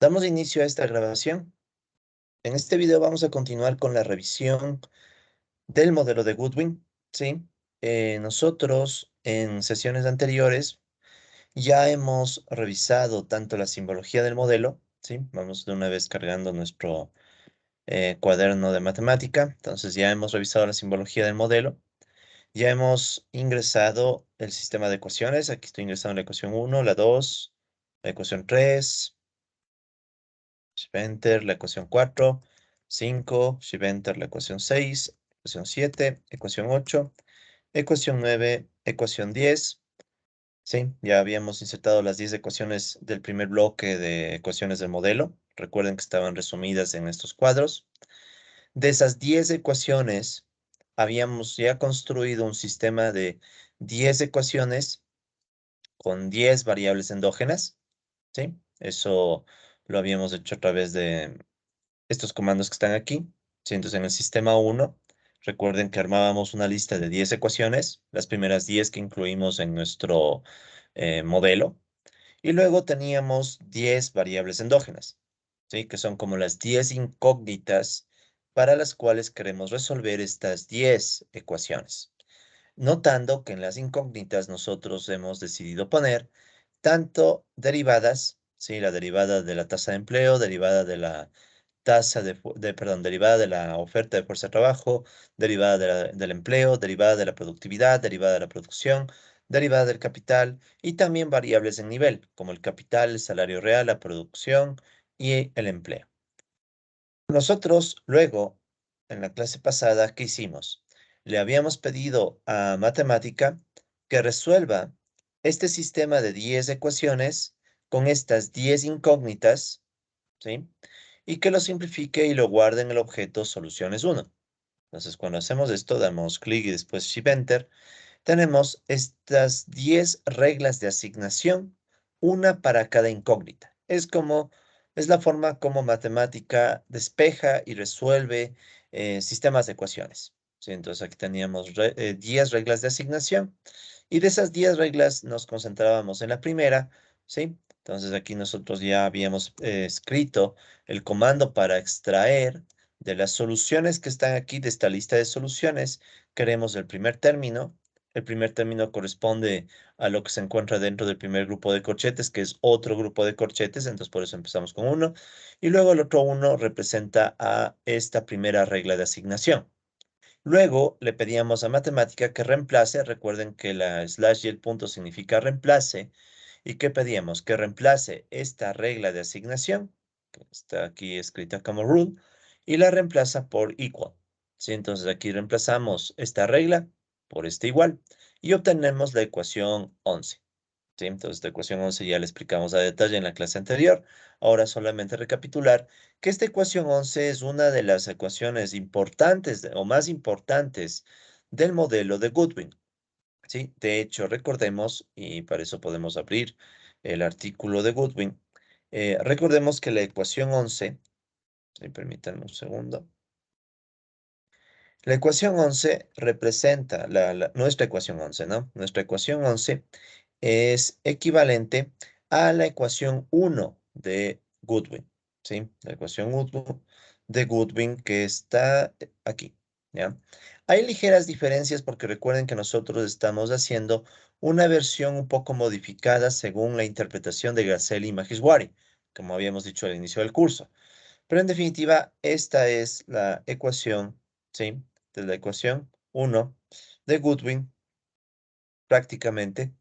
Damos inicio a esta grabación. En este video vamos a continuar con la revisión del modelo de Goodwin, ¿sí? Nosotros en sesiones anteriores ya hemos revisado tanto la simbología del modelo, ¿sí? Vamos de una vez cargando nuestro cuaderno de matemática. Entonces ya hemos revisado la simbología del modelo. Ya hemos ingresado el sistema de ecuaciones. Aquí estoy ingresando la ecuación 1, la 2, la ecuación 3. Shift Enter, la ecuación 4, 5, Shift Enter, la ecuación 6, ecuación 7, ecuación 8, ecuación 9, ecuación 10. Sí, ya habíamos insertado las 10 ecuaciones del primer bloque de ecuaciones del modelo. Recuerden que estaban resumidas en estos cuadros. De esas 10 ecuaciones, habíamos ya construido un sistema de 10 ecuaciones con 10 variables endógenas. ¿Sí? Eso lo habíamos hecho a través de estos comandos que están aquí. Sí, entonces en el sistema 1, recuerden que armábamos una lista de 10 ecuaciones, las primeras 10 que incluimos en nuestro modelo, y luego teníamos 10 variables endógenas, ¿sí? Que son como las 10 incógnitas para las cuales queremos resolver estas 10 ecuaciones. Notando que en las incógnitas nosotros hemos decidido poner tanto derivadas, ¿sí? La derivada de la tasa de empleo, derivada de la derivada de la oferta de fuerza de trabajo, derivada del empleo, derivada de la productividad, derivada de la producción, derivada del capital y también variables en nivel, como el capital, el salario real, la producción y el empleo. Nosotros luego, en la clase pasada, ¿qué hicimos? Le habíamos pedido a Matemática que resuelva este sistema de 10 ecuaciones con estas 10 incógnitas, ¿sí? Y que lo simplifique y lo guarde en el objeto soluciones 1. Entonces, cuando hacemos esto, damos clic y después Shift Enter, tenemos estas 10 reglas de asignación, una para cada incógnita. Es la forma como matemática despeja y resuelve sistemas de ecuaciones. ¿Sí? Entonces aquí teníamos 10 reglas de asignación y de esas 10 reglas nos concentrábamos en la primera, ¿sí? Entonces aquí nosotros ya habíamos escrito el comando para extraer de las soluciones que están aquí de esta lista de soluciones. Queremos el primer término. El primer término corresponde a lo que se encuentra dentro del primer grupo de corchetes, que es otro grupo de corchetes, entonces por eso empezamos con 1. Y luego el otro 1 representa a esta primera regla de asignación. Luego le pedíamos a Matemática que reemplace, recuerden que la slash y el punto significa reemplace, y que pedíamos que reemplace esta regla de asignación, que está aquí escrita como rule, y la reemplaza por equal. ¿Sí? Entonces aquí reemplazamos esta regla por esta igual y obtenemos la ecuación 11. ¿Sí? Entonces esta ecuación 11 ya la explicamos a detalle en la clase anterior. Ahora solamente recapitular que esta ecuación 11 es una de las ecuaciones importantes o más importantes del modelo de Goodwin. ¿Sí? De hecho, recordemos, y para eso podemos abrir el artículo de Goodwin, recordemos que la ecuación 11, permítanme un segundo, la ecuación 11 representa, nuestra ecuación 11, ¿no? Nuestra ecuación 11 es equivalente a la ecuación 1 de Goodwin, ¿sí? La ecuación 1 de Goodwin que está aquí, ¿ya? Hay ligeras diferencias porque recuerden que nosotros estamos haciendo una versión un poco modificada según la interpretación de Grasselli y Maheshwari, como habíamos dicho al inicio del curso. Pero en definitiva, esta es la ecuación, ¿sí? De la ecuación 1 de Goodwin, prácticamente.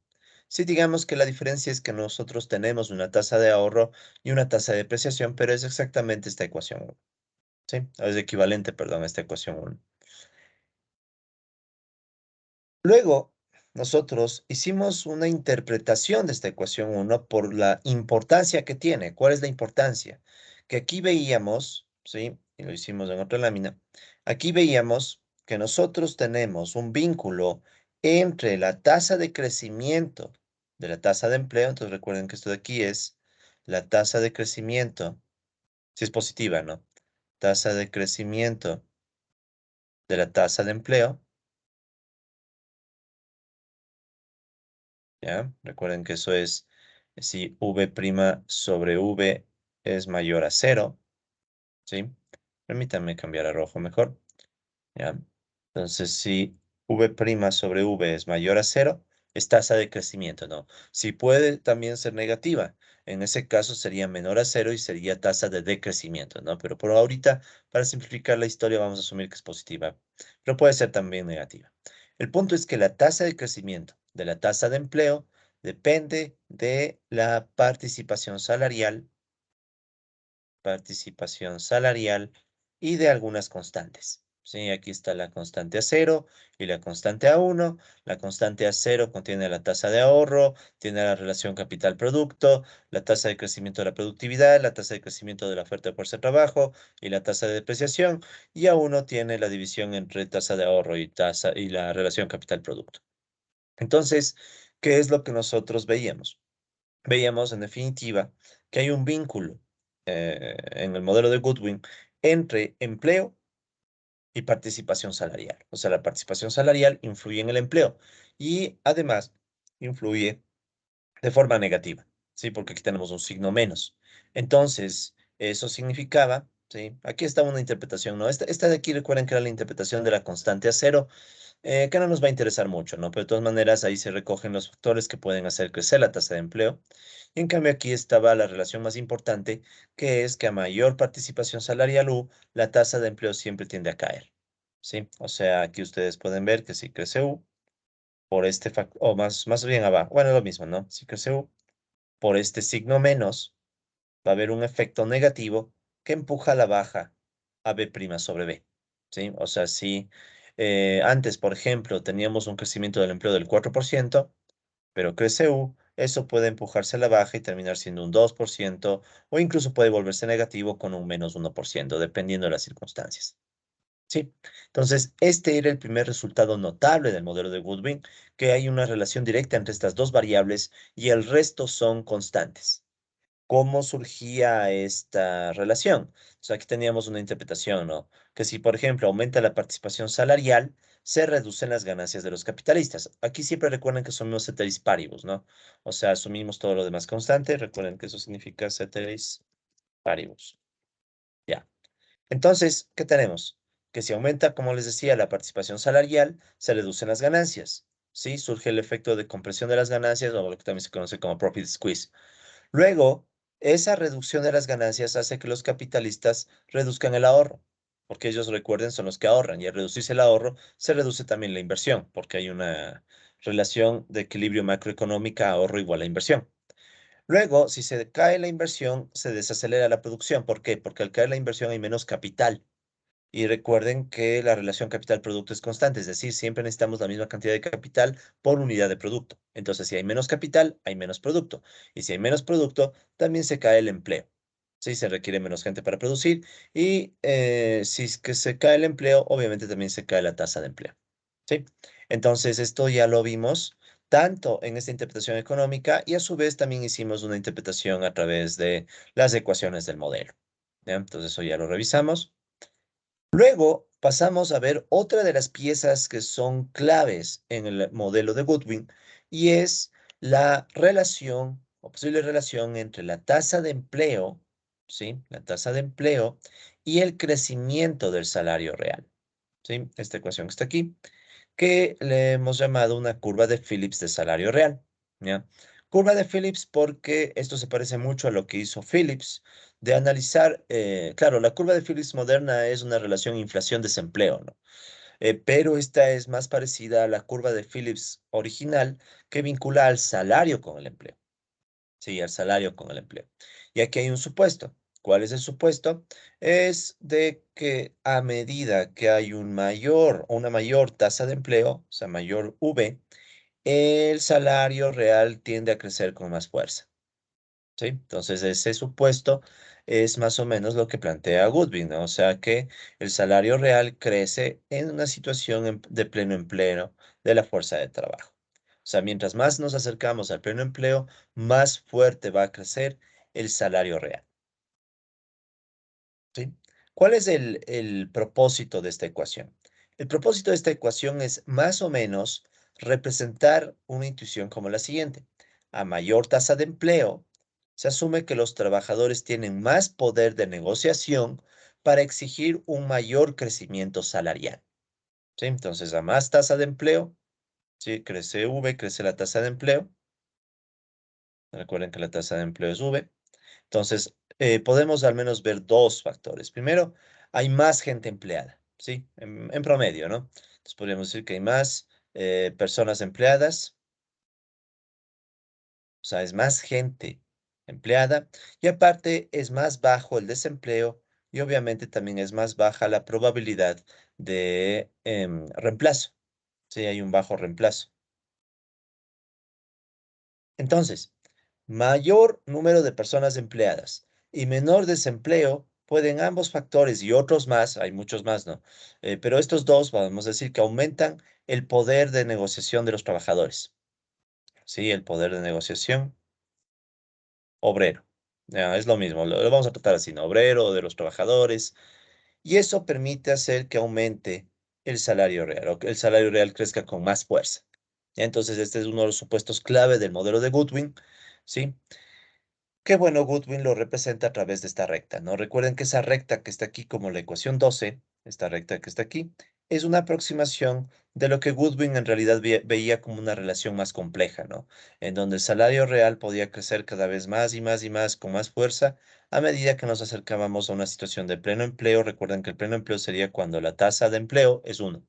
Sí, digamos que la diferencia es que nosotros tenemos una tasa de ahorro y una tasa de depreciación, pero es exactamente esta ecuación 1, ¿sí? Es equivalente, perdón, a esta ecuación 1. Luego, nosotros hicimos una interpretación de esta ecuación 1 por la importancia que tiene. ¿Cuál es la importancia? Que aquí veíamos, ¿sí? Y lo hicimos en otra lámina. Aquí veíamos que nosotros tenemos un vínculo entre la tasa de crecimiento de la tasa de empleo. Entonces recuerden que esto de aquí es la tasa de crecimiento, si es positiva, ¿no? Tasa de crecimiento de la tasa de empleo. ¿Ya? Recuerden que eso es si V' sobre V es mayor a 0, ¿sí? Permítanme cambiar a rojo mejor, ¿ya? Entonces, si V' sobre V es mayor a 0, es tasa de crecimiento, ¿no? Si puede también ser negativa, en ese caso sería menor a 0 y sería tasa de decrecimiento, ¿no? Pero por ahorita, para simplificar la historia, vamos a asumir que es positiva, pero puede ser también negativa. El punto es que la tasa de crecimiento de la tasa de empleo depende de la participación salarial y de algunas constantes. Sí, aquí está la constante A0 y la constante A1. La constante A0 contiene la tasa de ahorro, tiene la relación capital-producto, la tasa de crecimiento de la productividad, la tasa de crecimiento de la oferta de fuerza de trabajo y la tasa de depreciación. Y A1 tiene la división entre tasa de ahorro y la relación capital-producto. Entonces, ¿qué es lo que nosotros veíamos? Veíamos en definitiva que hay un vínculo en el modelo de Goodwin entre empleo y participación salarial. O sea, la participación salarial influye en el empleo y además influye de forma negativa, ¿sí? Porque aquí tenemos un signo menos. Entonces, eso significaba, ¿sí? Aquí está una interpretación, ¿no? Esta de aquí recuerden que era la interpretación de la constante a cero, que no nos va a interesar mucho, ¿no? Pero de todas maneras ahí se recogen los factores que pueden hacer crecer la tasa de empleo. Y en cambio aquí estaba la relación más importante, que es que a mayor participación salarial U, la tasa de empleo siempre tiende a caer, ¿sí? O sea, aquí ustedes pueden ver que si crece U, por este factor, o más bien abajo, bueno, lo mismo, ¿no? Si crece U, por este signo menos, va a haber un efecto negativo que empuja a la baja a B' sobre B, ¿sí? O sea, si antes, por ejemplo, teníamos un crecimiento del empleo del 4%, pero crece U, eso puede empujarse a la baja y terminar siendo un 2%, o incluso puede volverse negativo con un menos 1%, dependiendo de las circunstancias. Sí, entonces este era el primer resultado notable del modelo de Goodwin, que hay una relación directa entre estas dos variables y el resto son constantes. ¿Cómo surgía esta relación? Entonces aquí teníamos una interpretación, ¿no? Que si, por ejemplo, aumenta la participación salarial, se reducen las ganancias de los capitalistas. Aquí siempre recuerden que somos ceteris paribus, ¿no? O sea, asumimos todo lo demás constante. Recuerden que eso significa ceteris paribus. Ya. Entonces, ¿qué tenemos? Que si aumenta, como les decía, la participación salarial, se reducen las ganancias. ¿Sí? Surge el efecto de compresión de las ganancias, o lo que también se conoce como profit squeeze. Luego, esa reducción de las ganancias hace que los capitalistas reduzcan el ahorro, porque ellos, recuerden, son los que ahorran, y al reducirse el ahorro, se reduce también la inversión, porque hay una relación de equilibrio macroeconómica, ahorro igual a inversión. Luego, si se cae la inversión, se desacelera la producción. ¿Por qué? Porque al caer la inversión hay menos capital. Y recuerden que la relación capital-producto es constante, es decir, siempre necesitamos la misma cantidad de capital por unidad de producto. Entonces, si hay menos capital, hay menos producto. Y si hay menos producto, también se cae el empleo. Sí, se requiere menos gente para producir. Y si es que se cae el empleo, obviamente también se cae la tasa de empleo. ¿Sí? Entonces, esto ya lo vimos tanto en esta interpretación económica y a su vez también hicimos una interpretación a través de las ecuaciones del modelo. ¿Ya? Entonces, eso ya lo revisamos. Luego pasamos a ver otra de las piezas que son claves en el modelo de Goodwin y es la relación o posible relación entre la tasa de empleo, ¿sí? La tasa de empleo y el crecimiento del salario real, ¿sí? Esta ecuación que está aquí, que le hemos llamado una curva de Phillips de salario real, ¿ya? Curva de Phillips porque esto se parece mucho a lo que hizo Phillips de analizar, claro, la curva de Phillips moderna es una relación inflación-desempleo, ¿no? Pero esta es más parecida a la curva de Phillips original que vincula al salario con el empleo. Sí, al salario con el empleo. Y aquí hay un supuesto. ¿Cuál es el supuesto? Es de que a medida que hay una mayor tasa de empleo, o sea, mayor V, el salario real tiende a crecer con más fuerza. ¿Sí? Entonces, ese supuesto es más o menos lo que plantea Goodwin, ¿no? O sea, que el salario real crece en una situación de pleno empleo de la fuerza de trabajo. O sea, mientras más nos acercamos al pleno empleo, más fuerte va a crecer el salario real. ¿Sí? ¿Cuál es el propósito de esta ecuación? El propósito de esta ecuación es más o menos representar una intuición como la siguiente. A mayor tasa de empleo, se asume que los trabajadores tienen más poder de negociación para exigir un mayor crecimiento salarial. ¿Sí? Entonces, a más tasa de empleo, ¿sí? Crece V, crece la tasa de empleo. Recuerden que la tasa de empleo es V. Entonces, podemos al menos ver dos factores. Primero, hay más gente empleada, ¿sí? En promedio, ¿no? Entonces, podríamos decir que hay más personas empleadas, o sea, es más gente empleada y aparte es más bajo el desempleo y obviamente también es más baja la probabilidad de reemplazo, ¿sí? Hay un bajo reemplazo. Entonces, mayor número de personas empleadas y menor desempleo pueden ambos factores y otros más, hay muchos más, ¿no? Pero estos dos, vamos a decir que aumentan el poder de negociación de los trabajadores. Sí, el poder de negociación obrero. Ya, es lo mismo, lo vamos a tratar así, ¿no? Obrero de los trabajadores. Y eso permite hacer que aumente el salario real, o que el salario real crezca con más fuerza. Ya, entonces, este es uno de los supuestos clave del modelo de Goodwin, ¿sí? Qué bueno, Goodwin lo representa a través de esta recta, ¿no? Recuerden que esa recta que está aquí como la ecuación 12, esta recta que está aquí, es una aproximación de lo que Goodwin en realidad veía como una relación más compleja, ¿no? En donde el salario real podía crecer cada vez más y más y más con más fuerza a medida que nos acercábamos a una situación de pleno empleo. Recuerden que el pleno empleo sería cuando la tasa de empleo es uno,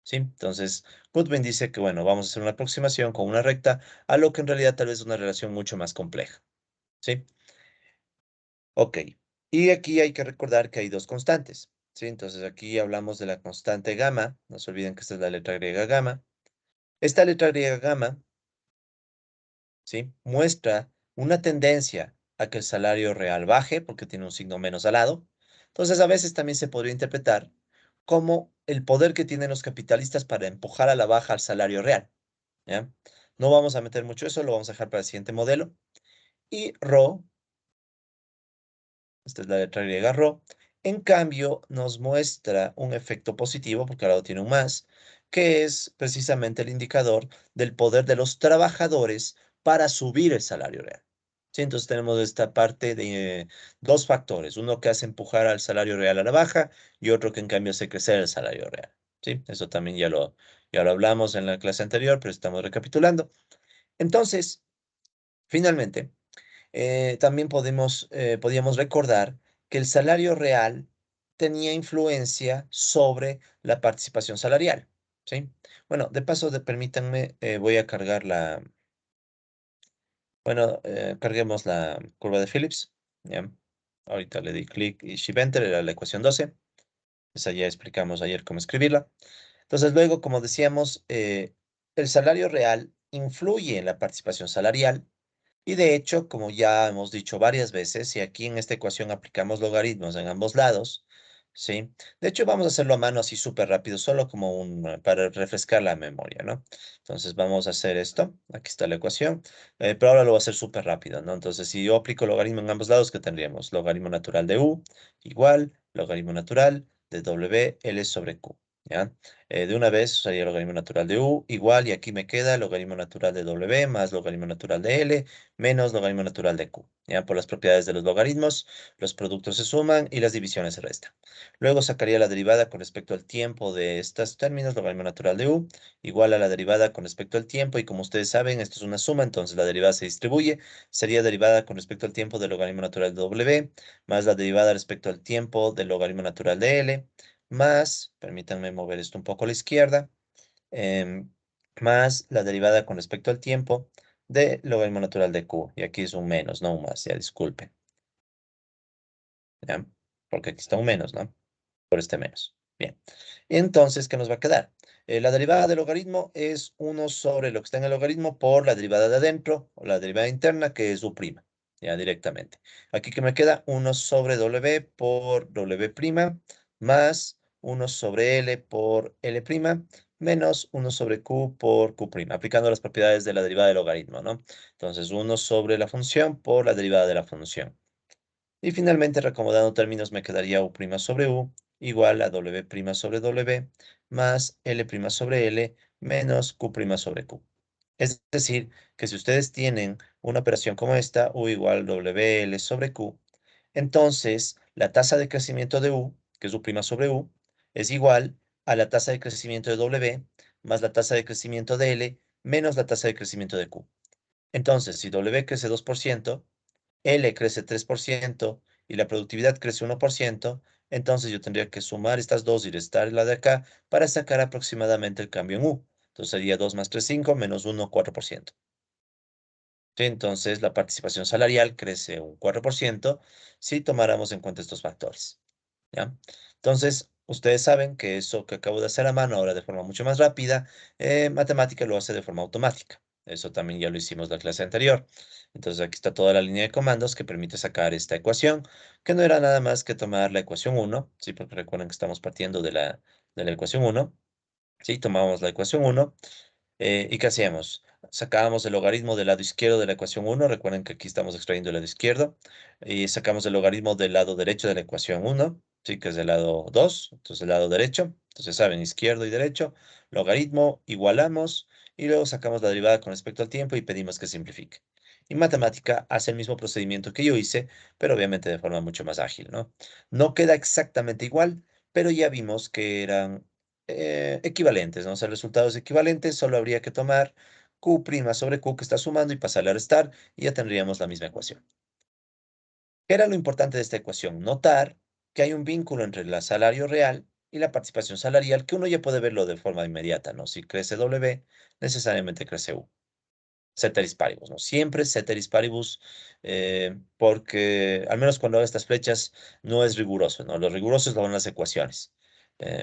¿sí? Entonces, Goodwin dice que, bueno, vamos a hacer una aproximación con una recta a lo que en realidad tal vez es una relación mucho más compleja, ¿sí? Ok, y aquí hay que recordar que hay dos constantes, ¿sí? Entonces aquí hablamos de la constante gamma, no se olviden que esta es la letra griega gamma. Esta letra griega gamma, ¿sí? Muestra una tendencia a que el salario real baje porque tiene un signo menos al lado. Entonces a veces también se podría interpretar como el poder que tienen los capitalistas para empujar a la baja al salario real, ¿ya? No vamos a meter mucho eso, lo vamos a dejar para el siguiente modelo. Y Rho, esta es la letra griega rho. En cambio, nos muestra un efecto positivo, porque ahora tiene un más, que es precisamente el indicador del poder de los trabajadores para subir el salario real. Sí, entonces tenemos esta parte de dos factores, uno que hace empujar al salario real a la baja y otro que en cambio hace crecer el salario real. Sí, eso también ya lo hablamos en la clase anterior, pero estamos recapitulando. Entonces, finalmente, también podíamos recordar que el salario real tenía influencia sobre la participación salarial, ¿sí? Bueno, de paso, permítanme, voy a cargar bueno, carguemos la curva de Phillips, ¿ya? Ahorita le di clic y Shift Enter, era la ecuación 12. Esa ya explicamos ayer cómo escribirla. Entonces, luego, como decíamos, el salario real influye en la participación salarial y de hecho, como ya hemos dicho varias veces, y aquí en esta ecuación aplicamos logaritmos en ambos lados, ¿sí? De hecho, vamos a hacerlo a mano así súper rápido, solo como para refrescar la memoria, ¿no? Entonces vamos a hacer esto. Aquí está la ecuación, pero ahora lo voy a hacer súper rápido, ¿no? Entonces, si yo aplico logaritmo en ambos lados, ¿qué tendríamos? Logaritmo natural de U igual logaritmo natural de W L sobre Q, ¿ya? De una vez usaría el logaritmo natural de U igual, y aquí me queda logaritmo natural de W más logaritmo natural de L menos logaritmo natural de Q. Ya por las propiedades de los logaritmos, los productos se suman y las divisiones se restan. Luego sacaría la derivada con respecto al tiempo de estos términos, logaritmo natural de U, igual a la derivada con respecto al tiempo, y como ustedes saben, esto es una suma, entonces la derivada se distribuye, sería derivada con respecto al tiempo del logaritmo natural de W, más la derivada respecto al tiempo del logaritmo natural de L, más, permítanme mover esto un poco a la izquierda, em, más la derivada con respecto al tiempo de logaritmo natural de Q. Y aquí es un menos, no un más, ya disculpen. ¿Ya? Porque aquí está un menos, ¿no? Por este menos. Bien. Entonces, ¿qué nos va a quedar? La derivada del logaritmo es uno sobre lo que está en el logaritmo por la derivada de adentro, o la derivada interna, que es U', ya directamente. Aquí que me queda uno sobre W por W', más uno sobre L por L', menos uno sobre Q por Q', aplicando las propiedades de la derivada del logaritmo, ¿no? Entonces, uno sobre la función por la derivada de la función. Y finalmente, reacomodando términos, me quedaría U' sobre U igual a W' sobre W más L' sobre L menos Q' sobre Q. Es decir, que si ustedes tienen una operación como esta, U igual WL sobre Q, entonces la tasa de crecimiento de U, que es U' sobre U, es igual a la tasa de crecimiento de W más la tasa de crecimiento de L menos la tasa de crecimiento de Q. Entonces, si W crece 2%, L crece 3% y la productividad crece 1%, entonces yo tendría que sumar estas dos y restar la de acá para sacar aproximadamente el cambio en U. Entonces sería 2 más 3, 5, menos 1, 4%. ¿Sí? Entonces la participación salarial crece un 4% si tomáramos en cuenta estos factores. ¿Ya? Entonces, ustedes saben que eso que acabo de hacer a mano ahora de forma mucho más rápida, matemática lo hace de forma automática. Eso también ya lo hicimos la clase anterior. Entonces aquí está toda la línea de comandos que permite sacar esta ecuación, que no era nada más que tomar la ecuación 1, ¿sí? Porque recuerden que estamos partiendo de la ecuación 1, ¿sí? Tomamos la ecuación 1. ¿Y qué hacíamos? Sacábamos el logaritmo del lado izquierdo de la ecuación 1. Recuerden que aquí estamos extrayendo el lado izquierdo. Y sacamos el logaritmo del lado derecho de la ecuación 1, ¿sí? Que es del lado 2. Entonces, el lado derecho. Entonces, saben, izquierdo y derecho. Logaritmo, igualamos. Y luego sacamos la derivada con respecto al tiempo y pedimos que simplifique. Y matemática hace el mismo procedimiento que yo hice, pero obviamente de forma mucho más ágil, ¿no? No queda exactamente igual, pero ya vimos que eran equivalentes, ¿no? O sea, resultados equivalentes, solo habría que tomar Q' sobre Q que está sumando y pasarle a restar y ya tendríamos la misma ecuación. ¿Qué era lo importante de esta ecuación? Notar que hay un vínculo entre el salario real y la participación salarial que uno ya puede verlo de forma inmediata, ¿no? Si crece W, necesariamente crece U. Ceteris paribus, ¿no? Siempre ceteris paribus, porque al menos cuando hago estas flechas no es riguroso, ¿no? Lo riguroso es lo en las ecuaciones.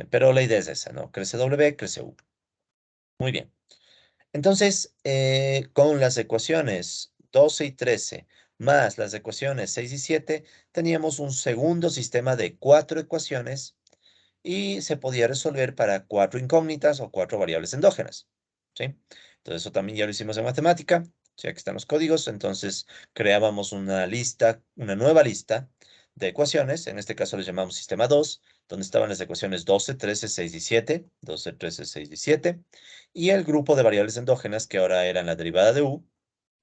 Pero la idea es esa, ¿no? Crece W, crece U. Muy bien. Entonces, con las ecuaciones 12 y 13 más las ecuaciones 6 y 7, teníamos un segundo sistema de cuatro ecuaciones y se podía resolver para cuatro incógnitas o cuatro variables endógenas, ¿sí? Entonces, eso también ya lo hicimos en matemática, ya que están los códigos, entonces creábamos una lista, una nueva lista de ecuaciones, en este caso les llamamos sistema 2, donde estaban las ecuaciones 12, 13, 6 y 7, 12, 13, 6 y 7, y el grupo de variables endógenas que ahora eran la derivada de U,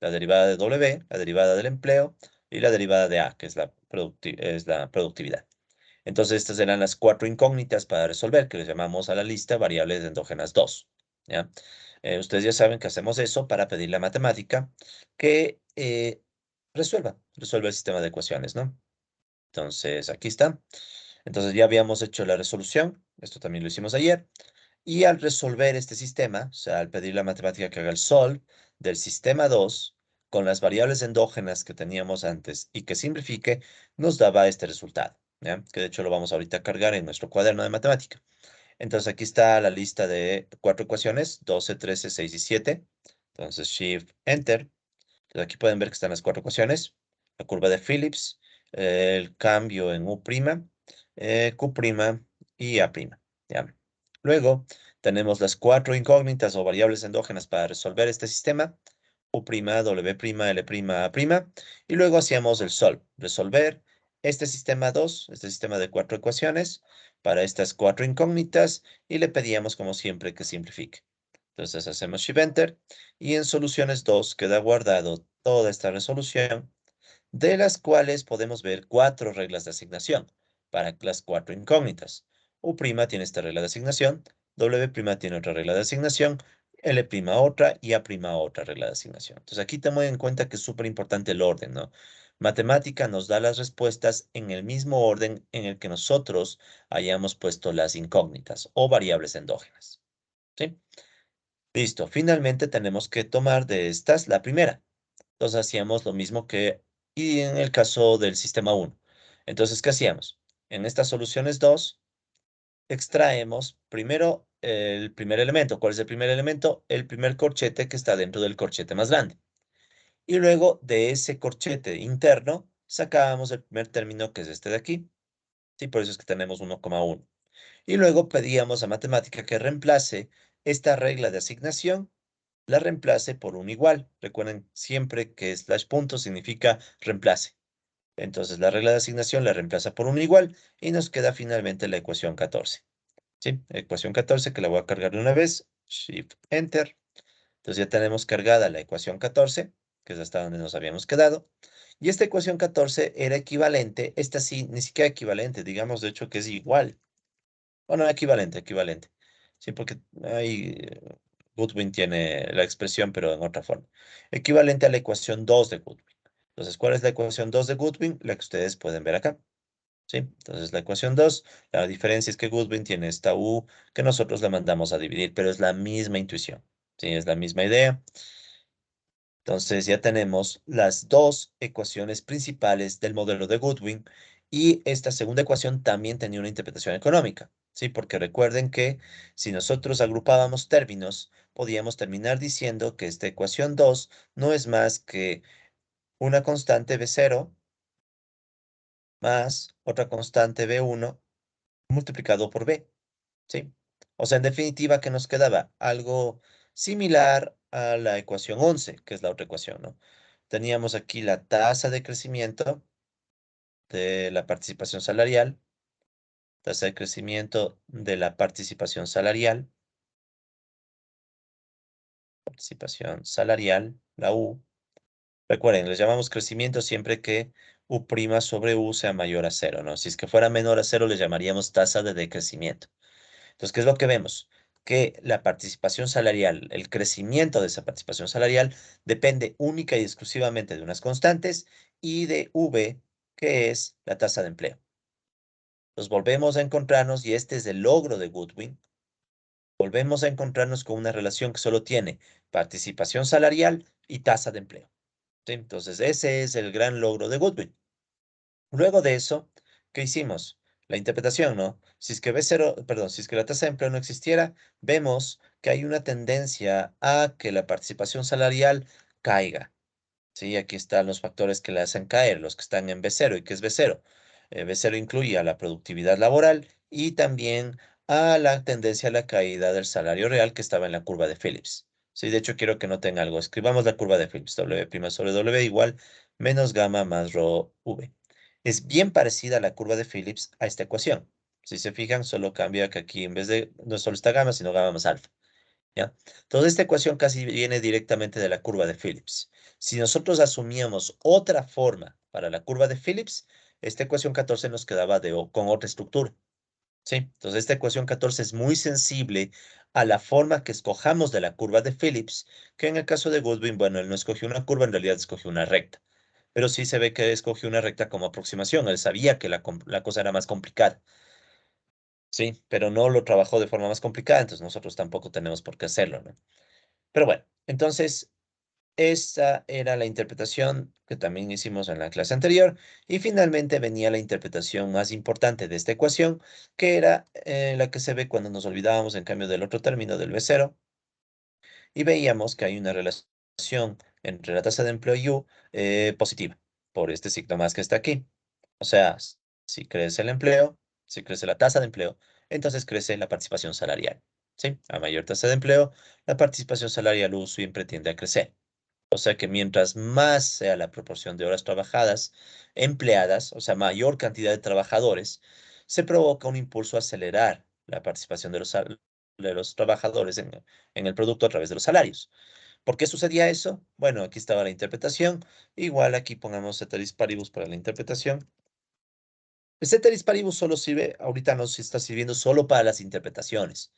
la derivada de W, la derivada del empleo y la derivada de A, que es es la productividad. Entonces, estas eran las cuatro incógnitas para resolver, que les llamamos a la lista variables endógenas 2. ¿Ya? Ustedes ya saben que hacemos eso para pedirle a matemática que resuelva el sistema de ecuaciones, ¿no? Entonces, aquí está. Entonces, ya habíamos hecho la resolución. Esto también lo hicimos ayer. Y al resolver este sistema, o sea, al pedirle a matemática que haga el solve del sistema 2 con las variables endógenas que teníamos antes y que simplifique, nos daba este resultado, ¿ya? Que de hecho lo vamos ahorita a cargar en nuestro cuaderno de matemática. Entonces aquí está la lista de cuatro ecuaciones, 12, 13, 6 y 7. Entonces Shift, Enter. Entonces aquí pueden ver que están las cuatro ecuaciones, la curva de Phillips, el cambio en U', Q' y A'. ¿Ya? Luego tenemos las cuatro incógnitas o variables endógenas para resolver este sistema, U', W', L', A', y luego hacíamos el solve, resolver este sistema 2, este sistema de cuatro ecuaciones, para estas cuatro incógnitas, y le pedíamos como siempre que simplifique. Entonces hacemos Shift Enter y en soluciones 2 queda guardado toda esta resolución, de las cuales podemos ver cuatro reglas de asignación para las cuatro incógnitas. U' tiene esta regla de asignación, W' tiene otra regla de asignación, L' otra y A' otra regla de asignación. Entonces aquí tengo en cuenta que es súper importante el orden, ¿no? Matemática nos da las respuestas en el mismo orden en el que nosotros hayamos puesto las incógnitas o variables endógenas. ¿Sí? Listo, finalmente tenemos que tomar de estas la primera. Entonces hacíamos lo mismo que y en el caso del sistema 1. Entonces, ¿qué hacíamos? En estas soluciones 2 extraemos primero el primer elemento. ¿Cuál es el primer elemento? El primer corchete que está dentro del corchete más grande. Y luego de ese corchete interno sacábamos el primer término que es este de aquí. Sí, por eso es que tenemos 1,1. Y luego pedíamos a matemática que reemplace esta regla de asignación, la reemplace por un igual. Recuerden siempre que slash punto significa reemplace. Entonces la regla de asignación la reemplaza por un igual y nos queda finalmente la ecuación 14. ¿Sí? Ecuación 14 que la voy a cargar de una vez. Shift Enter. Entonces ya tenemos cargada la ecuación 14, que es hasta donde nos habíamos quedado. Y esta ecuación 14 era equivalente, esta sí, ni siquiera equivalente, digamos de hecho que es igual. Bueno, equivalente. Sí, porque ahí Goodwin tiene la expresión, pero en otra forma. Equivalente a la ecuación 2 de Goodwin. Entonces, ¿cuál es la ecuación 2 de Goodwin? La que ustedes pueden ver acá. ¿Sí? Entonces, la ecuación 2, la diferencia es que Goodwin tiene esta U que nosotros la mandamos a dividir, pero es la misma intuición. ¿Sí? Es la misma idea. Entonces ya tenemos las dos ecuaciones principales del modelo de Goodwin y esta segunda ecuación también tenía una interpretación económica, ¿sí? Porque recuerden que si nosotros agrupábamos términos, podíamos terminar diciendo que esta ecuación 2 no es más que una constante B0 más otra constante B1 multiplicado por B, ¿sí? O sea, en definitiva, que nos quedaba algo similar a la ecuación 11, que es la otra ecuación, ¿no? Teníamos aquí la tasa de crecimiento de la participación salarial, tasa de crecimiento de la participación salarial, la U. Recuerden, les llamamos crecimiento siempre que U' sobre U sea mayor a cero, ¿no? Si es que fuera menor a cero, le llamaríamos tasa de decrecimiento. Entonces, ¿qué es lo que vemos? Que la participación salarial, el crecimiento de esa participación salarial depende única y exclusivamente de unas constantes y de V, que es la tasa de empleo. Entonces, volvemos a encontrarnos, y este es el logro de Goodwin, volvemos a encontrarnos con una relación que solo tiene participación salarial y tasa de empleo. ¿Sí? Entonces, ese es el gran logro de Goodwin. Luego de eso, ¿qué hicimos? La interpretación, ¿no? Si es que B0, perdón, si es que la tasa de empleo no existiera, vemos que hay una tendencia a que la participación salarial caiga. Sí, aquí están los factores que la hacen caer, los que están en B0. ¿Y qué es B0? B0 incluye a la productividad laboral y también a la tendencia a la caída del salario real que estaba en la curva de Phillips. Sí, de hecho quiero que noten algo. Escribamos la curva de Phillips, W' sobre W igual menos gamma más rho V. Es bien parecida a la curva de Phillips a esta ecuación. Si se fijan, solo cambia que aquí en vez de, no solo está gamma, sino gamma más alfa. ¿Ya? Entonces, esta ecuación casi viene directamente de la curva de Phillips. Si nosotros asumíamos otra forma para la curva de Phillips, esta ecuación 14 nos quedaba con otra estructura. ¿Sí? Entonces, esta ecuación 14 es muy sensible a la forma que escojamos de la curva de Phillips, que en el caso de Goodwin, bueno, él no escogió una curva, en realidad escogió una recta. Pero sí se ve que escogió una recta como aproximación. Él sabía que la cosa era más complicada. Sí, pero no lo trabajó de forma más complicada, entonces nosotros tampoco tenemos por qué hacerlo, ¿no? Pero bueno, entonces esta era la interpretación que también hicimos en la clase anterior y finalmente venía la interpretación más importante de esta ecuación, que era la que se ve cuando nos olvidábamos en cambio del otro término del B0 y veíamos que hay una relación entre la tasa de empleo y U positiva por este signo más que está aquí. O sea, si crece el empleo, si crece la tasa de empleo, entonces crece la participación salarial. ¿Sí? A mayor tasa de empleo, la participación salarial U siempre tiende a crecer. O sea que mientras más sea la proporción de horas trabajadas empleadas, o sea, mayor cantidad de trabajadores, se provoca un impulso a acelerar la participación de los trabajadores en el producto a través de los salarios. ¿Por qué sucedía eso? Bueno, aquí estaba la interpretación. Igual aquí pongamos ceteris paribus para la interpretación. El ceteris paribus solo sirve, ahorita nos está sirviendo solo para las interpretaciones.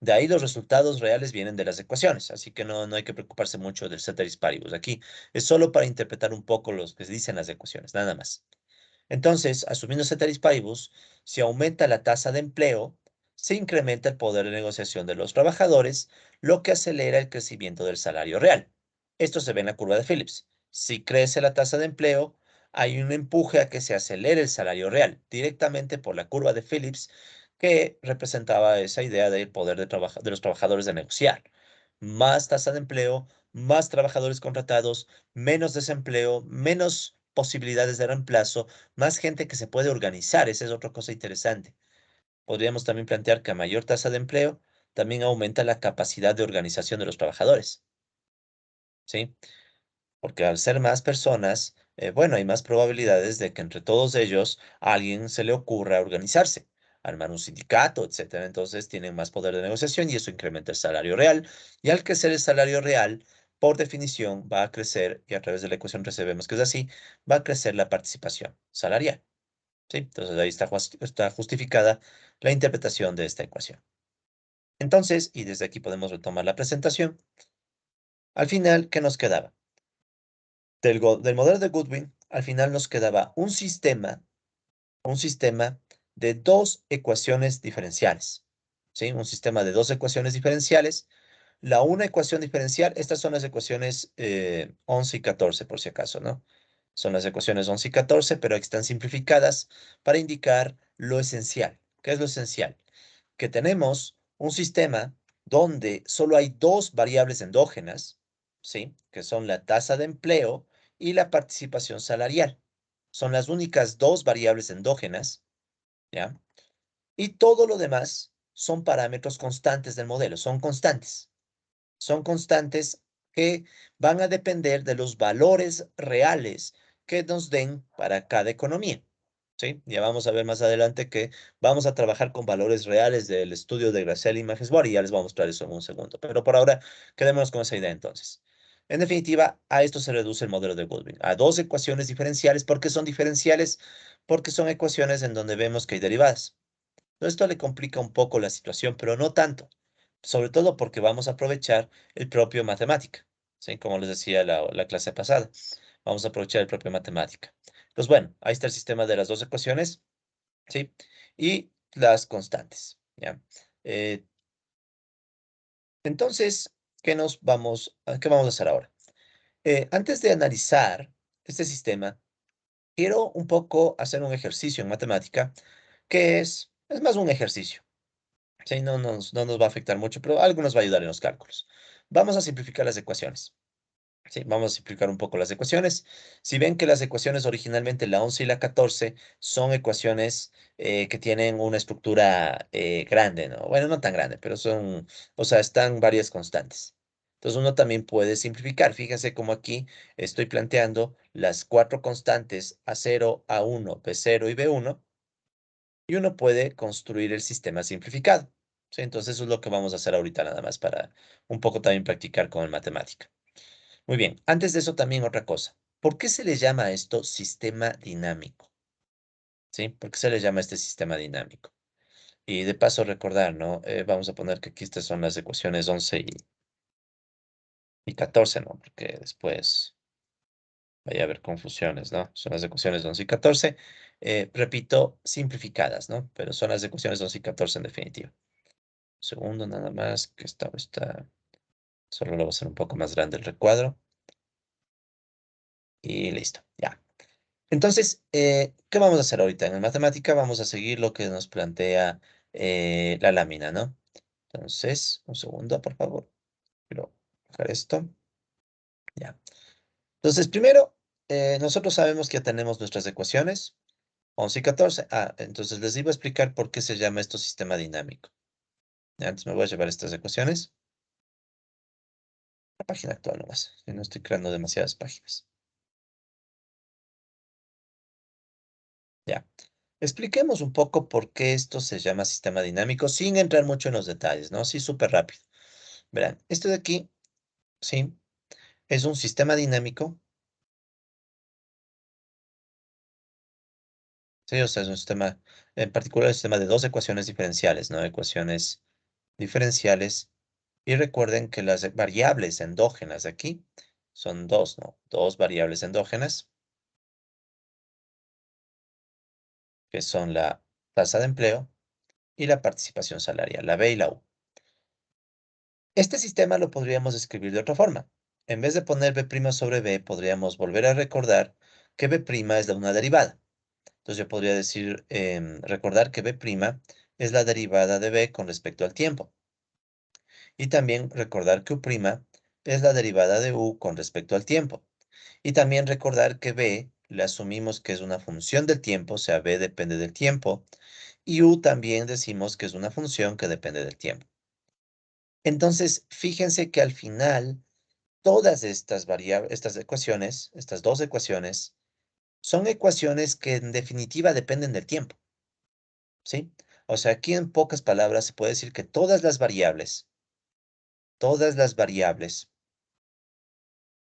De ahí los resultados reales vienen de las ecuaciones, así que no hay que preocuparse mucho del ceteris paribus. Aquí es solo para interpretar un poco los que dicen las ecuaciones, nada más. Entonces, asumiendo ceteris paribus, si aumenta la tasa de empleo, se incrementa el poder de negociación de los trabajadores, lo que acelera el crecimiento del salario real. Esto se ve en la curva de Phillips. Si crece la tasa de empleo, hay un empuje a que se acelere el salario real, directamente por la curva de Phillips, que representaba esa idea del poder de los trabajadores de negociar. Más tasa de empleo, más trabajadores contratados, menos desempleo, menos posibilidades de reemplazo, más gente que se puede organizar. Esa es otra cosa interesante. Podríamos también plantear que a mayor tasa de empleo, también aumenta la capacidad de organización de los trabajadores, ¿sí? Porque al ser más personas, bueno, hay más probabilidades de que entre todos ellos a alguien se le ocurra organizarse. armar un sindicato, etcétera. Entonces tienen más poder de negociación y eso incrementa el salario real. Y al crecer el salario real, por definición, va a crecer, y a través de la ecuación recibimos que es así, va a crecer la participación salarial. ¿Sí? Entonces ahí está justificada la interpretación de esta ecuación. Entonces, y desde aquí podemos retomar la presentación, al final, ¿qué nos quedaba? Del modelo de Goodwin, al final nos quedaba un sistema de dos ecuaciones diferenciales. ¿Sí? Un sistema de dos ecuaciones diferenciales. La una ecuación diferencial, estas son las ecuaciones 11 y 14, por si acaso, ¿no? Son las ecuaciones 11 y 14, pero aquí están simplificadas para indicar lo esencial. ¿Qué es lo esencial? Que tenemos un sistema donde solo hay dos variables endógenas, ¿sí? Que son la tasa de empleo y la participación salarial. Son las únicas dos variables endógenas, ¿ya? Y todo lo demás son parámetros constantes del modelo, son constantes. Son constantes que van a depender de los valores reales que nos den para cada economía. ¿Sí? Ya vamos a ver más adelante que vamos a trabajar con valores reales del estudio de Graciela y Majesbor y ya les vamos a mostrar eso en un segundo. Pero por ahora, quedémonos con esa idea entonces. En definitiva, a esto se reduce el modelo de Goodwin, a dos ecuaciones diferenciales. ¿Por qué son diferenciales? Porque son ecuaciones en donde vemos que hay derivadas. Esto le complica un poco la situación, pero no tanto, sobre todo porque vamos a aprovechar el propio matemática, ¿sí? Como les decía la clase pasada, vamos a aprovechar el propio matemática. Pues bueno, ahí está el sistema de las dos ecuaciones, ¿sí? Y las constantes, ¿ya? Eh, entonces, ¿qué vamos a hacer ahora? Antes de analizar este sistema, quiero un poco hacer un ejercicio en matemática que es más un ejercicio. Sí, no nos va a afectar mucho, pero algo nos va a ayudar en los cálculos. Vamos a simplificar las ecuaciones. Sí, vamos a simplificar un poco las ecuaciones. Si ven que las ecuaciones originalmente, la 11 y la 14, son ecuaciones que tienen una estructura grande, ¿no? Bueno, no tan grande, pero o sea, están varias constantes. Entonces uno también puede simplificar. Fíjense cómo aquí estoy planteando las cuatro constantes A0, A1, B0 y B1 y uno puede construir el sistema simplificado. ¿Sí? Entonces eso es lo que vamos a hacer ahorita nada más para un poco también practicar con el matemática. Muy bien, antes de eso también otra cosa. ¿Por qué se le llama a esto sistema dinámico? ¿Sí? ¿Por qué se le llama este sistema dinámico? Y de paso recordar, ¿no? Vamos a poner que aquí estas son las ecuaciones 11 y 14, ¿no? Porque después vaya a haber confusiones, ¿no? Son las ecuaciones 11 y 14. Repito, simplificadas, ¿no? Pero son las ecuaciones 11 y 14 en definitiva. Segundo nada más, que está, solo lo voy a hacer un poco más grande el recuadro. Y listo, ya. Entonces, ¿qué vamos a hacer ahorita? En matemática vamos a seguir lo que nos plantea la lámina, ¿no? Entonces, un segundo, por favor. Quiero bajar esto. Ya. Entonces, primero, nosotros sabemos que ya tenemos nuestras ecuaciones, 11 y 14. Ah, entonces les iba a explicar por qué se llama esto sistema dinámico. Ya, antes me voy a llevar estas ecuaciones. La página actual nomás. Yo no estoy creando demasiadas páginas. Ya. Expliquemos un poco por qué esto se llama sistema dinámico sin entrar mucho en los detalles, ¿no? Sí, súper rápido. Verán, esto de aquí, sí, es un sistema dinámico, sí, o sea, es un sistema, en particular, el sistema de dos ecuaciones diferenciales, ¿no? Ecuaciones diferenciales. Y recuerden que las variables endógenas de aquí son dos, ¿no? Dos variables endógenas, que son la tasa de empleo y la participación salarial, la B y la U. Este sistema lo podríamos escribir de otra forma. En vez de poner B' sobre B, podríamos volver a recordar que B' es una derivada. Entonces yo podría decir, recordar que B' es la derivada de B con respecto al tiempo. Y también recordar que U' es la derivada de U con respecto al tiempo. Y también recordar que B le asumimos que es una función del tiempo, o sea, B depende del tiempo. Y U también decimos que es una función que depende del tiempo. Entonces, fíjense que al final, todas estas variables, estas ecuaciones, estas dos ecuaciones, son ecuaciones que en definitiva dependen del tiempo, ¿sí? O sea, aquí en pocas palabras se puede decir que todas las variables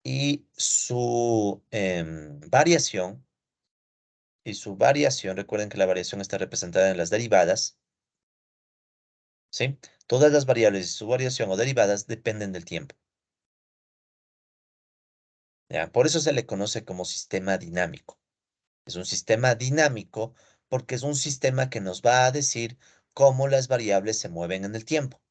y su variación, recuerden que la variación está representada en las derivadas, ¿sí? Todas las variables y su variación o derivadas dependen del tiempo, ¿ya? Por eso se le conoce como sistema dinámico. Es un sistema dinámico porque es un sistema que nos va a decir cómo las variables se mueven en el tiempo.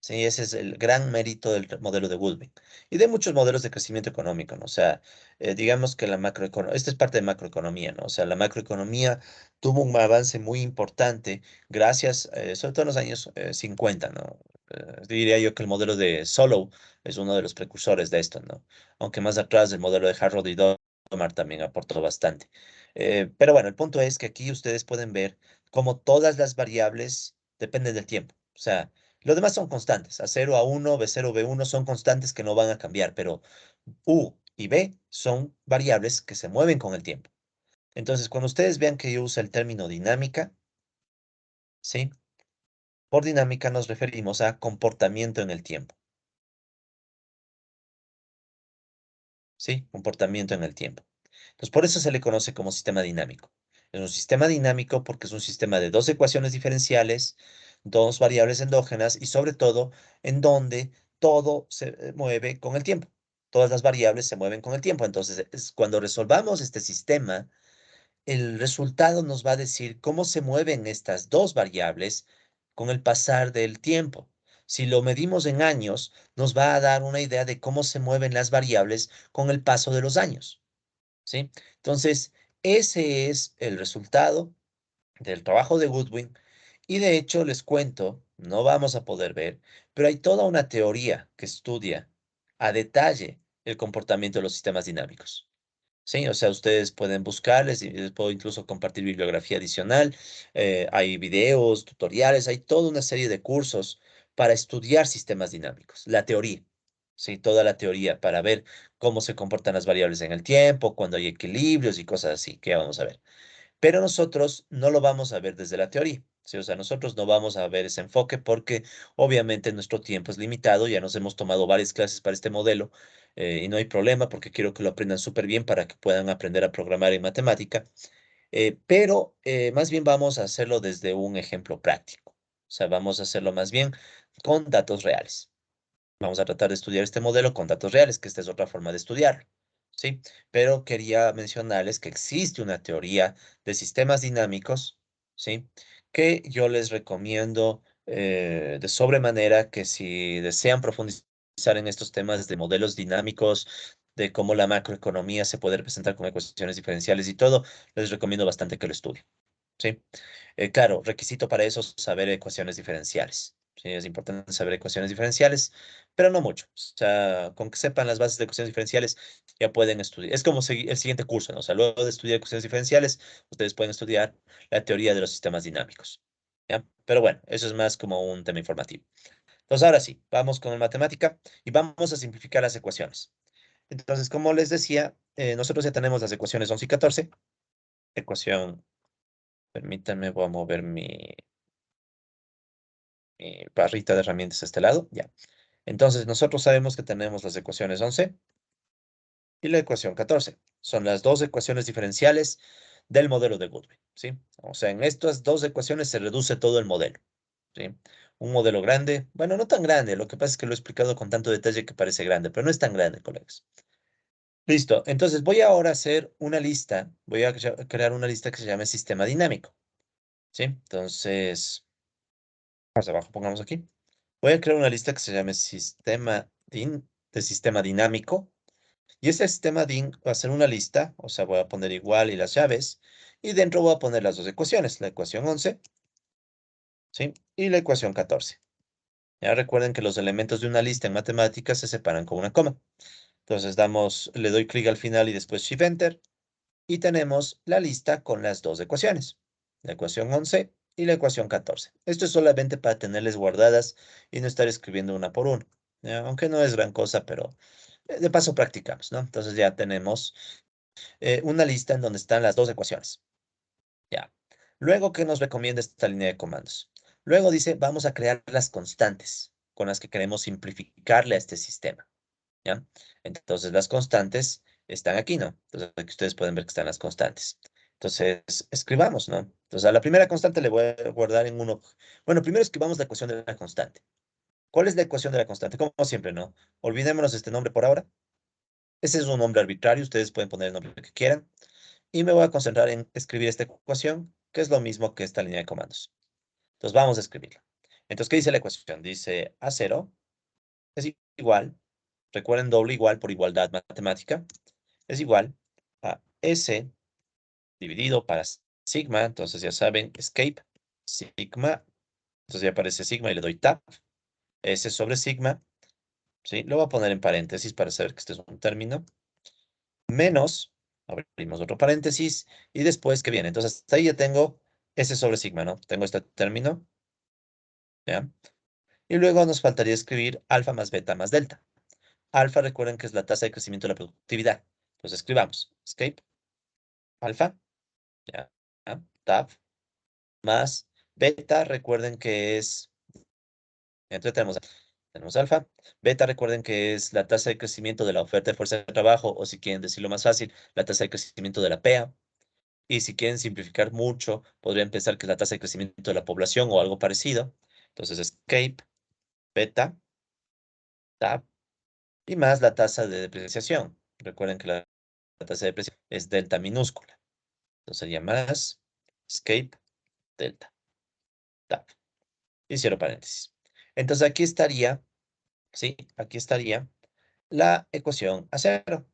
Sí, ese es el gran mérito del modelo de Goodwin y de muchos modelos de crecimiento económico, ¿no? O sea, digamos que la macroeconomía, esta es parte de macroeconomía, ¿no? O sea, la macroeconomía tuvo un avance muy importante gracias, sobre todo en los años 50, ¿no? Diría yo que el modelo de Solow es uno de los precursores de esto, ¿no? Aunque más atrás el modelo de Harrod y Domar también aportó bastante. Pero bueno, el punto es que aquí ustedes pueden ver cómo todas las variables dependen del tiempo. O sea, los demás son constantes. A0, A1, B0, B1 son constantes que no van a cambiar, pero U y B son variables que se mueven con el tiempo. Entonces, cuando ustedes vean que yo uso el término dinámica, ¿sí? Por dinámica nos referimos a comportamiento en el tiempo, ¿sí? Comportamiento en el tiempo. Entonces, por eso se le conoce como sistema dinámico. Es un sistema dinámico porque es un sistema de dos ecuaciones diferenciales, dos variables endógenas y sobre todo en donde todo se mueve con el tiempo. Todas las variables se mueven con el tiempo. Entonces, cuando resolvamos este sistema, el resultado nos va a decir cómo se mueven estas dos variables con el pasar del tiempo. Si lo medimos en años, nos va a dar una idea de cómo se mueven las variables con el paso de los años. ¿Sí? Entonces, ese es el resultado del trabajo de Goodwin. Y de hecho, les cuento, no vamos a poder ver, pero hay toda una teoría que estudia a detalle el comportamiento de los sistemas dinámicos. Sí, o sea, ustedes pueden buscarles y les puedo incluso compartir bibliografía adicional. Hay videos, tutoriales, hay toda una serie de cursos para estudiar sistemas dinámicos, la teoría. Sí, toda la teoría para ver cómo se comportan las variables en el tiempo, cuando hay equilibrios y cosas así, que vamos a ver. Pero nosotros no lo vamos a ver desde la teoría. Sí, o sea, nosotros no vamos a ver ese enfoque porque obviamente nuestro tiempo es limitado. Ya nos hemos tomado varias clases para este modelo y no hay problema porque quiero que lo aprendan súper bien para que puedan aprender a programar en matemática. Pero más bien vamos a hacerlo desde un ejemplo práctico. O sea, vamos a hacerlo más bien con datos reales. Vamos a tratar de estudiar este modelo con datos reales, que esta es otra forma de estudiarlo, ¿sí? Pero quería mencionarles que existe una teoría de sistemas dinámicos, ¿sí? Que yo les recomiendo de sobremanera que si desean profundizar en estos temas de modelos dinámicos, de cómo la macroeconomía se puede representar con ecuaciones diferenciales y todo, les recomiendo bastante que lo estudien, ¿sí? Claro, requisito para eso es saber ecuaciones diferenciales. Sí, es importante saber ecuaciones diferenciales, pero no mucho. O sea, con que sepan las bases de ecuaciones diferenciales, ya pueden estudiar. Es como el siguiente curso, ¿no? O sea, luego de estudiar ecuaciones diferenciales, ustedes pueden estudiar la teoría de los sistemas dinámicos. ¿Ya? Pero bueno, eso es más como un tema informativo. Entonces, ahora sí, vamos con la matemática y vamos a simplificar las ecuaciones. Entonces, como les decía, nosotros ya tenemos las ecuaciones 11 y 14. Ecuación, permítanme, voy a mover mi barrita de herramientas a este lado. Ya. Entonces, nosotros sabemos que tenemos las ecuaciones 11 y la ecuación 14. Son las dos ecuaciones diferenciales del modelo de Goodwin, ¿sí? O sea, en estas dos ecuaciones se reduce todo el modelo, ¿sí? Un modelo grande, bueno, no tan grande, lo que pasa es que lo he explicado con tanto detalle que parece grande, pero no es tan grande, colegas. Listo, entonces voy ahora a hacer una lista, voy a crear una lista que se llame sistema dinámico, ¿sí? Entonces, más abajo pongamos aquí. Voy a crear una lista que se llame sistema dinámico. Y este sistema din va a ser una lista, o sea, voy a poner igual y las llaves. Y dentro voy a poner las dos ecuaciones, la ecuación 11, ¿sí? Y la ecuación 14. Ya recuerden que los elementos de una lista en matemáticas se separan con una coma. Entonces le doy clic al final y después Shift Enter. Y tenemos la lista con las dos ecuaciones, la ecuación 11 y la ecuación 14. Esto es solamente para tenerles guardadas y no estar escribiendo una por una. ¿Ya? Aunque no es gran cosa, pero de paso practicamos, ¿no? Entonces ya tenemos una lista en donde están las dos ecuaciones. Ya. Luego, ¿qué nos recomienda esta línea de comandos? Luego dice, vamos a crear las constantes con las que queremos simplificarle a este sistema, ¿ya? Entonces, las constantes están aquí, ¿no? Entonces, aquí ustedes pueden ver que están las constantes. Entonces, escribamos, ¿no? Entonces, a la primera constante le voy a guardar en uno. Bueno, primero escribamos la ecuación de la constante. ¿Cuál es la ecuación de la constante? Como siempre, ¿no? Olvidémonos de este nombre por ahora. Ese es un nombre arbitrario, ustedes pueden poner el nombre que quieran. Y me voy a concentrar en escribir esta ecuación, que es lo mismo que esta línea de comandos. Entonces vamos a escribirla. Entonces, ¿qué dice la ecuación? Dice A0 es igual, recuerden doble igual por igualdad matemática, es igual a S dividido para sigma, entonces ya saben, escape, sigma, entonces ya aparece sigma y le doy tab, S sobre sigma, ¿sí? Lo voy a poner en paréntesis para saber que este es un término, menos, abrimos otro paréntesis, y después, ¿qué viene? Entonces, hasta ahí ya tengo S sobre sigma, ¿no? Tengo este término, ¿ya? Y luego nos faltaría escribir alfa más beta más delta. Alfa, recuerden que es la tasa de crecimiento de la productividad. Entonces, escribamos escape, alfa, ¿ya? Tab, más beta, recuerden que es, entonces tenemos alfa, beta, recuerden que es la tasa de crecimiento de la oferta de fuerza de trabajo, o si quieren decirlo más fácil, la tasa de crecimiento de la PEA. Y si quieren simplificar mucho, podrían pensar que es la tasa de crecimiento de la población o algo parecido. Entonces, escape, beta, tab, y más la tasa de depreciación. Recuerden que la tasa de depreciación es delta minúscula. Entonces sería más, escape, delta, tab. Y cierro paréntesis. Entonces aquí estaría, ¿sí? Aquí estaría la ecuación a cero.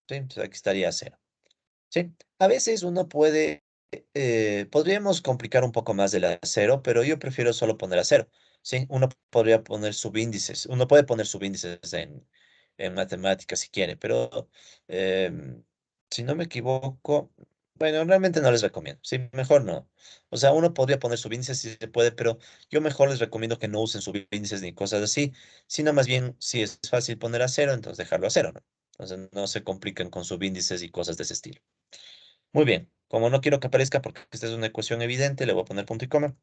¿Sí? Entonces aquí estaría a cero. ¿Sí? A veces uno puede, podríamos complicar un poco más del a cero, pero yo prefiero solo poner a cero. ¿Sí? Uno podría poner subíndices, uno puede poner subíndices en matemáticas si quiere, pero si no me equivoco, bueno, realmente no les recomiendo. Sí, mejor no. O sea, uno podría poner subíndices si se puede, pero yo mejor les recomiendo que no usen subíndices ni cosas así, sino más bien si es fácil poner a cero, entonces dejarlo a cero, ¿no? Entonces no se compliquen con subíndices y cosas de ese estilo. Muy bien, como no quiero que aparezca porque esta es una ecuación evidente, le voy a poner punto y coma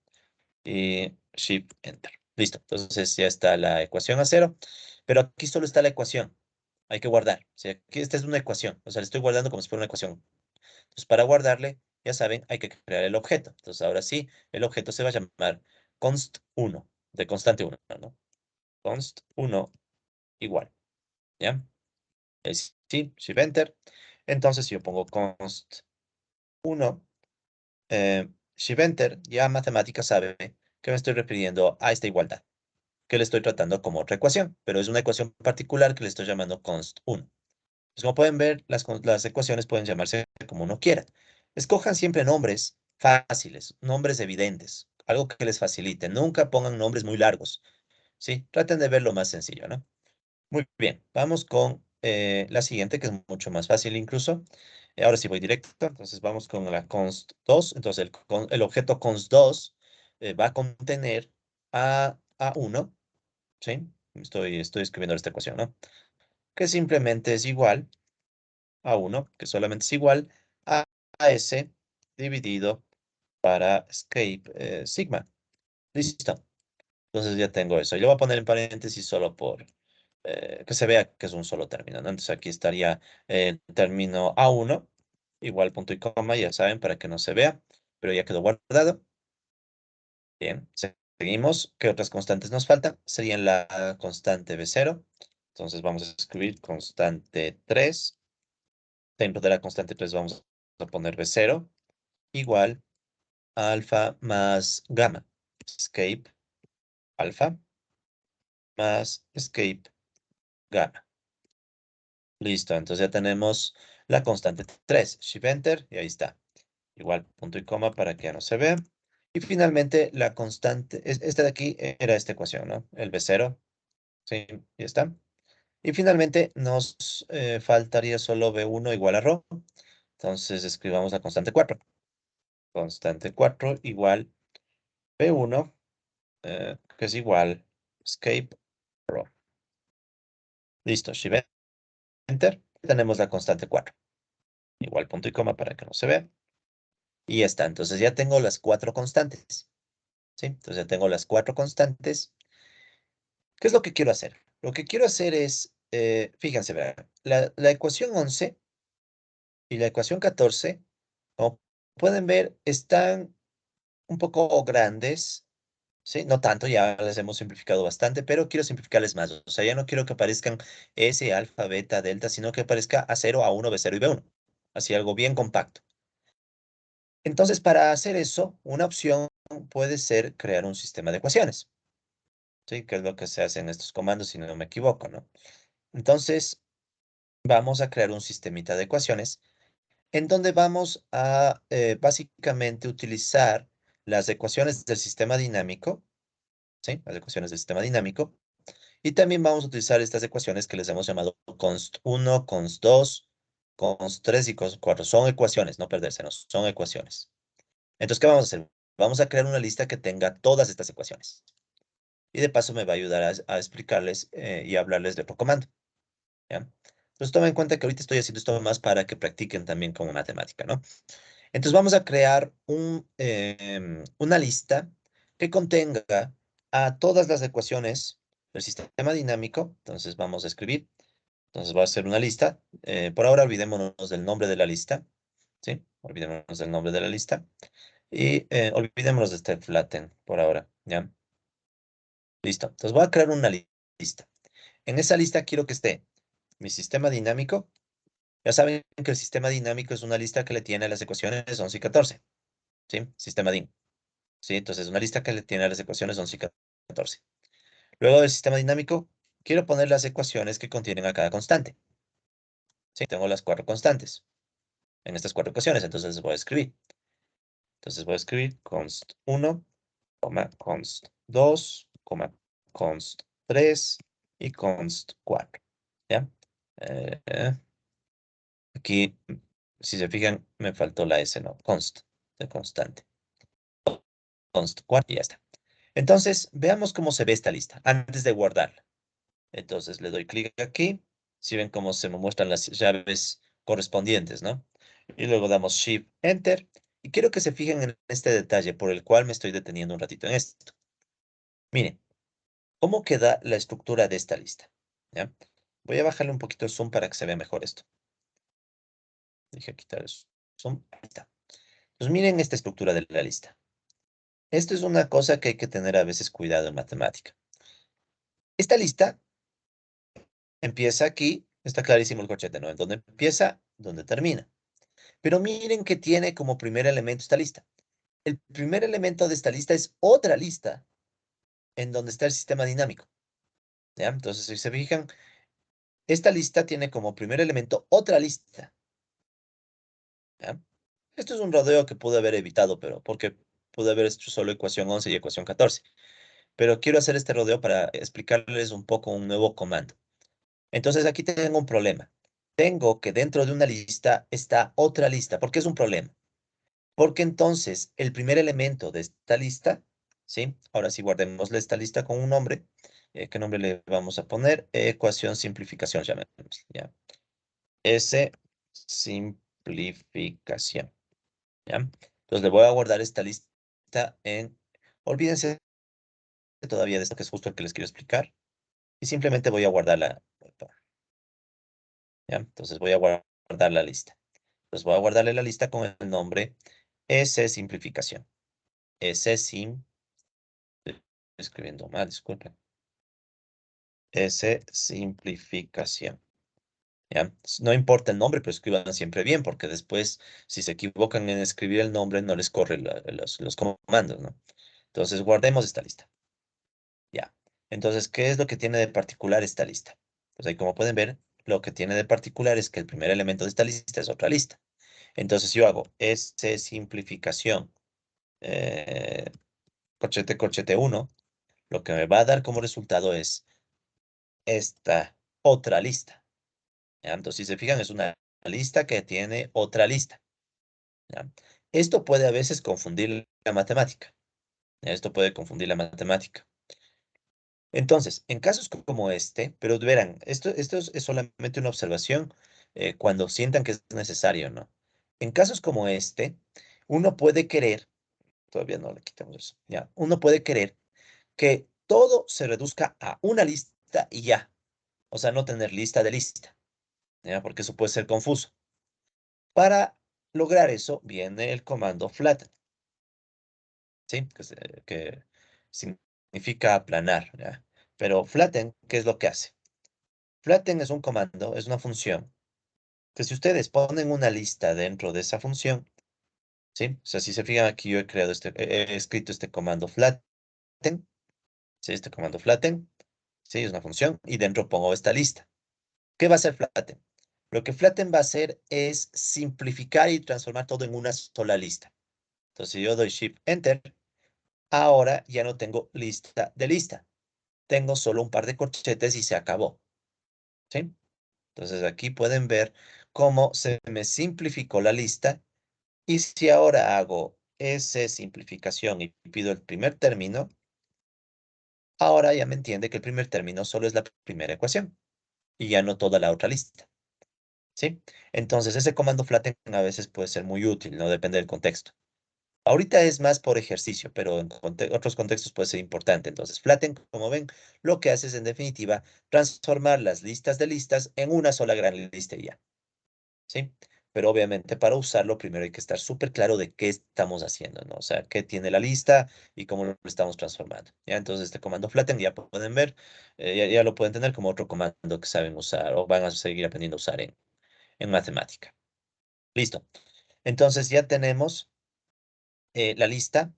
y Shift Enter. Listo, entonces ya está la ecuación a cero, pero aquí solo está la ecuación. Hay que guardar. O sea, aquí esta es una ecuación, o sea, le estoy guardando como si fuera una ecuación. Entonces, para guardarle, ya saben, hay que crear el objeto. Entonces, ahora sí, el objeto se va a llamar const1, de constante 1, ¿no? Const1 igual, ¿ya? Sí, Shift Enter. Entonces, si yo pongo const1, Shift Enter, ya matemática sabe que me estoy refiriendo a esta igualdad, que le estoy tratando como otra ecuación, pero es una ecuación particular que le estoy llamando const1. Pues como pueden ver, las ecuaciones pueden llamarse como uno quiera. Escojan siempre nombres fáciles, nombres evidentes, algo que les facilite. Nunca pongan nombres muy largos, ¿sí? Traten de ver lo más sencillo, ¿no? Muy bien, vamos con la siguiente, que es mucho más fácil incluso. Ahora sí voy directo, entonces vamos con la const2. Entonces el objeto const2 va a contener a1, ¿sí? Estoy escribiendo esta ecuación, ¿no? Que simplemente es igual a 1, que solamente es igual a S dividido para escape sigma. Listo. Entonces ya tengo eso. Y lo voy a poner en paréntesis solo por que se vea que es un solo término, ¿no? Entonces aquí estaría el término A1, igual punto y coma, ya saben, para que no se vea, pero ya quedó guardado. Bien, seguimos. ¿Qué otras constantes nos faltan? Serían la constante B0. Entonces vamos a escribir constante 3. Dentro de la constante 3 vamos a poner B0 igual a alfa más gamma. Escape alfa más escape gamma. Listo, entonces ya tenemos la constante 3. Shift Enter y ahí está. Igual punto y coma para que ya no se vea. Y finalmente la constante, esta de aquí era esta ecuación, ¿no? El B0. Sí, ya está. Y finalmente nos faltaría solo B1 igual a ρ. Entonces escribamos la constante 4. Constante 4 igual B1, que es igual escape ρ. Listo, Shift Enter. Tenemos la constante 4. Igual punto y coma para que no se vea. Y ya está. Entonces ya tengo las 4 constantes. ¿Sí? Entonces ya tengo las 4 constantes. ¿Qué es lo que quiero hacer? Lo que quiero hacer es, fíjense, vean, la ecuación 11 y la ecuación 14, como pueden ver, están un poco grandes, ¿sí? No tanto, ya les hemos simplificado bastante, pero quiero simplificarles más. O sea, ya no quiero que aparezcan S, alfa, beta, delta, sino que aparezca A0, A1, B0 y B1. Así algo bien compacto. Entonces, para hacer eso, una opción puede ser crear un sistema de ecuaciones, ¿sí? Que es lo que se hace en estos comandos, si no me equivoco, ¿no? Entonces, vamos a crear un sistemita de ecuaciones en donde vamos a básicamente utilizar las ecuaciones del sistema dinámico, ¿sí? Las ecuaciones del sistema dinámico. Y también vamos a utilizar estas ecuaciones que les hemos llamado const 1, const 2, const 3 y const 4. Son ecuaciones, no perderse, no, son ecuaciones. Entonces, ¿qué vamos a hacer? Vamos a crear una lista que tenga todas estas ecuaciones. Y de paso me va a ayudar a explicarles y a hablarles de otro comando, ¿ya? Entonces, tomen en cuenta que ahorita estoy haciendo esto más para que practiquen también como matemática, ¿no? Entonces vamos a crear una lista que contenga a todas las ecuaciones del sistema dinámico. Entonces vamos a escribir. Entonces va a ser una lista. Por ahora olvidémonos del nombre de la lista. ¿Sí? Olvidémonos del nombre de la lista. Y olvidémonos de este flatten por ahora. ¿Ya? Listo. Entonces voy a crear una lista. En esa lista quiero que esté mi sistema dinámico. Ya saben que el sistema dinámico es una lista que le tiene las ecuaciones 11 y 14. ¿Sí? Sistema din. ¿Sí? Entonces, una lista que le tiene las ecuaciones 11 y 14. Luego del sistema dinámico, quiero poner las ecuaciones que contienen a cada constante. ¿Sí? Tengo las 4 constantes en estas 4 ecuaciones, entonces voy a escribir. Entonces voy a escribir const 1, const 2, const 3 y const 4. ¿Ya? Aquí, si se fijan, me faltó la S, ¿no? Const, de constante. Const 4 y ya está. Entonces, veamos cómo se ve esta lista antes de guardarla. Entonces le doy clic aquí. Si ven cómo se me muestran las llaves correspondientes, ¿no? Y luego damos Shift Enter. Y quiero que se fijen en este detalle por el cual me estoy deteniendo un ratito en esto. Miren, ¿cómo queda la estructura de esta lista? ¿Ya? Voy a bajarle un poquito el zoom para que se vea mejor esto. Dije quitar el zoom. Ahí está. Pues miren esta estructura de la lista. Esto es una cosa que hay que tener a veces cuidado en matemática. Esta lista empieza aquí, está clarísimo el corchete, ¿no? En donde empieza, donde termina. Pero miren que tiene como primer elemento esta lista. El primer elemento de esta lista es otra lista en donde está el sistema dinámico. ¿Ya? Entonces, si se fijan, esta lista tiene como primer elemento otra lista. ¿Ya? Esto es un rodeo que pude haber evitado, pero porque pude haber hecho solo ecuación 11 y ecuación 14. Pero quiero hacer este rodeo para explicarles un poco un nuevo comando. Entonces, aquí tengo un problema. Tengo que dentro de una lista está otra lista. ¿Por qué es un problema? Porque entonces el primer elemento de esta lista, ¿sí? Ahora sí guardémosle esta lista con un nombre. ¿Qué nombre le vamos a poner? Ecuación simplificación, llamémosle, ¿ya? S simplificación, ¿ya? Entonces le voy a guardar esta lista en... Olvídense todavía de esto que es justo el que les quiero explicar. Y simplemente voy a guardarla, ¿ya? Entonces voy a guardar la lista. Entonces voy a guardarle la lista con el nombre S simplificación. S sim escribiendo mal, disculpen. S simplificación. ¿Ya? No importa el nombre, pero escriban siempre bien, porque después, si se equivocan en escribir el nombre, no les corre los comandos, ¿no? Entonces, guardemos esta lista. Ya. Entonces, ¿qué es lo que tiene de particular esta lista? Pues ahí, como pueden ver, lo que tiene de particular es que el primer elemento de esta lista es otra lista. Entonces, yo hago S simplificación, eh, corchete, corchete 1, lo que me va a dar como resultado es esta otra lista. ¿Ya? Entonces, si se fijan, es una lista que tiene otra lista. ¿Ya? Esto puede a veces confundir la matemática. ¿Ya? Esto puede confundir la matemática. Entonces, en casos como este, pero verán, esto es solamente una observación cuando sientan que es necesario, ¿no? En casos como este, Uno puede querer, todavía no le quitamos eso, ya, uno puede querer que todo se reduzca a una lista y ya. O sea, no tener lista de lista, ¿ya? Porque eso puede ser confuso. Para lograr eso viene el comando flatten, ¿sí? Que significa aplanar, ¿ya? Pero flatten, ¿qué es lo que hace? Flatten es un comando, es una función, que si ustedes ponen una lista dentro de esa función, ¿sí? O sea, si se fijan aquí, yo he creado he escrito este comando flatten, ¿sí? Este comando flatten, ¿sí? Es una función, y dentro pongo esta lista. ¿Qué va a hacer flatten? Lo que flatten va a hacer es simplificar y transformar todo en una sola lista. Entonces, si yo doy Shift Enter, ahora ya no tengo lista de lista. Tengo solo un par de corchetes y se acabó, ¿sí? Entonces, aquí pueden ver cómo se me simplificó la lista. Y si ahora hago esa simplificación y pido el primer término, ahora ya me entiende que el primer término solo es la primera ecuación y ya no toda la otra lista, ¿sí? Entonces, ese comando flatten a veces puede ser muy útil, ¿no? Depende del contexto. Ahorita es más por ejercicio, pero en otros contextos puede ser importante. Entonces, flatten, como ven, lo que hace es, en definitiva, transformar las listas de listas en una sola gran lista y ya, ¿sí? Pero obviamente para usarlo primero hay que estar súper claro de qué estamos haciendo, ¿no? O sea, qué tiene la lista y cómo lo estamos transformando, ¿ya? Entonces, este comando flatten ya pueden ver, ya lo pueden tener como otro comando que saben usar o van a seguir aprendiendo a usar en matemática. Listo. Entonces, ya tenemos la lista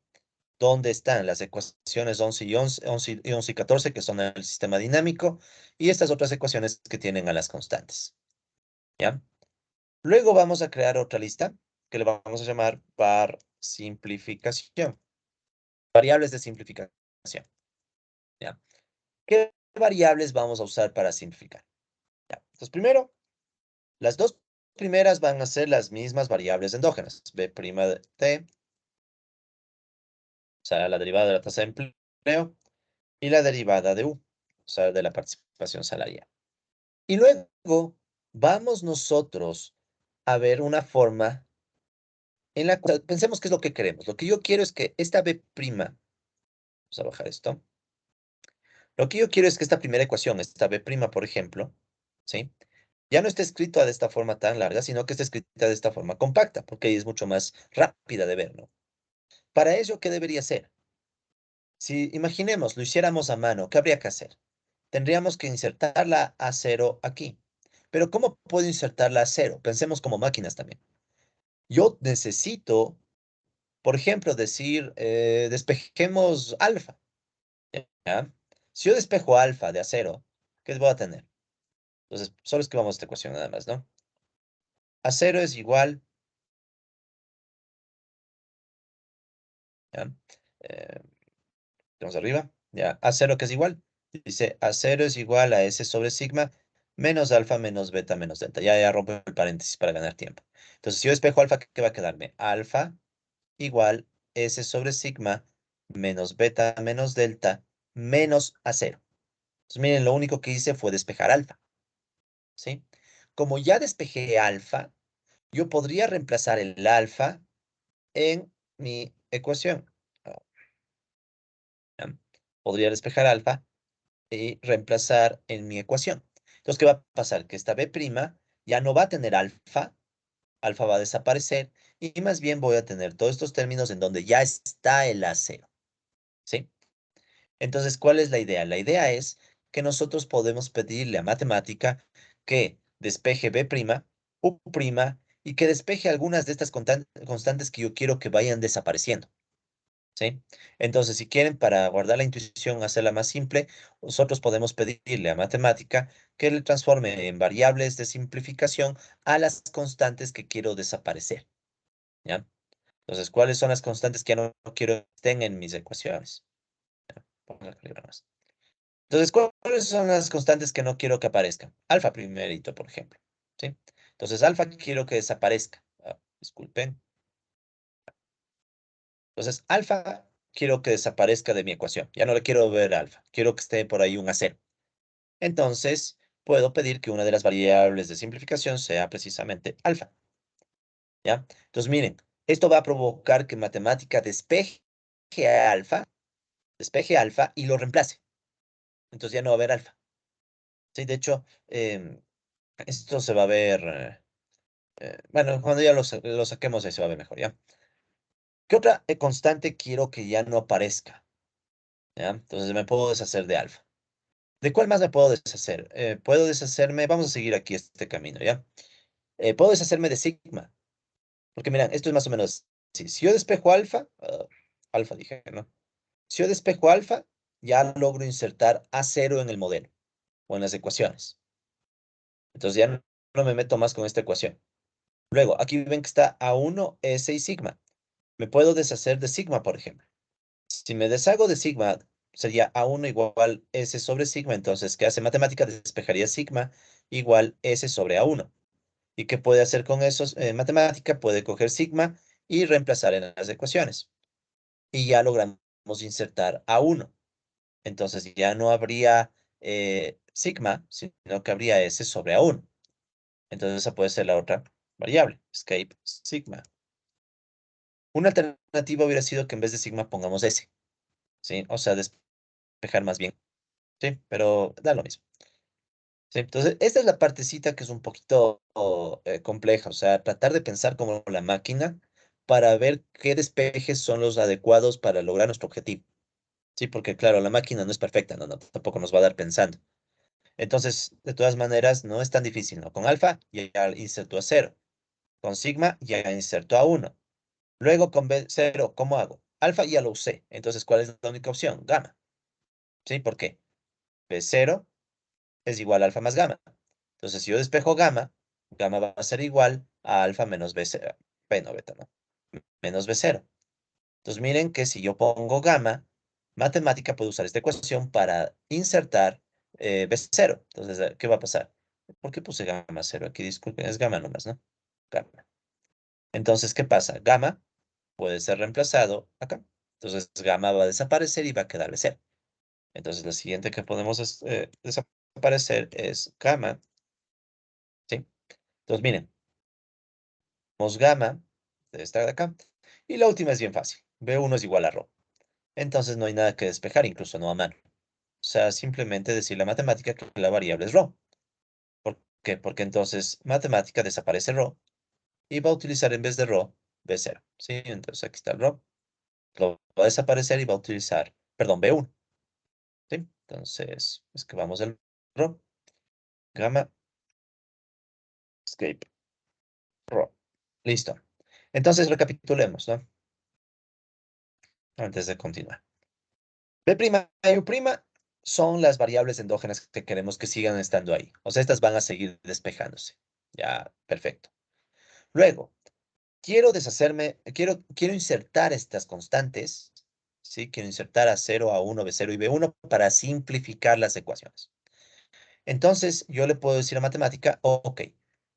donde están las ecuaciones 11 y 11, 11 y 14, que son el sistema dinámico, y estas otras ecuaciones que tienen a las constantes, ¿ya? Luego vamos a crear otra lista que le vamos a llamar var simplificación, variables de simplificación, ¿ya? ¿Qué variables vamos a usar para simplificar? ¿Ya? Entonces, primero, las dos primeras van a ser las mismas variables endógenas, b' de t, o sea, la derivada de la tasa de empleo, y la derivada de u, o sea, de la participación salarial. Y luego vamos nosotros a ver una forma en la cual pensemos qué es lo que queremos. Lo que yo quiero es que esta b', vamos a bajar esto. Lo que yo quiero es que esta primera ecuación, esta b', por ejemplo, ¿sí? Ya no esté escrita de esta forma tan larga, sino que esté escrita de esta forma compacta, porque ahí es mucho más rápida de ver, ¿no? Para ello, ¿qué debería ser? Si imaginemos, lo hiciéramos a mano, ¿qué habría que hacer? Tendríamos que insertar la A0 aquí. Pero ¿cómo puedo insertar la A0? Pensemos como máquinas también. Yo necesito, por ejemplo, decir, despejemos alfa, ¿ya? Si yo despejo alfa de A0, ¿qué voy a tener? Entonces, solo escribamos esta ecuación nada más, ¿no? A0 es igual, ¿ya? Eh, Vamos arriba, ya. A0 que es igual. Dice, A0 es igual a S sobre sigma menos alfa menos beta menos delta. Ya rompo el paréntesis para ganar tiempo. Entonces, si yo despejo alfa, ¿qué va a quedarme? Alfa igual S sobre sigma menos beta menos delta menos A0. Entonces, miren, lo único que hice fue despejar alfa, ¿sí? Como ya despejé alfa, yo podría reemplazar el alfa en mi ecuación. Ah, ¿ya? Podría despejar alfa y reemplazar en mi ecuación. Entonces, ¿qué va a pasar? Que esta b' ya no va a tener alfa, alfa va a desaparecer, y más bien voy a tener todos estos términos en donde ya está el A0, ¿sí? Entonces, ¿cuál es la idea? La idea es que nosotros podemos pedirle a matemática que despeje b', u', y que despeje algunas de estas constantes que yo quiero que vayan desapareciendo, ¿sí? Entonces, si quieren, para guardar la intuición, hacerla más simple, nosotros podemos pedirle a matemática que le transforme en variables de simplificación a las constantes que quiero desaparecer, ¿ya? Entonces, ¿cuáles son las constantes que ya no quiero que estén en mis ecuaciones? Vamos a calibrar más. Entonces, ¿cuáles son las constantes que no quiero que aparezcan? Alfa primerito, por ejemplo, ¿sí? Entonces, alfa quiero que desaparezca. Disculpen. Entonces, alfa quiero que desaparezca de mi ecuación. Ya no le quiero ver alfa. Quiero que esté por ahí un A0. Entonces, puedo pedir que una de las variables de simplificación sea precisamente alfa, ¿ya? Entonces, miren, Esto va a provocar que matemática despeje alfa y lo reemplace. Entonces ya no va a haber alfa. Sí, de hecho, esto se va a ver, bueno, cuando ya lo saquemos ahí se va a ver mejor, ¿ya? ¿Qué otra constante quiero que ya no aparezca? ¿Ya? Entonces me puedo deshacer de alfa. ¿De cuál más me puedo deshacer? Puedo deshacerme, vamos a seguir aquí este camino, ¿ya? Puedo deshacerme de sigma, porque miren, esto es más o menos así. Si yo despejo alfa, alfa dije, ¿no? Si yo despejo alfa, ya logro insertar A0 en el modelo o en las ecuaciones. Entonces ya no me meto más con esta ecuación. Luego, aquí ven que está A1, S y sigma. Me puedo deshacer de sigma, por ejemplo. Si me deshago de sigma, sería A1 igual S sobre sigma. Entonces, ¿qué hace matemática? Despejaría sigma igual S sobre A1. ¿Y qué puede hacer con eso? Matemática puede coger sigma y reemplazar en las ecuaciones. Y ya logramos insertar A1. Entonces ya no habría sigma, sino que habría S sobre A1. Entonces esa puede ser la otra variable, escape sigma. Una alternativa hubiera sido que en vez de sigma pongamos S, ¿sí? O sea, despejar más bien, ¿sí? Pero da lo mismo. ¿Sí? Entonces, esta es la partecita que es un poquito compleja, o sea, tratar de pensar como la máquina para ver qué despejes son los adecuados para lograr nuestro objetivo. Sí, porque claro, la máquina no es perfecta, no, tampoco nos va a dar pensando. Entonces, de todas maneras, no es tan difícil, ¿no? Con alfa ya inserto a cero, con sigma ya inserto a uno. Luego con B0, ¿cómo hago? Alfa ya lo usé, entonces, ¿cuál es la única opción? Gamma. ¿Sí? ¿Por qué? B0 es igual a alfa más gamma. Entonces, si yo despejo gamma, gamma va a ser igual a alfa menos B0. B no, beta, no. Menos B0. Entonces, miren que si yo pongo gamma, matemática puede usar esta ecuación para insertar B0. Entonces, ¿qué va a pasar? ¿Por qué puse gamma 0? Aquí, disculpen, es gamma nomás, ¿no? Gamma. Entonces, ¿qué pasa? Gamma puede ser reemplazado acá. Entonces, gamma va a desaparecer y va a quedar B0. Entonces, lo siguiente que podemos desaparecer es gamma, ¿sí? Entonces, miren, tenemos gamma de esta de acá. Y la última es bien fácil. B1 es igual a ρ. Entonces, no hay nada que despejar, incluso no a mano. O sea, simplemente decir la matemática que la variable es ρ. ¿Por qué? Porque entonces matemática desaparece ρ y va a utilizar en vez de ρ B0. ¿Sí? Entonces, aquí está el ρ. Lo va a desaparecer y va a utilizar, perdón, B1. ¿Sí? Entonces, escribamos el ρ, gamma, escape, ρ. Listo. Entonces, recapitulemos, ¿no? Antes de continuar. B' y U' son las variables endógenas que queremos que sigan estando ahí. O sea, estas van a seguir despejándose. Ya, perfecto. Luego, quiero insertar estas constantes, ¿sí? Quiero insertar A0, A1, B0 y B1 para simplificar las ecuaciones. Entonces, yo le puedo decir a matemática, ok,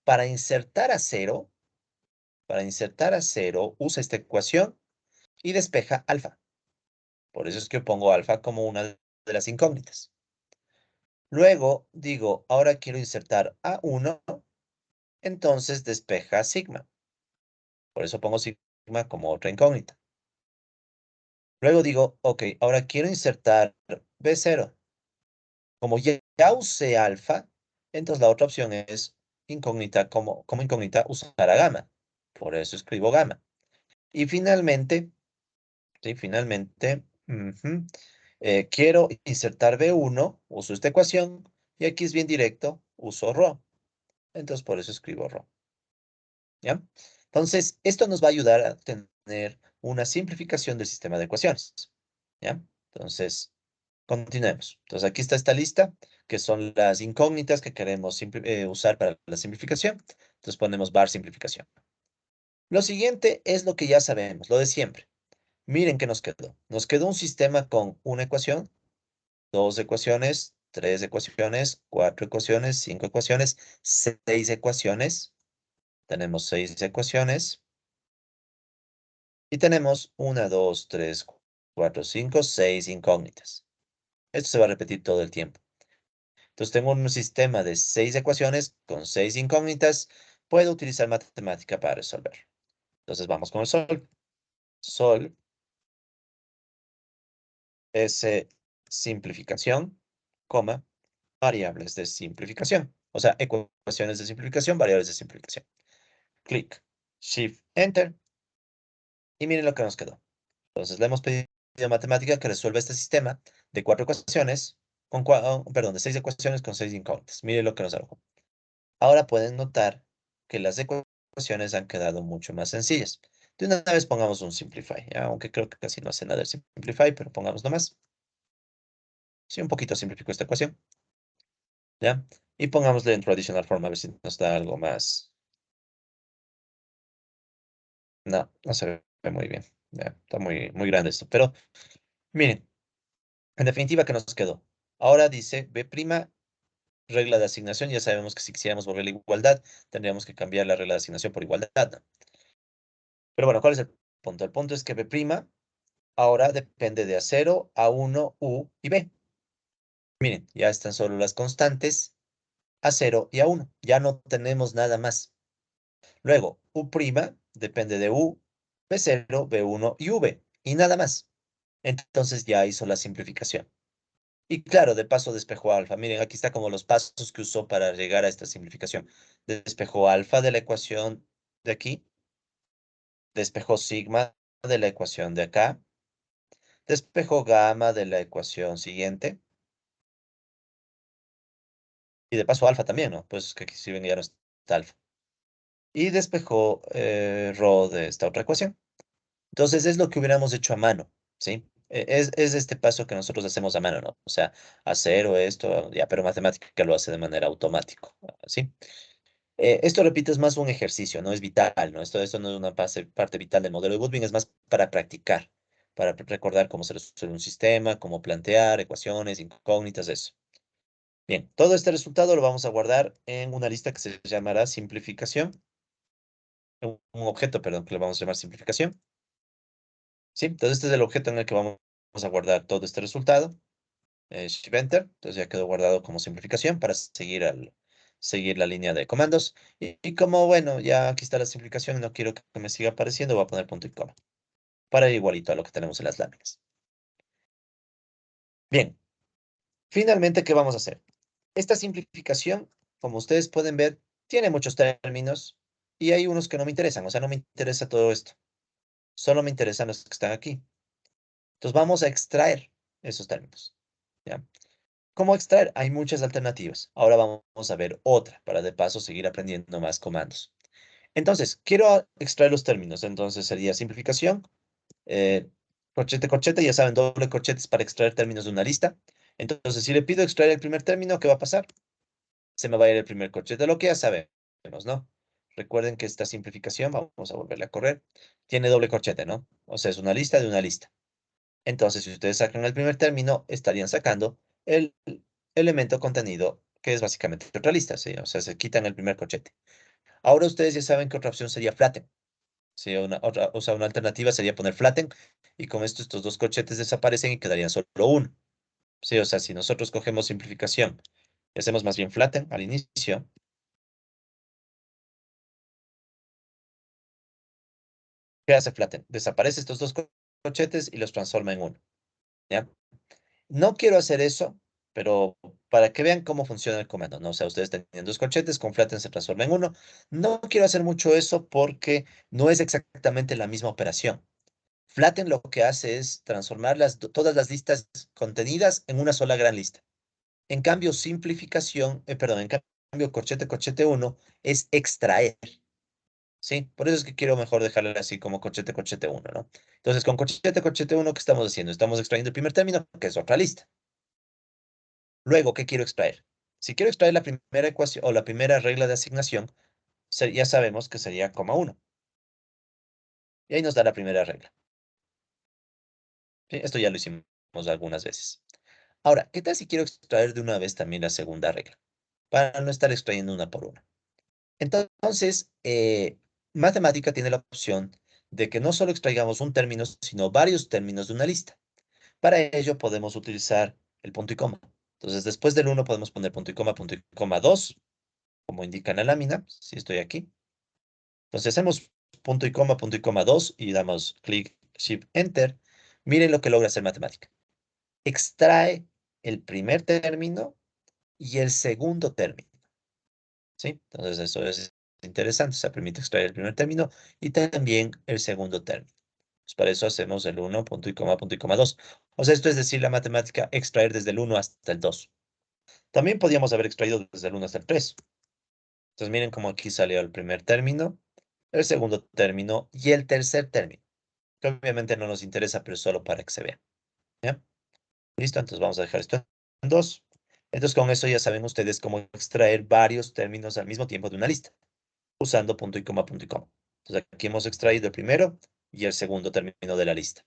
para insertar A0, usa esta ecuación y despeja alfa. Por eso es que pongo alfa como una de las incógnitas. Luego digo, ahora quiero insertar A1, entonces despeja sigma. Por eso pongo sigma como otra incógnita. Luego digo, ok, ahora quiero insertar B0. Como ya usé alfa, entonces la otra opción es incógnita, como incógnita usar a gamma. Por eso escribo gamma. Y finalmente, sí, finalmente, quiero insertar B1, uso esta ecuación, y aquí es bien directo, uso ρ. Entonces por eso escribo ρ. ¿Ya? Entonces, esto nos va a ayudar a tener una simplificación del sistema de ecuaciones. ¿Ya? Entonces, continuemos. Entonces, aquí está esta lista, que son las incógnitas que queremos usar para la simplificación. Entonces, ponemos bar simplificación. Lo siguiente es lo que ya sabemos, lo de siempre. Miren qué nos quedó. Nos quedó un sistema con una ecuación, dos ecuaciones, tres ecuaciones, cuatro ecuaciones, cinco ecuaciones, seis ecuaciones. Tenemos seis ecuaciones. Y tenemos una, dos, tres, cuatro, cinco, seis incógnitas. Esto se va a repetir todo el tiempo. Entonces tengo un sistema de seis ecuaciones con seis incógnitas. Puedo utilizar matemática para resolver. Entonces vamos con el sol. Sol, S simplificación, coma, variables de simplificación. O sea, ecuaciones de simplificación, variables de simplificación. Clic, Shift, Enter. Y miren lo que nos quedó. Entonces le hemos pedido a matemática que resuelva este sistema de 4 ecuaciones, perdón, de 6 ecuaciones con 6 incógnitas. Miren lo que nos arrojó. Ahora pueden notar que las ecuaciones han quedado mucho más sencillas. De una vez pongamos un simplify, ¿ya? Aunque creo que casi no hace nada el simplify, pero pongamos nomás. Sí, un poquito simplifico esta ecuación, ¿ya? Y pongámosle en traditional form a ver si nos da algo más. No, no se ve muy bien. Ya, está muy grande esto. Pero miren, en definitiva, ¿qué nos quedó? Ahora dice B', regla de asignación. Ya sabemos que si quisiéramos volver la igualdad, tendríamos que cambiar la regla de asignación por igualdad, ¿no? Pero bueno, ¿cuál es el punto? El punto es que B' ahora depende de A0, A1, U y B. Miren, ya están solo las constantes A0 y A1. Ya no tenemos nada más. Luego, U' depende de U, B0, B1 y V. Y nada más. Entonces ya hizo la simplificación. Y claro, de paso despejó alfa. Miren, aquí está como los pasos que usó para llegar a esta simplificación. Despejó alfa de la ecuación de aquí. Despejó sigma de la ecuación de acá. Despejó gamma de la ecuación siguiente. Y de paso alfa también, ¿no? Pues que aquí si ven ya no está alfa. Y despejó rho de esta otra ecuación. Entonces es lo que hubiéramos hecho a mano, ¿sí? Es este paso que nosotros hacemos a mano, ¿no? O sea, hacer o esto, ya, pero matemática lo hace de manera automática, ¿sí? Esto, repito, es más un ejercicio, no es vital, ¿no? Esto no es una parte vital del modelo de Goodwin, es más para practicar, para recordar cómo se resuelve un sistema, cómo plantear ecuaciones, incógnitas, eso. Bien, todo este resultado lo vamos a guardar en una lista que se llamará simplificación, un objeto, perdón, que le vamos a llamar simplificación. Sí, entonces este es el objeto en el que vamos a guardar todo este resultado. Shift Enter, entonces ya quedó guardado como simplificación para seguir la línea de comandos. Y como, bueno, ya aquí está la simplificación y no quiero que me siga apareciendo, voy a poner punto y coma para ir igualito a lo que tenemos en las láminas. Bien, finalmente, ¿qué vamos a hacer? Esta simplificación, como ustedes pueden ver, tiene muchos términos y hay unos que no me interesan, o sea, no me interesa todo esto. Solo me interesan los que están aquí. Entonces vamos a extraer esos términos. ¿Ya? ¿Cómo extraer? Hay muchas alternativas. Ahora vamos a ver otra para de paso seguir aprendiendo más comandos. Entonces, quiero extraer los términos. Entonces sería simplificación, corchete, corchete. Ya saben, doble corchete es para extraer términos de una lista. Entonces, si le pido extraer el primer término, ¿qué va a pasar? Se me va a ir el primer corchete, lo que ya sabemos, ¿no? Recuerden que esta simplificación, vamos a volverla a correr, tiene doble corchete, ¿no? O sea, es una lista de una lista. Entonces, si ustedes sacan el primer término, estarían sacando el elemento contenido, que es básicamente otra lista, ¿sí? O sea, se quitan el primer corchete. Ahora ustedes ya saben que otra opción sería flatten. ¿Sí? O sea, una alternativa sería poner flatten, y con esto estos dos corchetes desaparecen y quedarían solo uno. ¿Sí? O sea, si nosotros cogemos simplificación y hacemos más bien flatten al inicio, ¿qué hace flatten? Desaparece estos dos corchetes y los transforma en uno. ¿Ya? No quiero hacer eso, pero para que vean cómo funciona el comando, ¿no? O sea, ustedes tienen dos corchetes, con flatten se transforma en uno. No quiero hacer mucho eso porque no es exactamente la misma operación. Flatten lo que hace es transformar todas las listas contenidas en una sola gran lista. En cambio, simplificación, perdón, en cambio, corchete, corchete uno es extraer, ¿sí? Por eso es que quiero mejor dejarle así como corchete, corchete uno, ¿no? Entonces, con corchete, corchete uno, ¿qué estamos haciendo? Estamos extrayendo el primer término, que es otra lista. Luego, ¿qué quiero extraer? Si quiero extraer la primera ecuación o la primera regla de asignación, ya sabemos que sería coma 1. Y ahí nos da la primera regla. ¿Sí? Esto ya lo hicimos algunas veces. Ahora, ¿qué tal si quiero extraer de una vez también la segunda regla? Para no estar extrayendo una por una. Entonces, matemática tiene la opción de que no solo extraigamos un término, sino varios términos de una lista. Para ello podemos utilizar el punto y coma. Entonces, después del uno podemos poner punto y coma 2, como indica en la lámina, si estoy aquí. Entonces hacemos punto y coma 2 y damos clic, shift, enter, miren lo que logra hacer matemática. Extrae el primer término y el segundo término, ¿sí? Entonces eso es interesante, o sea, permite extraer el primer término y también el segundo término. Pues para eso hacemos el 1, punto y coma 2. O sea, esto es decir, la matemática extraer desde el 1 hasta el 2. También podríamos haber extraído desde el 1 hasta el 3. Entonces miren cómo aquí salió el primer término, el segundo término y el tercer término, que obviamente no nos interesa, pero solo para que se vea. ¿Ya? Listo, entonces vamos a dejar esto en 2. Entonces con eso ya saben ustedes cómo extraer varios términos al mismo tiempo de una lista, usando punto y coma, punto y coma. Entonces aquí hemos extraído el primero y el segundo término de la lista.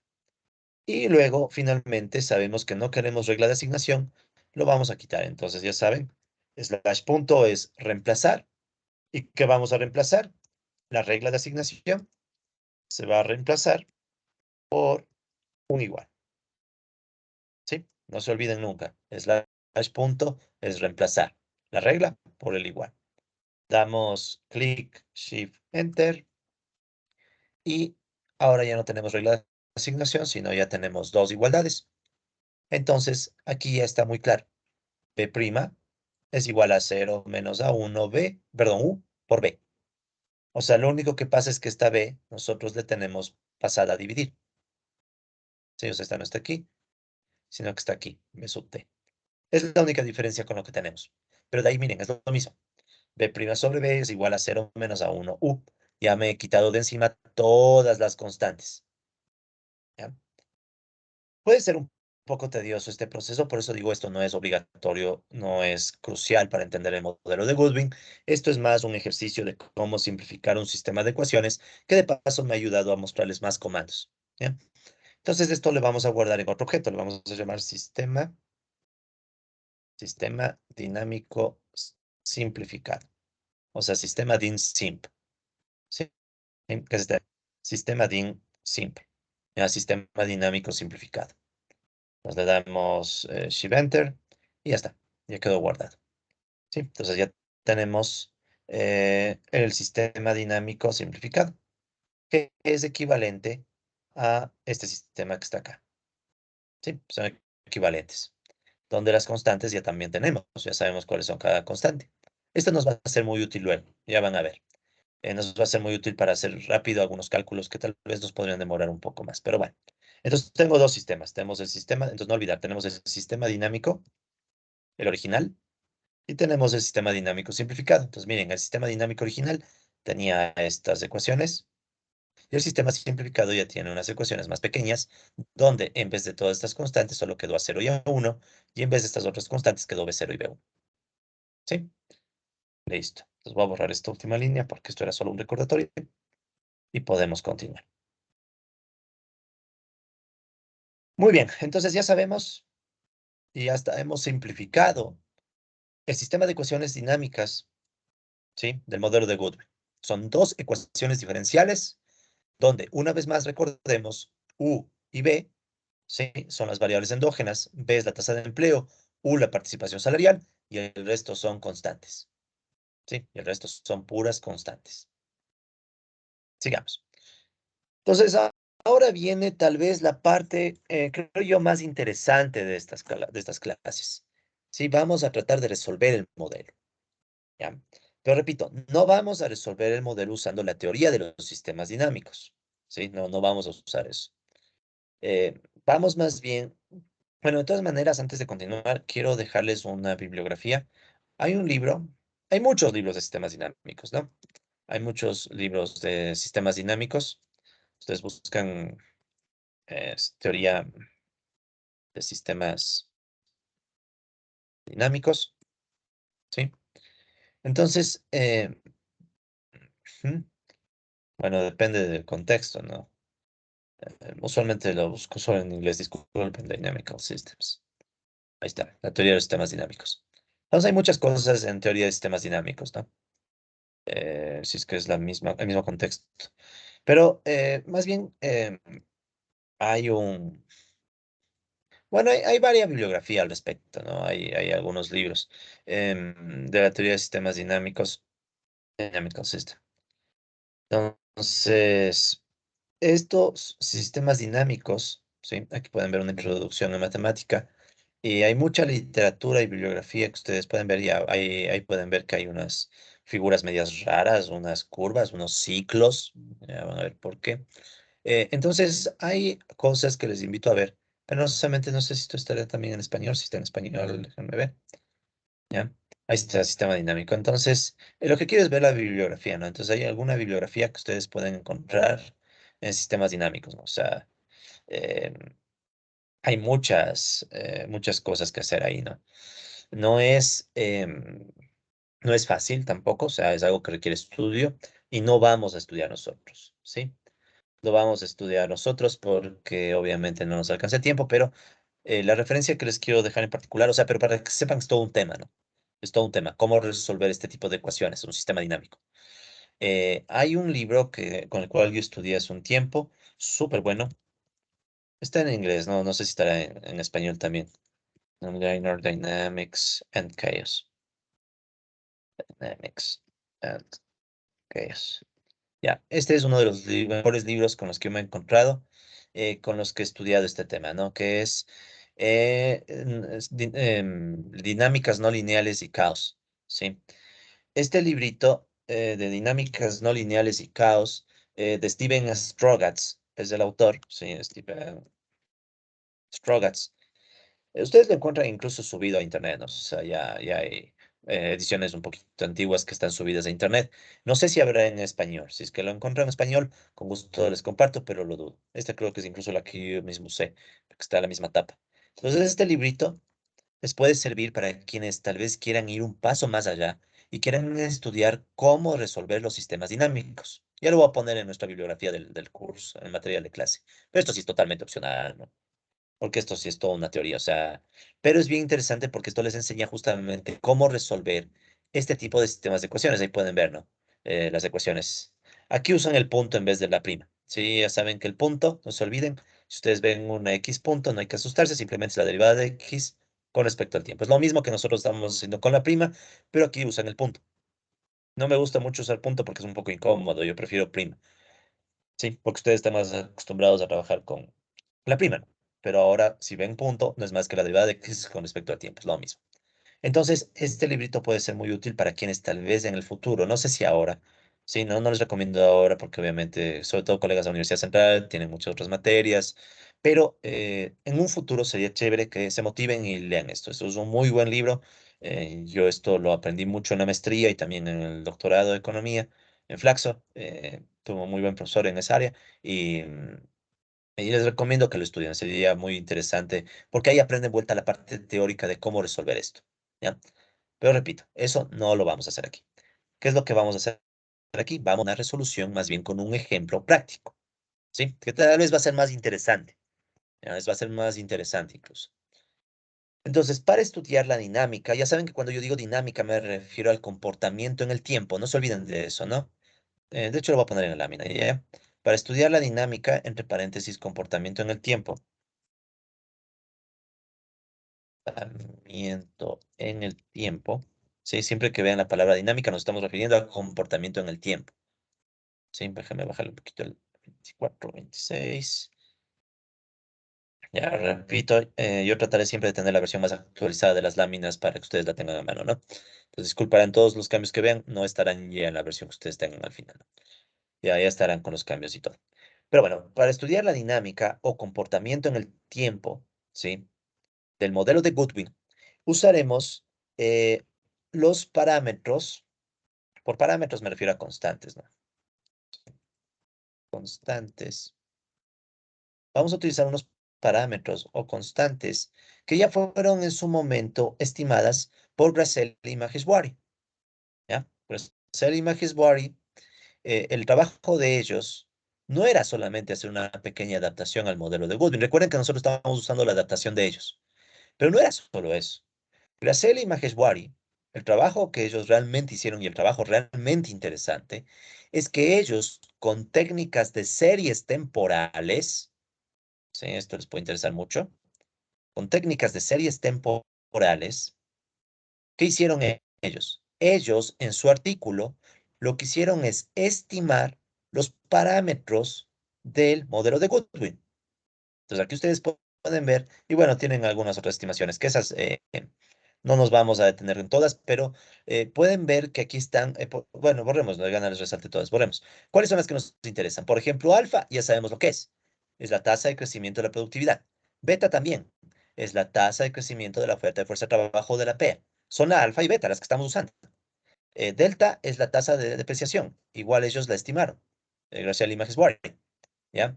Y luego, finalmente, sabemos que no queremos regla de asignación, lo vamos a quitar. Entonces ya saben, slash punto es reemplazar. ¿Y qué vamos a reemplazar? La regla de asignación se va a reemplazar por un igual. ¿Sí? No se olviden nunca. Slash punto es reemplazar la regla por el igual. Damos clic, shift, enter. Y ahora ya no tenemos regla de asignación, sino ya tenemos dos igualdades. Entonces, aquí ya está muy claro. B' es igual a 0 menos A1 B, perdón, U por B. O sea, lo único que pasa es que esta B nosotros le tenemos pasada a dividir. Sí, o sea, esta no está aquí, sino que está aquí, B sub T. Es la única diferencia con lo que tenemos. Pero de ahí, miren, es lo mismo. B' sobre B es igual a 0 menos A1 U. Ya me he quitado de encima todas las constantes. ¿Ya? Puede ser un poco tedioso este proceso, por eso digo esto no es obligatorio, no es crucial para entender el modelo de Goodwin. Esto es más un ejercicio de cómo simplificar un sistema de ecuaciones que de paso me ha ayudado a mostrarles más comandos. ¿Ya? Entonces esto le vamos a guardar en otro objeto, le vamos a llamar sistema dinámico simplificado, o sea, sistema din simp. ¿Sí? ¿Sí? ¿Qué es este? Sistema din simp, ya, sistema dinámico simplificado. Nos le damos Shift Enter y ya está, ya quedó guardado. ¿Sí? Entonces ya tenemos el sistema dinámico simplificado, que es equivalente a este sistema que está acá. ¿Sí? Son equivalentes, donde las constantes ya también tenemos, ya sabemos cuáles son cada constante. Esto nos va a ser muy útil luego, ya van a ver. Nos va a ser muy útil para hacer rápido algunos cálculos que tal vez nos podrían demorar un poco más, pero bueno. Entonces tengo dos sistemas. Tenemos el sistema, entonces no olvidar, tenemos el sistema dinámico, el original, y tenemos el sistema dinámico simplificado. Entonces miren, el sistema dinámico original tenía estas ecuaciones, y el sistema simplificado ya tiene unas ecuaciones más pequeñas, donde en vez de todas estas constantes solo quedó A0 y A1, y en vez de estas otras constantes quedó B0 y B1. ¿Sí? Listo. Entonces voy a borrar esta última línea porque esto era solo un recordatorio y podemos continuar. Muy bien, entonces ya sabemos y hasta hemos simplificado el sistema de ecuaciones dinámicas, ¿sí? Del modelo de Goodwin. Son dos ecuaciones diferenciales donde, una vez más, recordemos, U y B, ¿sí? Son las variables endógenas, B es la tasa de empleo, U la participación salarial y el resto son constantes, ¿sí? Y el resto son puras constantes. Sigamos. Entonces, ahora viene tal vez la parte, creo yo, más interesante de estas clases. Sí, vamos a tratar de resolver el modelo, ¿ya? Pero repito, no vamos a resolver el modelo usando la teoría de los sistemas dinámicos, ¿sí? No, no vamos a usar eso. Vamos más bien, bueno, de todas maneras, antes de continuar, quiero dejarles una bibliografía. Hay un libro, hay muchos libros de sistemas dinámicos, ¿no? Hay muchos libros de sistemas dinámicos. Ustedes buscan teoría de sistemas dinámicos, ¿sí? Entonces, ujú, bueno, depende del contexto, ¿no? Usualmente lo busco solo en inglés, disculpen, Dynamical Systems. Ahí está, la teoría de los sistemas dinámicos. Entonces, hay muchas cosas en teoría de sistemas dinámicos, ¿no? Si es que es el mismo contexto. Pero, más bien, hay un... Bueno, hay varias bibliografía al respecto, ¿no? Hay algunos libros de la teoría de sistemas dinámicos, Dynamical System. Entonces, estos sistemas dinámicos, ¿sí? Aquí pueden ver una introducción en matemática y hay mucha literatura y bibliografía que ustedes pueden ver y ahí pueden ver que hay unas figuras medias raras, unas curvas, unos ciclos, ya van a ver por qué. Entonces, hay cosas que les invito a ver, pero no solamente, no sé si esto estará también en español, si está en español, déjenme ver, ¿ya? Ahí está, sistema dinámico. Entonces, lo que quiero es ver la bibliografía, ¿no? Entonces, hay alguna bibliografía que ustedes pueden encontrar en sistemas dinámicos, ¿no? O sea, em, hay muchas cosas que hacer ahí, ¿no? No es, no es fácil tampoco, o sea, es algo que requiere estudio y no vamos a estudiar nosotros, ¿sí? Lo vamos a estudiar nosotros porque obviamente no nos alcanza el tiempo, pero la referencia que les quiero dejar en particular, o sea, pero para que sepan que es todo un tema, ¿no? Es todo un tema, cómo resolver este tipo de ecuaciones, un sistema dinámico. Hay un libro con el cual yo estudié hace un tiempo, súper bueno. Está en inglés, no, no sé si estará en español también. Nonlinear Dynamics and Chaos. Dynamics and Chaos. Ya, este es uno de los mejores libros con los que me he encontrado, con los que he estudiado este tema, ¿no? Que es, Dinámicas no lineales y caos, ¿sí? Este librito de dinámicas no lineales y caos de Steven Strogatz es el autor, sí, Steven Strogatz. Ustedes lo encuentran incluso subido a internet, ¿no? O sea, ya hay ediciones un poquito antiguas que están subidas a internet. No sé si habrá en español. Si es que lo encuentran en español, con gusto les comparto, pero lo dudo. Esta creo que es incluso la que yo mismo sé, porque está en la misma tapa. Entonces, este librito les puede servir para quienes tal vez quieran ir un paso más allá y quieran estudiar cómo resolver los sistemas dinámicos. Ya lo voy a poner en nuestra bibliografía del curso, en el material de clase. Pero esto sí es totalmente opcional, ¿no? Porque esto sí es toda una teoría, o sea, pero es bien interesante porque esto les enseña justamente cómo resolver este tipo de sistemas de ecuaciones. Ahí pueden ver, ¿no? Las ecuaciones. Aquí usan el punto en vez de la prima. Sí, ya saben que el punto, no se olviden, si ustedes ven una x punto, no hay que asustarse, simplemente es la derivada de x con respecto al tiempo. Es lo mismo que nosotros estamos haciendo con la prima, pero aquí usan el punto. No me gusta mucho usar punto porque es un poco incómodo, yo prefiero prima. Sí, porque ustedes están más acostumbrados a trabajar con la prima, ¿no? Pero ahora, si ven punto, no es más que la derivada de x con respecto al tiempo, es lo mismo. Entonces, este librito puede ser muy útil para quienes tal vez en el futuro, no sé si ahora, sí, no les recomiendo ahora porque obviamente, sobre todo colegas de la Universidad Central, tienen muchas otras materias, pero en un futuro sería chévere que se motiven y lean esto. Esto es un muy buen libro. Yo esto lo aprendí mucho en la maestría y también en el doctorado de economía en Flaxo. Tuve un muy buen profesor en esa área y les recomiendo que lo estudien, sería muy interesante, porque ahí aprenden vuelta la parte teórica de cómo resolver esto, ¿ya? Pero repito, eso no lo vamos a hacer aquí. ¿Qué es lo que vamos a hacer aquí? Vamos a una resolución más bien con un ejemplo práctico, ¿sí? Que tal vez va a ser más interesante, ¿ya? Va a ser más interesante incluso. Entonces, para estudiar la dinámica, ya saben que cuando yo digo dinámica me refiero al comportamiento en el tiempo, no se olviden de eso, ¿no? De hecho, lo voy a poner en la lámina, ¿ya? Para estudiar la dinámica, entre paréntesis, comportamiento en el tiempo, comportamiento en el tiempo. Sí, siempre que vean la palabra dinámica nos estamos refiriendo al comportamiento en el tiempo. Sí, déjame bajarle un poquito el 24, 26. Ya repito, yo trataré siempre de tener la versión más actualizada de las láminas para que ustedes la tengan a mano, ¿no? Entonces disculparán todos los cambios que vean, no estarán ya en la versión que ustedes tengan al final, ¿no? Ya estarán con los cambios y todo. Pero bueno, para estudiar la dinámica o comportamiento en el tiempo, ¿sí? Del modelo de Goodwin, usaremos los parámetros, por parámetros me refiero a constantes, ¿no? Constantes. Vamos a utilizar unos parámetros o constantes que ya fueron en su momento estimadas por Grasel y Maheshwari, ¿ya? Grasel y Maheshwari, el trabajo de ellos no era solamente hacer una pequeña adaptación al modelo de Goodwin. Recuerden que nosotros estábamos usando la adaptación de ellos, pero no era solo eso. Gracel y Maheshwari, el trabajo que ellos realmente hicieron y el trabajo realmente interesante es que ellos, con técnicas de series temporales, ¿sí? Esto les puede interesar mucho, con técnicas de series temporales, ¿qué hicieron ellos? Ellos, en su artículo, lo que hicieron es estimar los parámetros del modelo de Goodwin. Entonces aquí ustedes pueden ver, y bueno, tienen algunas otras estimaciones, que esas no nos vamos a detener en todas, pero pueden ver que aquí están, bueno, borremos, no ganas resalte todas, borremos. ¿Cuáles son las que nos interesan? Por ejemplo, alfa, ya sabemos lo que es la tasa de crecimiento de la productividad. Beta también, es la tasa de crecimiento de la oferta de fuerza de trabajo de la PEA. Son la alfa y beta las que estamos usando. Delta es la tasa de depreciación, igual ellos la estimaron, gracias al Images Warning, ¿ya?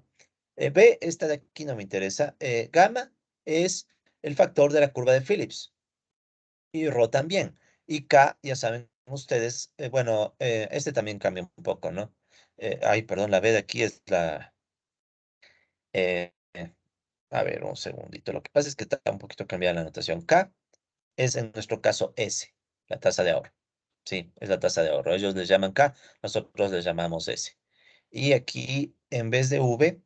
B, esta de aquí no me interesa. Gamma es el factor de la curva de Phillips. Y Rho también. Y K, ya saben ustedes, bueno, este también cambia un poco, ¿no? Ay, perdón, la B de aquí es la... eh, eh, a ver, un segundito. Lo que pasa es que está un poquito cambiada la notación. K es en nuestro caso S, la tasa de ahorro. Sí, es la tasa de ahorro. Ellos les llaman K, nosotros les llamamos S. Y aquí, en vez de V,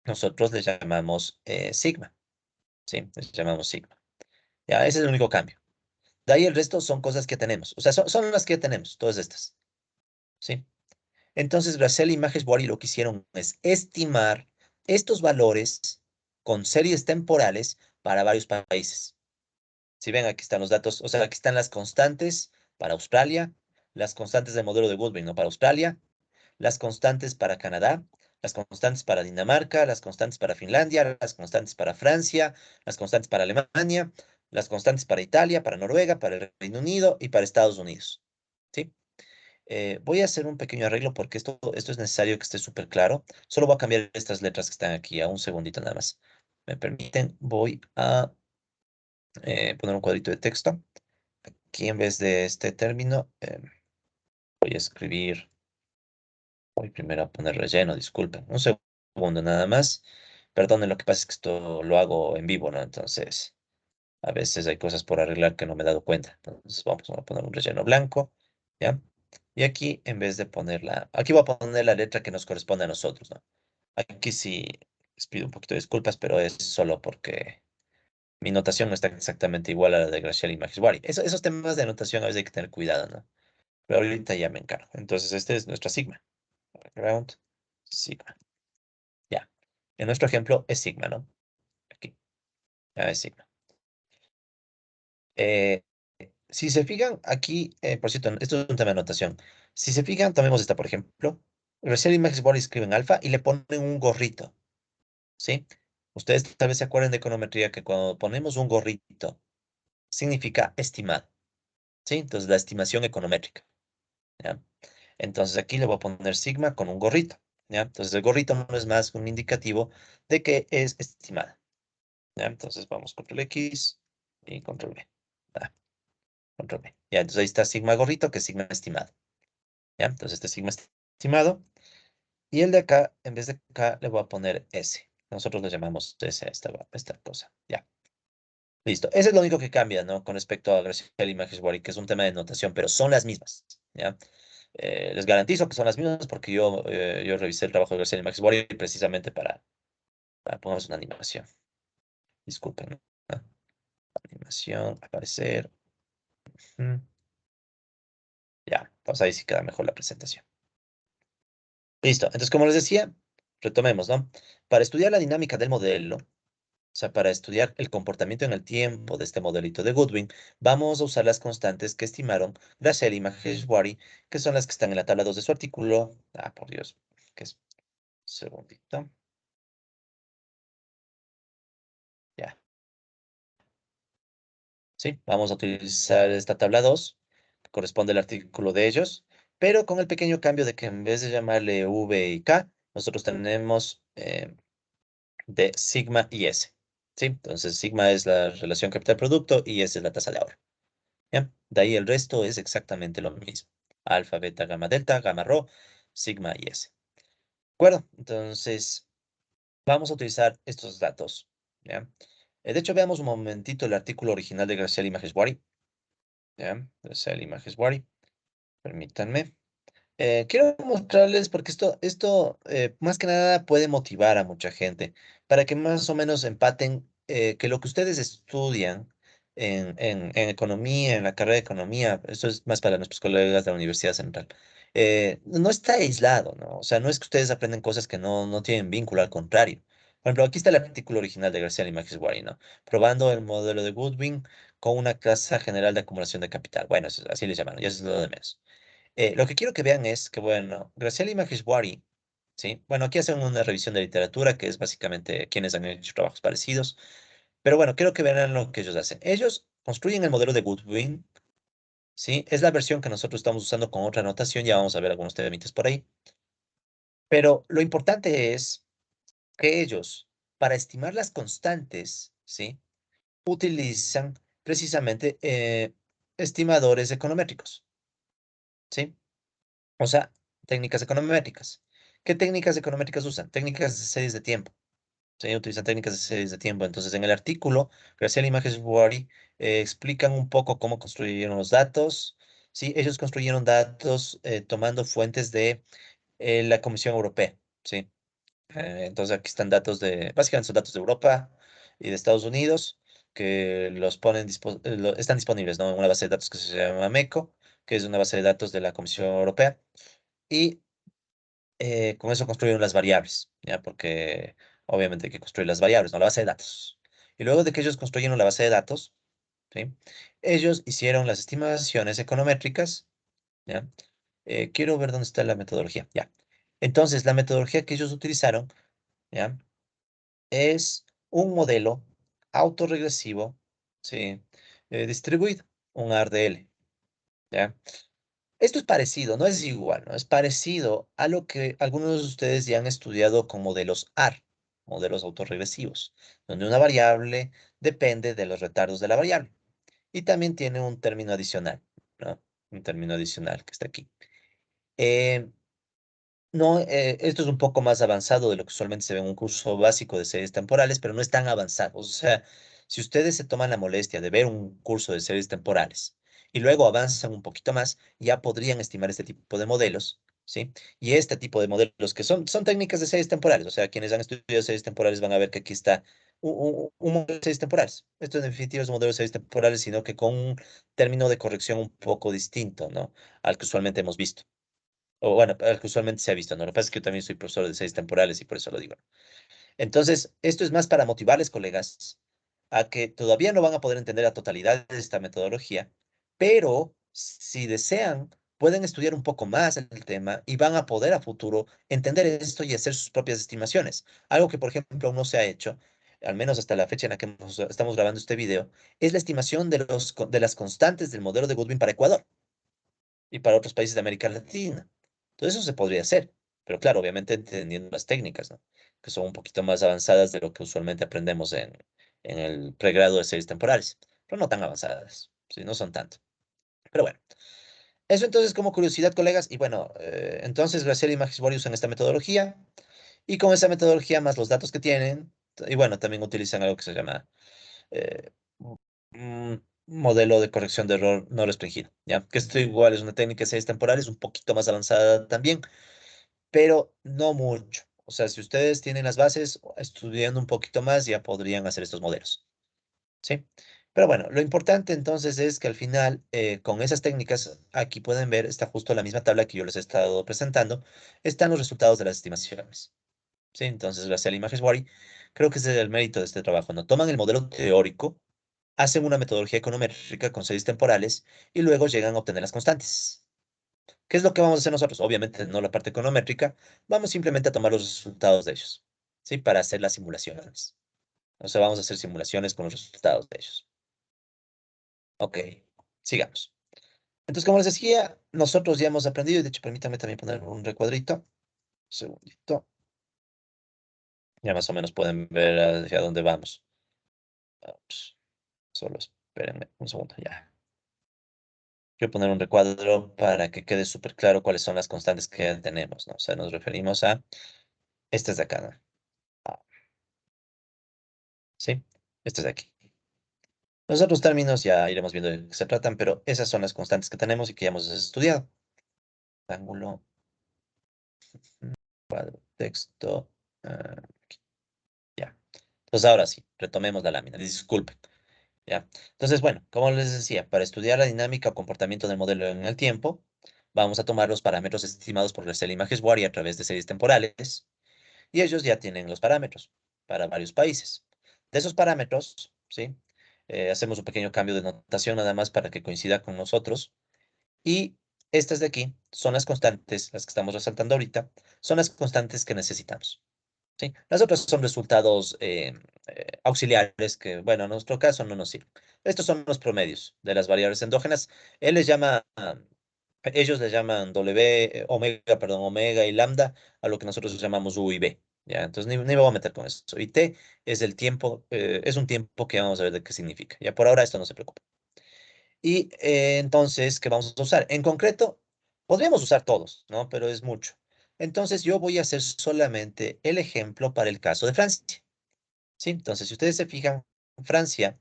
nosotros les llamamos sigma. Sí, les llamamos sigma. Ya, ese es el único cambio. De ahí el resto son cosas que tenemos. O sea, son las que tenemos, todas estas. ¿Sí? Entonces, Gracel y Images Body lo que hicieron es estimar estos valores con series temporales para varios países. Si ven, aquí están los datos. O sea, aquí están las constantes para Australia, las constantes del modelo de Goodwin, ¿no? Para Australia, las constantes para Canadá, las constantes para Dinamarca, las constantes para Finlandia, las constantes para Francia, las constantes para Alemania, las constantes para Italia, para Noruega, para el Reino Unido y para Estados Unidos. ¿Sí? Voy a hacer un pequeño arreglo porque esto es necesario que esté súper claro. Solo voy a cambiar estas letras que están aquí a un segundito nada más. ¿Me permiten? Voy a poner un cuadrito de texto. Aquí en vez de este término, voy a escribir. Voy primero a poner relleno, disculpen. Un segundo nada más. Perdonen, lo que pasa es que esto lo hago en vivo, ¿no? Entonces, a veces hay cosas por arreglar que no me he dado cuenta. Entonces, vamos a poner un relleno blanco, ¿ya? Y aquí, en vez de ponerla, aquí voy a poner la letra que nos corresponde a nosotros, ¿no? Aquí sí les pido un poquito de disculpas, pero es solo porque mi notación no está exactamente igual a la de Graciela y Magiswari. Esos temas de notación a veces hay que tener cuidado, ¿no? Pero ahorita ya me encargo. Entonces, este es nuestra sigma. Background, sigma. Ya. En nuestro ejemplo es sigma, ¿no? Aquí. Ya es sigma. Eh, si se fijan aquí, por cierto, esto es un tema de notación. Si se fijan, tomemos esta, por ejemplo. Recién y Max Borg escriben alfa y le ponen un gorrito, ¿sí? Ustedes tal vez se acuerden de econometría que cuando ponemos un gorrito significa estimado, ¿sí? Entonces, la estimación econométrica, ¿ya? Entonces, aquí le voy a poner sigma con un gorrito, ¿ya? Entonces, el gorrito no es más que un indicativo de que es estimada, ¿ya? Entonces, vamos control X y control V. Ah, control V. Ya, entonces ahí está sigma gorrito, que es sigma estimado, ¿ya? Entonces, este sigma estimado. Y el de acá, en vez de acá, le voy a poner S. Nosotros le llamamos S a esta cosa. Ya. Listo. Ese es lo único que cambia, ¿no? Con respecto a Graciela Images que es un tema de notación, pero son las mismas, ¿ya? Les garantizo que son las mismas porque yo revisé el trabajo de Graciela Images precisamente para ponernos una animación. Disculpen, ¿no? Ah, animación, aparecer. Mm, ya, pues ahí sí queda mejor la presentación. Listo. Entonces, como les decía, retomemos, ¿no? Para estudiar la dinámica del modelo, o sea, para estudiar el comportamiento en el tiempo de este modelito de Goodwin, vamos a usar las constantes que estimaron Gracel y Maheshwari, que son las que están en la tabla 2 de su artículo. Ah, por Dios, que es segundito. Ya, sí, vamos a utilizar esta tabla 2, que corresponde al artículo de ellos, pero con el pequeño cambio de que en vez de llamarle V y K, nosotros tenemos de sigma y S. ¿Sí? Entonces, sigma es la relación capital-producto y S es la tasa de ahorro. ¿Ya? De ahí el resto es exactamente lo mismo. Alfa, beta, gamma, delta, gamma, rho, sigma y S. ¿De acuerdo? Entonces, vamos a utilizar estos datos. ¿Ya? De hecho, veamos un momentito el artículo original de Graciela y Maheshwari. ¿Ya? Graciela y Maheshwari. Permítanme. Quiero mostrarles, porque esto más que nada puede motivar a mucha gente, para que más o menos empaten que lo que ustedes estudian en economía, en la carrera de economía, esto es más para nuestros colegas de la Universidad Central, no está aislado, ¿no? O sea, no es que ustedes aprenden cosas que no tienen vínculo, al contrario. Por ejemplo, aquí está el artículo original de García Limages Guari, ¿no? Probando el modelo de Goodwin con una tasa general de acumulación de capital. Bueno, así le llaman, y eso es lo de menos. Lo que quiero que vean es que, bueno, Graciela Maheshwari, ¿sí? Bueno, aquí hacen una revisión de literatura, que es básicamente quienes han hecho trabajos parecidos, pero bueno, quiero que vean lo que ellos hacen. Ellos construyen el modelo de Goodwin, ¿sí? Es la versión que nosotros estamos usando con otra notación, ya vamos a ver algunos temitas por ahí, pero lo importante es que ellos, para estimar las constantes, ¿sí? Utilizan precisamente estimadores econométricos, ¿sí? O sea, técnicas econométricas. ¿Qué técnicas econométricas usan? Técnicas de series de tiempo. Sí, utilizan técnicas de series de tiempo. Entonces, en el artículo, Graciela y Maheshwari explican un poco cómo construyeron los datos. Sí, ellos construyeron datos tomando fuentes de la Comisión Europea. Sí, entonces aquí están datos básicamente son datos de Europa y de Estados Unidos que los están disponibles, ¿no? En una base de datos que se llama MECO, que es una base de datos de la Comisión Europea. Y con eso construyeron las variables, ¿ya? Porque obviamente hay que construir las variables, no la base de datos. Y luego de que ellos construyeron la base de datos, ¿sí? Ellos hicieron las estimaciones econométricas, ¿ya? Quiero ver dónde está la metodología, ya. Entonces, la metodología que ellos utilizaron, ¿ya? Es un modelo autorregresivo, ¿sí? Distribuido, un ARDL, ¿ya? Esto es parecido, no es igual, ¿no? Es parecido a lo que algunos de ustedes ya han estudiado con modelos AR, modelos autorregresivos, donde una variable depende de los retardos de la variable. Y también tiene un término adicional, ¿no? Un término adicional que está aquí. Eh, no, esto es un poco más avanzado de lo que usualmente se ve en un curso básico de series temporales, pero no es tan avanzado. O sea, si ustedes se toman la molestia de ver un curso de series temporales y luego avanzan un poquito más, ya podrían estimar este tipo de modelos, ¿sí? Y este tipo de modelos que son técnicas de series temporales. O sea, quienes han estudiado series temporales van a ver que aquí está un modelo de series temporales. Esto en definitiva es un modelo de series temporales, sino que con un término de corrección un poco distinto, ¿no? Al que usualmente hemos visto. O bueno, el que usualmente se ha visto, ¿no? Lo que pasa es que yo también soy profesor de series temporales y por eso lo digo. Entonces, esto es más para motivarles, colegas, a que todavía no van a poder entender la totalidad de esta metodología, pero si desean, pueden estudiar un poco más el tema y van a poder a futuro entender esto y hacer sus propias estimaciones. Algo que, por ejemplo, aún no se ha hecho, al menos hasta la fecha en la que estamos grabando este video, es la estimación de las constantes del modelo de Goodwin para Ecuador y para otros países de América Latina. Todo eso se podría hacer, pero claro, obviamente entendiendo las técnicas, ¿no? Que son un poquito más avanzadas de lo que usualmente aprendemos en el pregrado de series temporales, pero no tan avanzadas, sí, no son tanto. Pero bueno, eso entonces como curiosidad, colegas, y bueno, entonces Graciela y Magisbori usan esta metodología, y con esa metodología más los datos que tienen, y bueno, también utilizan algo que se llama eh, modelo de corrección de error no restringido, ¿ya? Que esto igual es una técnica de series temporales un poquito más avanzada también, pero no mucho. O sea, si ustedes tienen las bases, estudiando un poquito más, ya podrían hacer estos modelos, ¿sí? Pero bueno, lo importante entonces es que al final, con esas técnicas, aquí pueden ver, está justo la misma tabla que yo les he estado presentando, están los resultados de las estimaciones, ¿sí? Entonces, gracias a Images creo que ese es el mérito de este trabajo, ¿no? Toman el modelo teórico, hacen una metodología econométrica con series temporales y luego llegan a obtener las constantes. ¿Qué es lo que vamos a hacer nosotros? Obviamente no la parte econométrica, vamos simplemente a tomar los resultados de ellos, ¿sí? Para hacer las simulaciones. O sea, vamos a hacer simulaciones con los resultados de ellos. Ok, sigamos. Entonces, como les decía, nosotros ya hemos aprendido, y de hecho, permítanme también poner un recuadrito. Un segundito. Ya más o menos pueden ver hacia dónde vamos. Vamos. Solo espérenme un segundo, ya. Quiero poner un recuadro para que quede súper claro cuáles son las constantes que tenemos, ¿no? O sea, nos referimos a estas de acá, ¿no? Ah, ¿sí? Estas de aquí. Los otros términos ya iremos viendo de qué se tratan, pero esas son las constantes que tenemos y que ya hemos estudiado. Ángulo, cuadro, texto. ah, ya. Entonces ahora sí, retomemos la lámina. Disculpen. ¿Ya? Entonces, bueno, como les decía, para estudiar la dinámica o comportamiento del modelo en el tiempo, vamos a tomar los parámetros estimados por Rosell y Majeswari a través de series temporales, y ellos ya tienen los parámetros para varios países. De esos parámetros, ¿sí? Hacemos un pequeño cambio de notación nada más para que coincida con nosotros, y estas de aquí son las constantes, las que estamos resaltando ahorita, son las constantes que necesitamos. ¿Sí? Las otras son resultados auxiliares que, bueno, en nuestro caso no nos sirven. Estos son los promedios de las variables endógenas. Él les llama, ellos les llaman omega, perdón, omega y lambda, a lo que nosotros llamamos U y B. ¿Ya? Entonces ni me voy a meter con eso. Y T es el tiempo, es un tiempo que vamos a ver de qué significa. Ya por ahora esto no se preocupe. Y entonces, ¿qué vamos a usar? En concreto, podríamos usar todos, ¿no? Pero es mucho. Entonces, yo voy a hacer solamente el ejemplo para el caso de Francia, ¿sí? Entonces, si ustedes se fijan, Francia,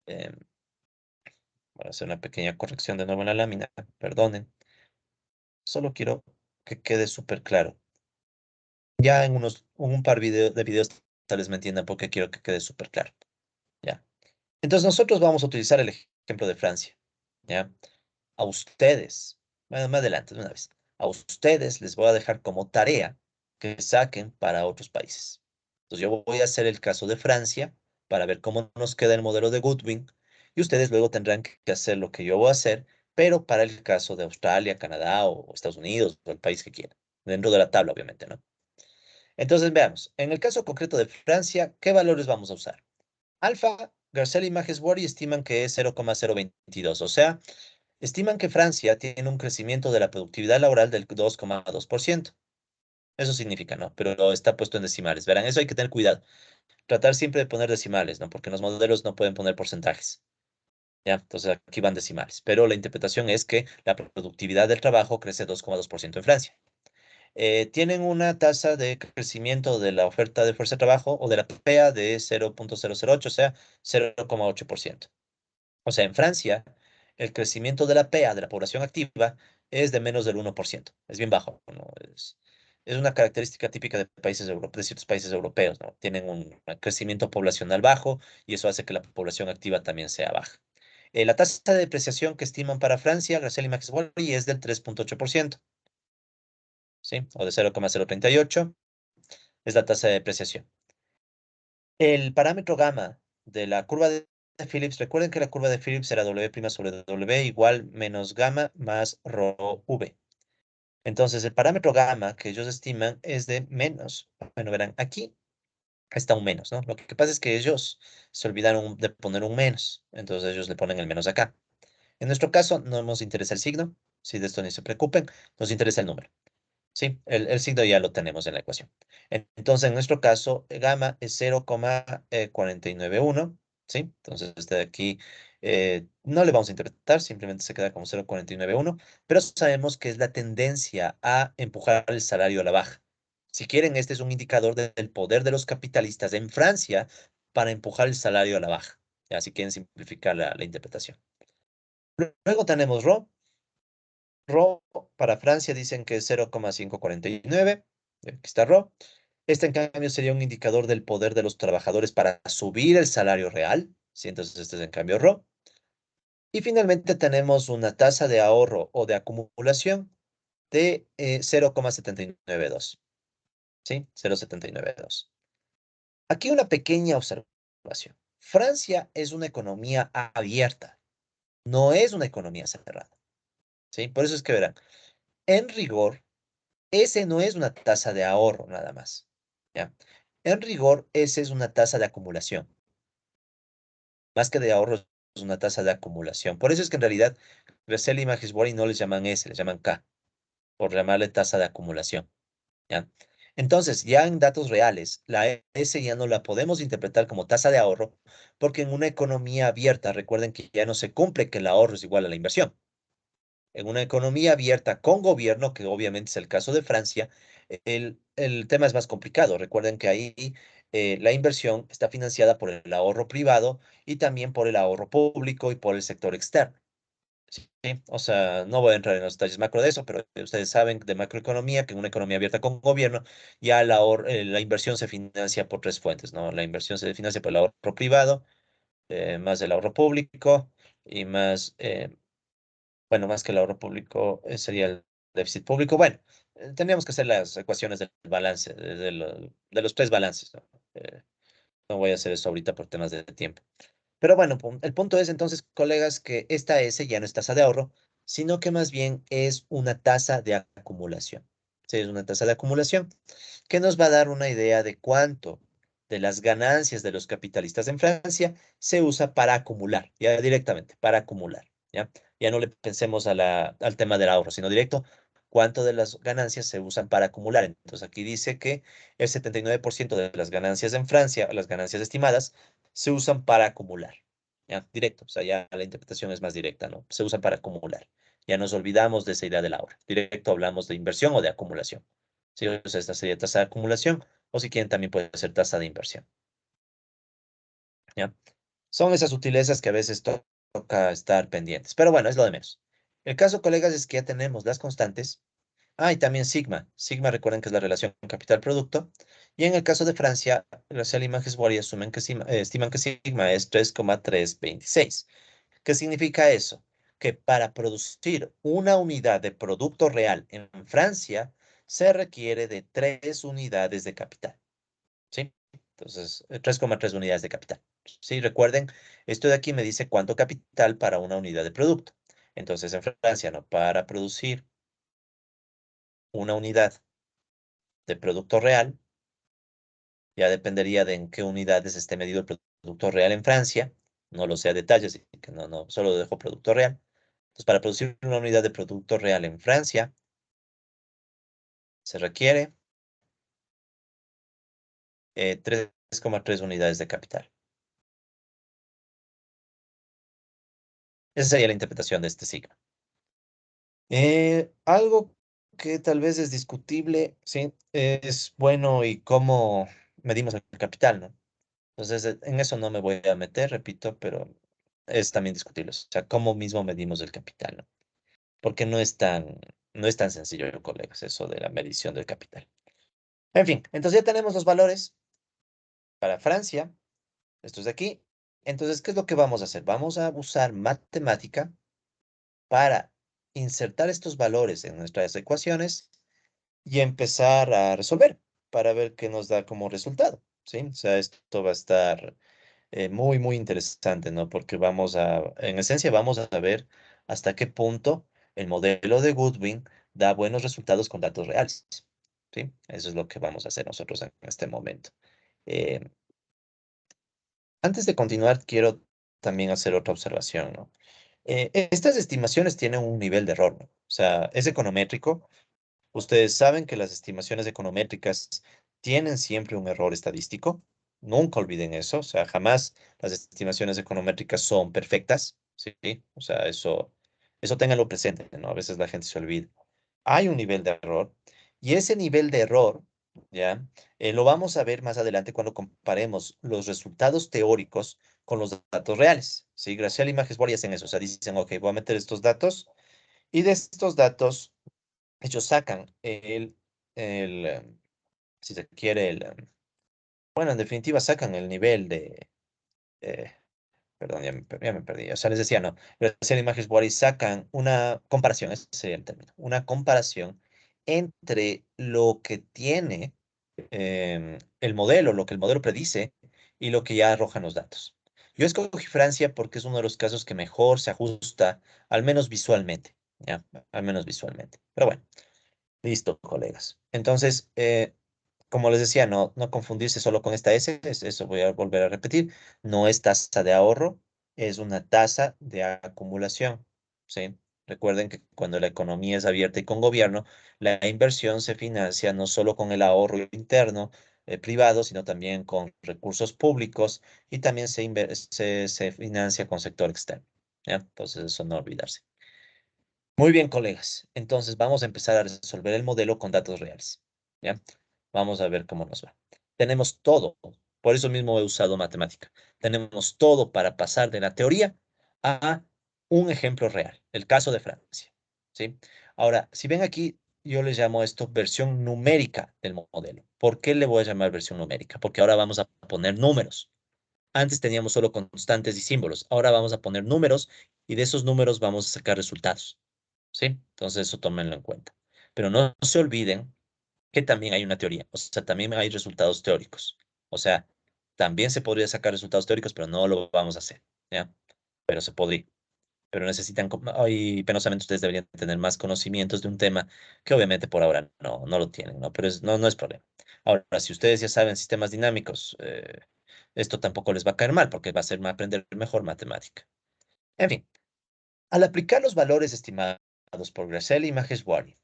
eh, voy a hacer una pequeña corrección de nuevo en la lámina, perdonen, solo quiero que quede súper claro. Ya en un par de videos tal vez me entiendan porque quiero que quede súper claro, ¿ya? Entonces, nosotros vamos a utilizar el ejemplo de Francia, ¿ya? A ustedes, bueno, más adelante, de una vez, a ustedes les voy a dejar como tarea que saquen para otros países. Entonces yo voy a hacer el caso de Francia para ver cómo nos queda el modelo de Goodwin y ustedes luego tendrán que hacer lo que yo voy a hacer, pero para el caso de Australia, Canadá o Estados Unidos o el país que quieran, dentro de la tabla, obviamente, ¿no? Entonces veamos, en el caso concreto de Francia, ¿qué valores vamos a usar? Alfa, Garcel y Majesbury estiman que es 0,022, o sea, estiman que Francia tiene un crecimiento de la productividad laboral del 2,2%. Eso significa, ¿no? Pero está puesto en decimales. Verán, eso hay que tener cuidado. Tratar siempre de poner decimales, ¿no? Porque en los modelos no pueden poner porcentajes. ¿Ya? Entonces aquí van decimales. Pero la interpretación es que la productividad del trabajo crece 2,2% en Francia. Tienen una tasa de crecimiento de la oferta de fuerza de trabajo o de la PEA de 0,008, o sea, 0,8%. O sea, en Francia, el crecimiento de la PEA, de la población activa, es de menos del 1%. Es bien bajo, ¿no? Es una característica típica de países de ciertos países europeos, ¿no? Tienen un crecimiento poblacional bajo y eso hace que la población activa también sea baja. La tasa de depreciación que estiman para Francia, Gracel y Max Wally, es del 3,8%, ¿sí? O de 0,038 es la tasa de depreciación. El parámetro gamma de la curva de Phillips, recuerden que la curva de Phillips era W' sobre W igual menos gamma más rho V. Entonces, el parámetro gamma que ellos estiman es de menos. Bueno, verán, aquí está un menos, ¿no? Lo que pasa es que ellos se olvidaron de poner un menos. Entonces, ellos le ponen el menos acá. En nuestro caso, no nos interesa el signo. Si de esto ni se preocupen, nos interesa el número. Sí, el signo ya lo tenemos en la ecuación. Entonces, en nuestro caso, gamma es 0,491, ¿sí? Entonces, este de aquí no le vamos a interpretar, simplemente se queda como 0,491, pero sabemos que es la tendencia a empujar el salario a la baja. Si quieren, este es un indicador del poder de los capitalistas en Francia para empujar el salario a la baja. Ya, si quieren simplificar la interpretación. Luego tenemos Rho. Rho para Francia dicen que es 0,549. Aquí está Rho. Este, en cambio, sería un indicador del poder de los trabajadores para subir el salario real. Sí, entonces este es en cambio Rho. Y finalmente tenemos una tasa de ahorro o de acumulación de 0,792. ¿Sí? 0,792. Aquí una pequeña observación. Francia es una economía abierta, no es una economía cerrada. ¿Sí? Por eso es que verán, en rigor, ese no es una tasa de ahorro nada más. ¿Ya? En rigor, ese es una tasa de acumulación. Más que de ahorro, es una tasa de acumulación. Por eso es que en realidad, Gressel y Magisbori no les llaman S, les llaman K, por llamarle tasa de acumulación. ¿Ya? Entonces, ya en datos reales, la S ya no la podemos interpretar como tasa de ahorro, porque en una economía abierta, recuerden que ya no se cumple que el ahorro es igual a la inversión. En una economía abierta con gobierno, que obviamente es el caso de Francia, el tema es más complicado. Recuerden que ahí la inversión está financiada por el ahorro privado y también por el ahorro público y por el sector externo. ¿Sí? O sea, no voy a entrar en los detalles macro de eso, pero ustedes saben de macroeconomía que en una economía abierta con gobierno ya la inversión se financia por tres fuentes, ¿no? La inversión se financia por el ahorro privado, más el ahorro público y más, bueno, más que el ahorro público sería el déficit público. Bueno, tendríamos que hacer las ecuaciones del balance, de los tres balances, ¿no? No voy a hacer eso ahorita por temas de tiempo. Pero bueno, el punto es entonces, colegas, que esta S ya no es tasa de ahorro, sino que más bien es una tasa de acumulación. Sí, es una tasa de acumulación que nos va a dar una idea de cuánto de las ganancias de los capitalistas en Francia se usa para acumular, ya directamente, para acumular, ¿ya? Ya no le pensemos al tema del ahorro, sino directo, cuánto de las ganancias se usan para acumular. Entonces aquí dice que el 79% de las ganancias en Francia, las ganancias estimadas, se usan para acumular, ¿ya? Directo, o sea, ya la interpretación es más directa, ¿no? Se usan para acumular. Ya nos olvidamos de esa idea del ahorro. Directo hablamos de inversión o de acumulación. Sí, o sea, esta sería tasa de acumulación, o si quieren también puede ser tasa de inversión, ¿ya? Son esas sutilezas que a veces toca estar pendientes, pero bueno, es lo de menos. El caso, colegas, es que ya tenemos las constantes. Ah, y también sigma. Sigma, recuerden que es la relación capital-producto. Y en el caso de Francia, Graciela y Majesbury asumen que estiman que sigma es 3,326. ¿Qué significa eso? Que para producir una unidad de producto real en Francia se requiere de 3 unidades de capital. ¿Sí? Entonces, 3,3 unidades de capital. Sí, recuerden, esto de aquí me dice cuánto capital para una unidad de producto. Entonces, en Francia, ¿no? Para producir una unidad de producto real, ya dependería de en qué unidades esté medido el producto real en Francia. No lo sé a detalle, así que no, solo dejo producto real. Entonces, para producir una unidad de producto real en Francia, se requiere 3,3 unidades de capital. Esa sería la interpretación de este signo. Algo que tal vez es discutible, ¿sí? Es bueno y cómo medimos el capital, ¿no? Entonces, en eso no me voy a meter, repito, pero es también discutible. O sea, cómo mismo medimos el capital, ¿no? Porque no es tan sencillo, colegas, eso de la medición del capital. En fin, entonces ya tenemos los valores para Francia, estos de aquí. Entonces, ¿qué es lo que vamos a hacer? Vamos a usar matemática para insertar estos valores en nuestras ecuaciones y empezar a resolver para ver qué nos da como resultado, ¿sí? O sea, esto va a estar muy, muy interesante, ¿no? Porque en esencia, vamos a ver hasta qué punto el modelo de Goodwin da buenos resultados con datos reales, ¿sí? Eso es lo que vamos a hacer nosotros en este momento. Eh, Antes de continuar, quiero también hacer otra observación, ¿no? Estas estimaciones tienen un nivel de error, ¿no? O sea, es econométrico. Ustedes saben que las estimaciones econométricas tienen siempre un error estadístico. Nunca olviden eso. O sea, jamás las estimaciones econométricas son perfectas. ¿Sí? O sea, eso ténganlo presente, ¿no? A veces la gente se olvida. Hay un nivel de error y ese nivel de error, ¿ya? Lo vamos a ver más adelante cuando comparemos los resultados teóricos con los datos reales. ¿Sí? Graciela y Majesbury hacen eso. O sea, dicen, ok, voy a meter estos datos y de estos datos ellos sacan si se quiere, bueno, en definitiva sacan el nivel eh, perdón, ya me perdí. O sea, les decía, no, hacer imágenes Wari sacan una comparación, ese sería el término, una comparación entre lo que tiene el modelo, lo que el modelo predice y lo que ya arrojan los datos. Yo escogí Francia porque es uno de los casos que mejor se ajusta, al menos visualmente, ¿ya? Al menos visualmente. Pero bueno. Listo, colegas. Entonces, como les decía, no confundirse solo con esta S, eso voy a volver a repetir, no es tasa de ahorro, es una tasa de acumulación, ¿sí? Recuerden que cuando la economía es abierta y con gobierno, la inversión se financia no solo con el ahorro interno privado, sino también con recursos públicos y también se financia con sector externo, ¿ya? Entonces, eso no olvidarse. Muy bien, colegas. Entonces vamos a empezar a resolver el modelo con datos reales. ¿Ya? Vamos a ver cómo nos va. Tenemos todo. Por eso mismo he usado matemática. Tenemos todo para pasar de la teoría a un ejemplo real. El caso de Francia. ¿Sí? Ahora, si ven aquí, yo le llamo esto versión numérica del modelo. ¿Por qué le voy a llamar versión numérica? Porque ahora vamos a poner números. Antes teníamos solo constantes y símbolos. Ahora vamos a poner números y de esos números vamos a sacar resultados. ¿Sí? Entonces eso tómenlo en cuenta. Pero no se olviden que también hay una teoría. O sea, también hay resultados teóricos. O sea, también se podría sacar resultados teóricos, pero no lo vamos a hacer. ¿Ya? Pero se podría. Pero necesitan, y penosamente ustedes deberían tener más conocimientos de un tema que obviamente por ahora no lo tienen, ¿no? Pero no es problema. Ahora, si ustedes ya saben sistemas dinámicos, esto tampoco les va a caer mal porque va a ser aprender mejor matemática. En fin, al aplicar los valores estimados por Gracel y Maheshwari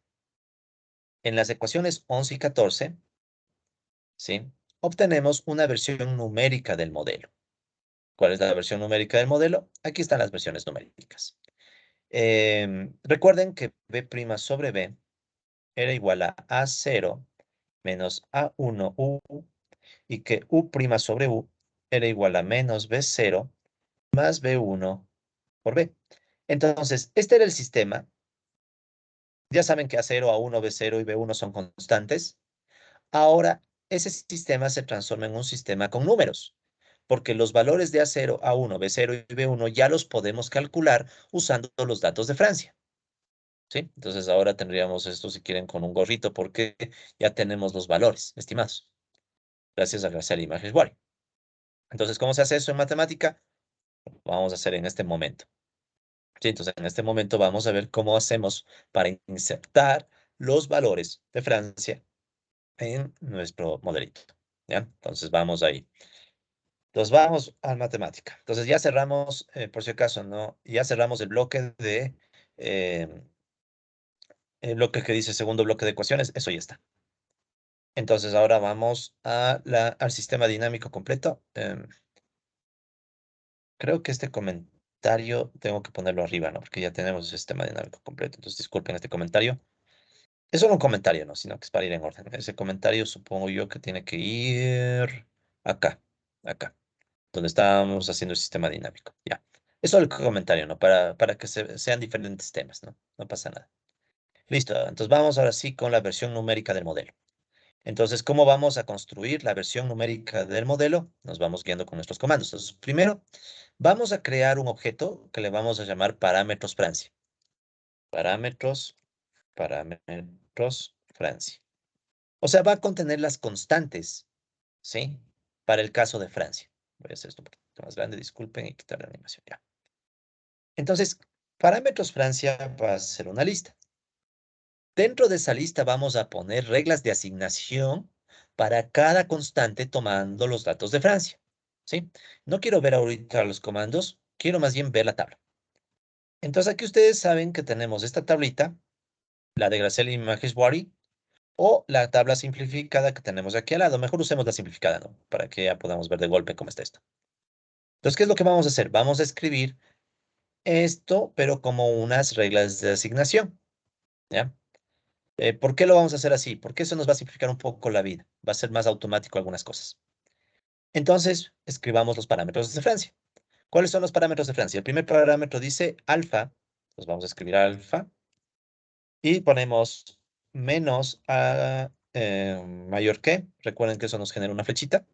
en las ecuaciones 11 y 14, ¿sí? Obtenemos una versión numérica del modelo. ¿Cuál es la versión numérica del modelo? Aquí están las versiones numéricas. Recuerden que B' sobre B era igual a A0 menos A1U y que U' sobre U era igual a menos B0 más B1 por B. Entonces, este era el sistema. Ya saben que A0, A1, B0 y B1 son constantes. Ahora, ese sistema se transforma en un sistema con números, porque los valores de A0, A1, B0 y B1 ya los podemos calcular usando los datos de Francia. ¿Sí? Entonces ahora tendríamos esto, si quieren, con un gorrito, porque ya tenemos los valores estimados, gracias a Graciela Images Wari. Entonces, ¿cómo se hace eso en matemática? Vamos a hacer en este momento. ¿Sí? Entonces, en este momento vamos a ver cómo hacemos para insertar los valores de Francia en nuestro modelito. ¿Ya? Entonces, vamos ahí. Entonces, vamos a matemática. Entonces, ya cerramos, por si acaso, ¿no? Ya cerramos eh, el bloque que dice segundo bloque de ecuaciones. Eso ya está. Entonces ahora vamos al sistema dinámico completo. Creo que este comentario tengo que ponerlo arriba, ¿no? Porque ya tenemos el sistema dinámico completo. Entonces disculpen este comentario. Es solo un comentario, ¿no? Sino que es para ir en orden. Ese comentario supongo yo que tiene que ir acá, acá, donde estábamos haciendo el sistema dinámico. Ya. Es solo el comentario, ¿no? Para que sean diferentes temas, ¿no? No pasa nada. Listo. Entonces vamos ahora sí con la versión numérica del modelo. Entonces, ¿cómo vamos a construir la versión numérica del modelo? Nos vamos guiando con nuestros comandos. Entonces, primero, vamos a crear un objeto que le vamos a llamar parámetros Francia. Parámetros, parámetros Francia. O sea, va a contener las constantes, ¿sí? Para el caso de Francia. Voy a hacer esto un poquito más grande, disculpen, y quitar la animación ya. Entonces, parámetros Francia va a ser una lista. Dentro de esa lista vamos a poner reglas de asignación para cada constante tomando los datos de Francia. ¿Sí? No quiero ver ahorita los comandos, quiero más bien ver la tabla. Entonces aquí ustedes saben que tenemos esta tablita, la de Gracel y Maheshwari, o la tabla simplificada que tenemos aquí al lado. Mejor usemos la simplificada, ¿no? Para que ya podamos ver de golpe cómo está esto. Entonces, ¿qué es lo que vamos a hacer? Vamos a escribir esto, pero como unas reglas de asignación. ¿Ya? ¿Por qué lo vamos a hacer así? Porque eso nos va a simplificar un poco la vida. Va a ser más automático algunas cosas. Entonces, escribamos los parámetros de Francia. ¿Cuáles son los parámetros de Francia? El primer parámetro dice alfa. Entonces vamos a escribir alfa. Y ponemos menos a mayor que. Recuerden que eso nos genera una flechita.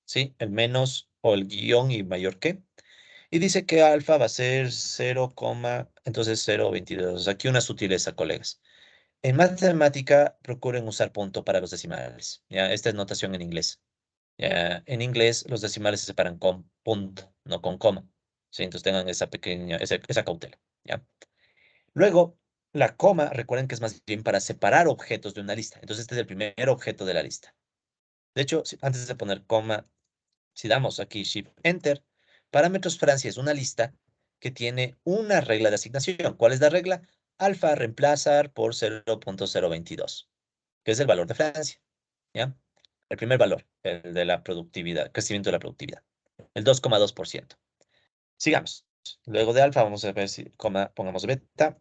¿Sí? El menos o el guión y mayor que. Y dice que alfa va a ser 0, entonces 0,22. Aquí una sutileza, colegas. En matemática, procuren usar punto para los decimales. ¿Ya? Esta es notación en inglés. ¿Ya? En inglés, los decimales se separan con punto, no con coma. ¿Sí? Entonces tengan esa cautela. ¿Ya? Luego, la coma, recuerden que es más bien para separar objetos de una lista. Entonces, este es el primer objeto de la lista. De hecho, antes de poner coma, si damos aquí Shift Enter, parámetros Francia es una lista que tiene una regla de asignación. ¿Cuál es la regla? Alfa reemplazar por 0,022, que es el valor de Francia. ¿Ya? El primer valor, el de la productividad, crecimiento de la productividad, el 2,2%. Sigamos. Luego de alfa, vamos a ver si pongamos beta,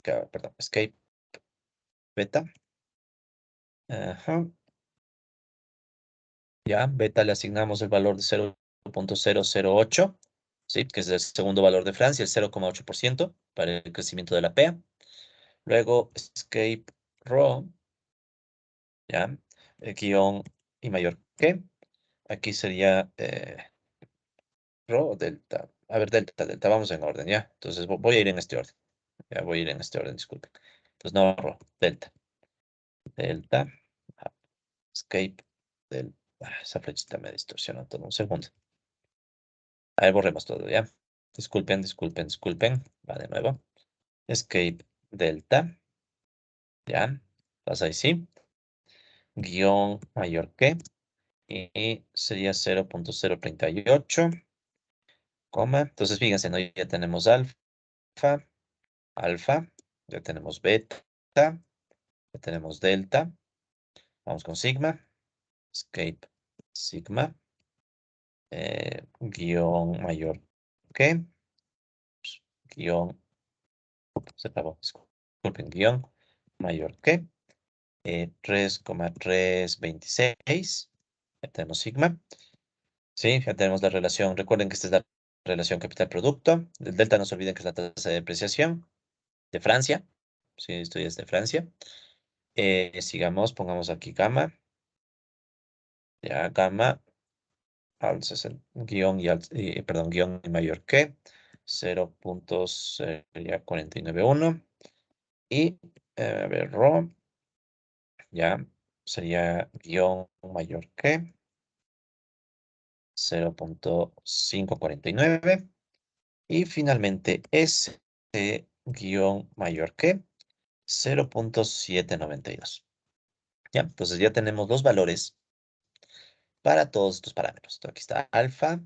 perdón, escape beta. Ajá. Ya, beta le asignamos el valor de 0,008, ¿sí? Que es el segundo valor de Francia, el 0,8% para el crecimiento de la PEA. Luego, escape row, ya, guión y mayor que. Aquí sería Rho o delta. A ver, delta. Vamos en orden, ¿ya? Entonces voy a ir en este orden. Ya voy a ir en este orden, disculpen. Entonces no Rho, delta. Ah, escape, delta. Esa flechita me distorsiona todo. Un segundo. A ver, borremos todo, ¿ya? Disculpen. Va de nuevo. Escape, delta. ¿Ya? Pasa ahí, sí. Guión mayor que. Y sería 0.038, coma. Entonces, fíjense, ¿no? Ya tenemos alfa, ya tenemos beta, ya tenemos delta. Vamos con sigma, escape, sigma, guión mayor que, guión, se acabó, disculpen, guión mayor que, 3,326, ya tenemos sigma. Sí, ya tenemos la relación. Recuerden que esta es la relación capital-producto. El delta, no se olviden que es la tasa de depreciación de Francia. Sí, esto ya es de Francia. Sigamos, pongamos aquí gamma. Ya, gamma al 60, guión perdón, guión mayor que 0.4991. Y, a ver, rho, ya sería guión mayor que 0.549. Y finalmente S guión mayor que 0.792. ¿Ya? Entonces ya tenemos los valores para todos estos parámetros. Entonces, aquí está alfa,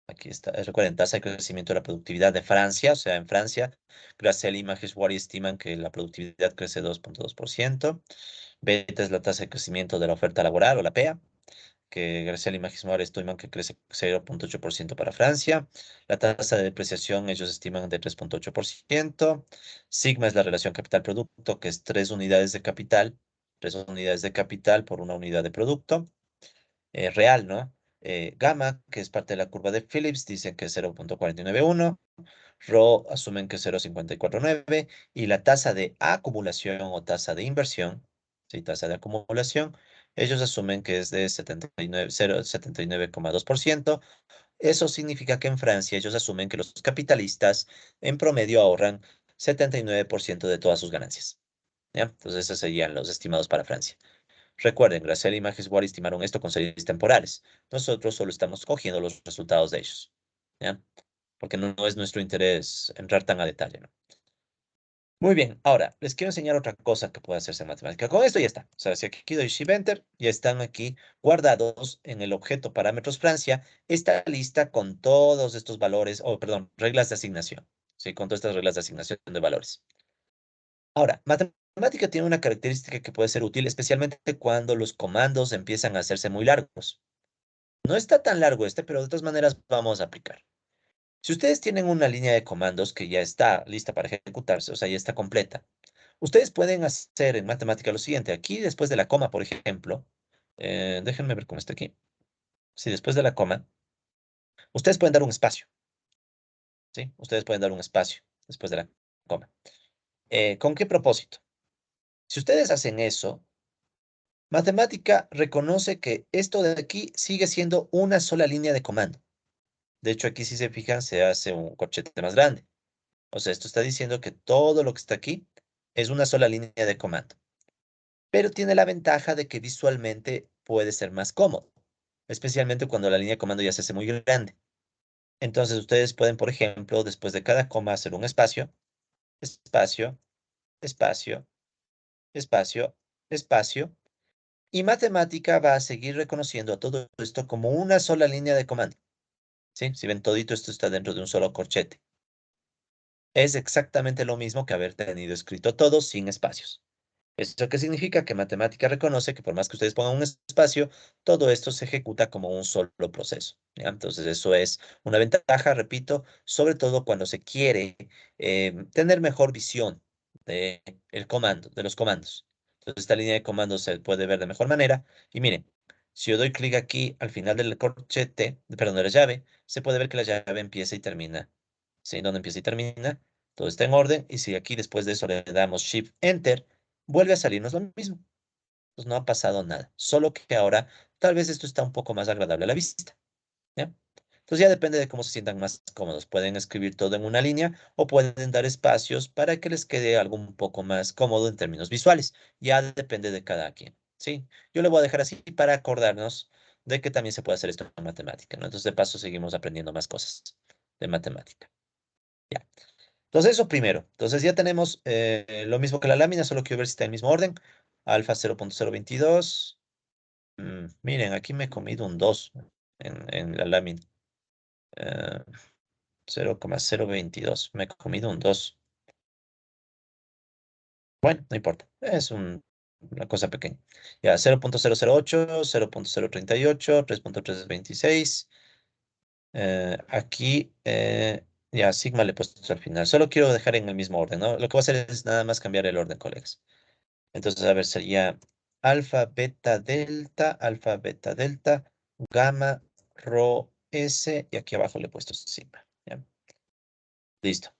aquí está, recuerden, tasa de crecimiento de la productividad de Francia, o sea, en Francia, Gracel y Maheshwari estiman que la productividad crece 2.2%. Beta es la tasa de crecimiento de la oferta laboral o la PEA, que Graciela y Magismar estiman que crece 0.8% para Francia. La tasa de depreciación ellos estiman de 3.8%. Sigma es la relación capital-producto, que es 3 unidades de capital por una unidad de producto. Real, ¿no? Gamma, que es parte de la curva de Phillips, dicen que es 0.491. Rho asumen que es 0.549. Y la tasa de acumulación o tasa de inversión, sí, tasa de acumulación, ellos asumen que es de 79,2%. Eso significa que en Francia ellos asumen que los capitalistas en promedio ahorran 79% de todas sus ganancias. ¿Ya? Entonces esos serían los estimados para Francia. Recuerden, Graciela y Majeswar estimaron esto con series temporales. Nosotros solo estamos cogiendo los resultados de ellos. ¿Ya? Porque no es nuestro interés entrar tan a detalle, ¿no? Muy bien, ahora les quiero enseñar otra cosa que puede hacerse en matemática. Con esto ya está. O sea, si aquí doy Shift Enter, ya están aquí guardados en el objeto parámetros Francia esta lista con todos estos valores, o perdón, reglas de asignación. Sí, con todas estas reglas de asignación de valores. Ahora, matemática tiene una característica que puede ser útil, especialmente cuando los comandos empiezan a hacerse muy largos. No está tan largo este, pero de todas maneras vamos a aplicar. Si ustedes tienen una línea de comandos que ya está lista para ejecutarse, o sea, ya está completa, ustedes pueden hacer en matemática lo siguiente. Aquí, después de la coma, por ejemplo, déjenme ver cómo está aquí. Si después de la coma, ustedes pueden dar un espacio, ¿sí? Ustedes pueden dar un espacio después de la coma. ¿Con qué propósito? Si ustedes hacen eso, matemática reconoce que esto de aquí sigue siendo una sola línea de comando. De hecho, aquí si se fijan, se hace un corchete más grande. O sea, esto está diciendo que todo lo que está aquí es una sola línea de comando. Pero tiene la ventaja de que visualmente puede ser más cómodo, especialmente cuando la línea de comando ya se hace muy grande. Entonces ustedes pueden, por ejemplo, después de cada coma hacer un espacio, espacio, espacio, espacio, espacio, y matemática va a seguir reconociendo a todo esto como una sola línea de comando. ¿Sí? Si ven, todito esto está dentro de un solo corchete. Es exactamente lo mismo que haber tenido escrito todo sin espacios. ¿Esto qué significa? Que matemática reconoce que por más que ustedes pongan un espacio, todo esto se ejecuta como un solo proceso. ¿Ya? Entonces eso es una ventaja, repito, sobre todo cuando se quiere tener mejor visión de de los comandos. Entonces esta línea de comandos se puede ver de mejor manera. Y miren, si yo doy clic aquí al final del corchete, perdón, de la llave, se puede ver que la llave empieza y termina. ¿Sí? Donde empieza y termina, todo está en orden. Y si aquí después de eso le damos Shift Enter, vuelve a salirnos lo mismo. Pues no ha pasado nada. Solo que ahora tal vez esto está un poco más agradable a la vista. ¿Ya? Entonces ya depende de cómo se sientan más cómodos. Pueden escribir todo en una línea o pueden dar espacios para que les quede algo un poco más cómodo en términos visuales. Ya depende de cada quien, ¿sí? Yo le voy a dejar así para acordarnos de que también se puede hacer esto en matemática, ¿no? Entonces de paso seguimos aprendiendo más cosas de matemática. Ya. Entonces eso primero. Entonces ya tenemos lo mismo que la lámina, solo quiero ver si está en el mismo orden. Alfa 0.022. Miren, aquí me he comido un 2 en la lámina. Eh, 0,022. Me he comido un 2. Bueno, no importa. Es una cosa pequeña. Ya, 0.008, 0.038, 3.326. Aquí, ya, sigma le he puesto al final. Solo quiero dejar en el mismo orden, ¿no? Lo que voy a hacer es nada más cambiar el orden, colegas. Entonces, a ver, sería alfa, beta, delta, gamma, rho, S, y aquí abajo le he puesto sigma. ¿Ya? Listo.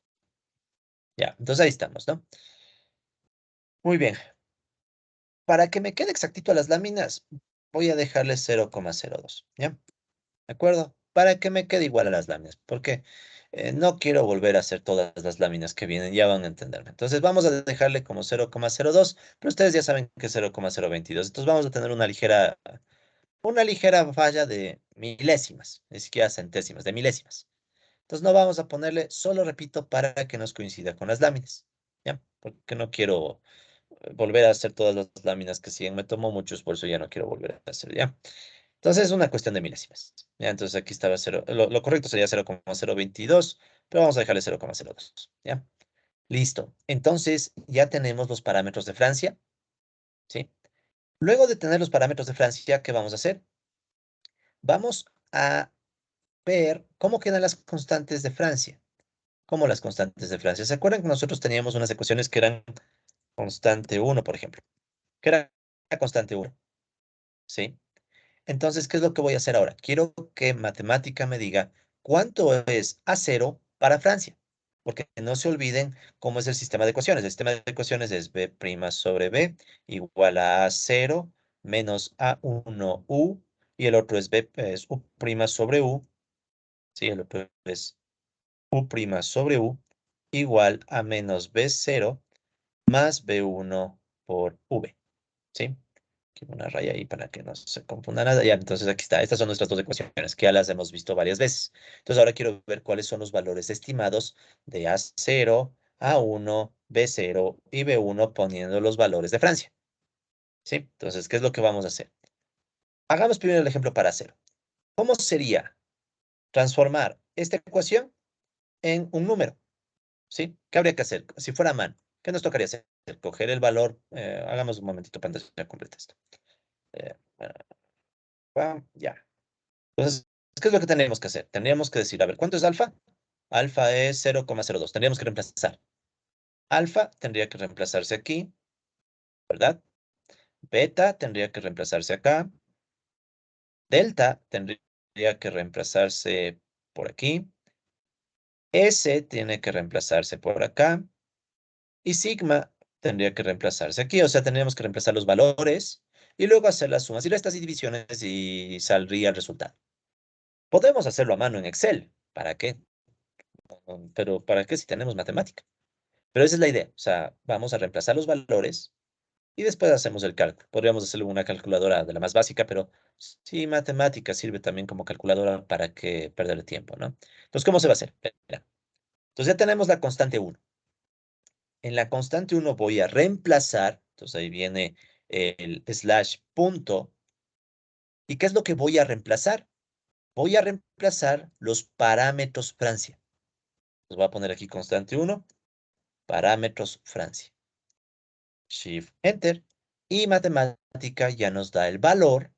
Ya, entonces ahí estamos, ¿no? Muy bien. Para que me quede exactito a las láminas, voy a dejarle 0,02, ¿ya? ¿De acuerdo? Para que me quede igual a las láminas, porque no quiero volver a hacer todas las láminas que vienen, ya van a entenderme. Entonces vamos a dejarle como 0,02, pero ustedes ya saben que es 0,022. Entonces vamos a tener una ligera falla de milésimas, ni siquiera centésimas, de milésimas. Entonces no vamos a ponerle, solo repito, para que nos coincida con las láminas, ¿ya? Porque no quiero volver a hacer todas las láminas que siguen. Me tomó mucho esfuerzo, ya no quiero volver a hacer, ¿ya? Entonces es una cuestión de milésimas. ¿Ya? Entonces aquí estaba 0, lo correcto sería 0,022, pero vamos a dejarle 0,02, ¿ya? Listo. Entonces ya tenemos los parámetros de Francia, ¿sí? Luego de tener los parámetros de Francia, ¿qué vamos a hacer? Vamos a ver cómo quedan las constantes de Francia. ¿Cómo las constantes de Francia? ¿Se acuerdan que nosotros teníamos unas ecuaciones que eran constante 1, por ejemplo? Que era la constante 1, ¿sí? Entonces, ¿qué es lo que voy a hacer ahora? Quiero que matemática me diga cuánto es A0 para Francia. Porque no se olviden cómo es el sistema de ecuaciones. El sistema de ecuaciones es B' sobre B igual a A0 menos A1U. Y el otro es U' sobre U. Sí, el otro es U' sobre U igual a menos B0 más B1 por V. ¿Sí? Quiero una raya ahí para que no se confunda nada. Ya, entonces aquí está. Estas son nuestras dos ecuaciones que ya las hemos visto varias veces. Entonces ahora quiero ver cuáles son los valores estimados de A0, A1, B0 y B1 poniendo los valores de Francia. ¿Sí? Entonces, ¿qué es lo que vamos a hacer? Hagamos primero el ejemplo para A0. ¿Cómo sería transformar esta ecuación en un número? ¿Sí? ¿Qué habría que hacer? Si fuera a mano, ¿qué nos tocaría hacer? Coger el valor. Hagamos un momentito para completar esto. Bueno, ya. Entonces, ¿qué es lo que tenemos que hacer? Tendríamos que decir, a ver, ¿cuánto es alfa? Alfa es 0,02. Tendríamos que reemplazar. Alfa tendría que reemplazarse aquí, ¿verdad? Beta tendría que reemplazarse acá. Delta tendría que reemplazarse por aquí. S tiene que reemplazarse por acá. Y sigma tendría que reemplazarse aquí. O sea, tendríamos que reemplazar los valores y luego hacer las sumas y restas y divisiones y saldría el resultado. Podemos hacerlo a mano en Excel. ¿Para qué? Pero ¿para qué si tenemos matemática? Pero esa es la idea. O sea, vamos a reemplazar los valores y después hacemos el cálculo. Podríamos hacerlo en una calculadora de la más básica, pero sí, matemática sirve también como calculadora para que perder el tiempo, ¿no? Entonces, ¿cómo se va a hacer? Mira. Entonces ya tenemos la constante 1. En la constante 1 voy a reemplazar, entonces ahí viene el slash punto. ¿Y qué es lo que voy a reemplazar? Voy a reemplazar los parámetros Francia. Los voy a poner aquí constante 1, parámetros Francia. Shift Enter. Y matemática ya nos da el valor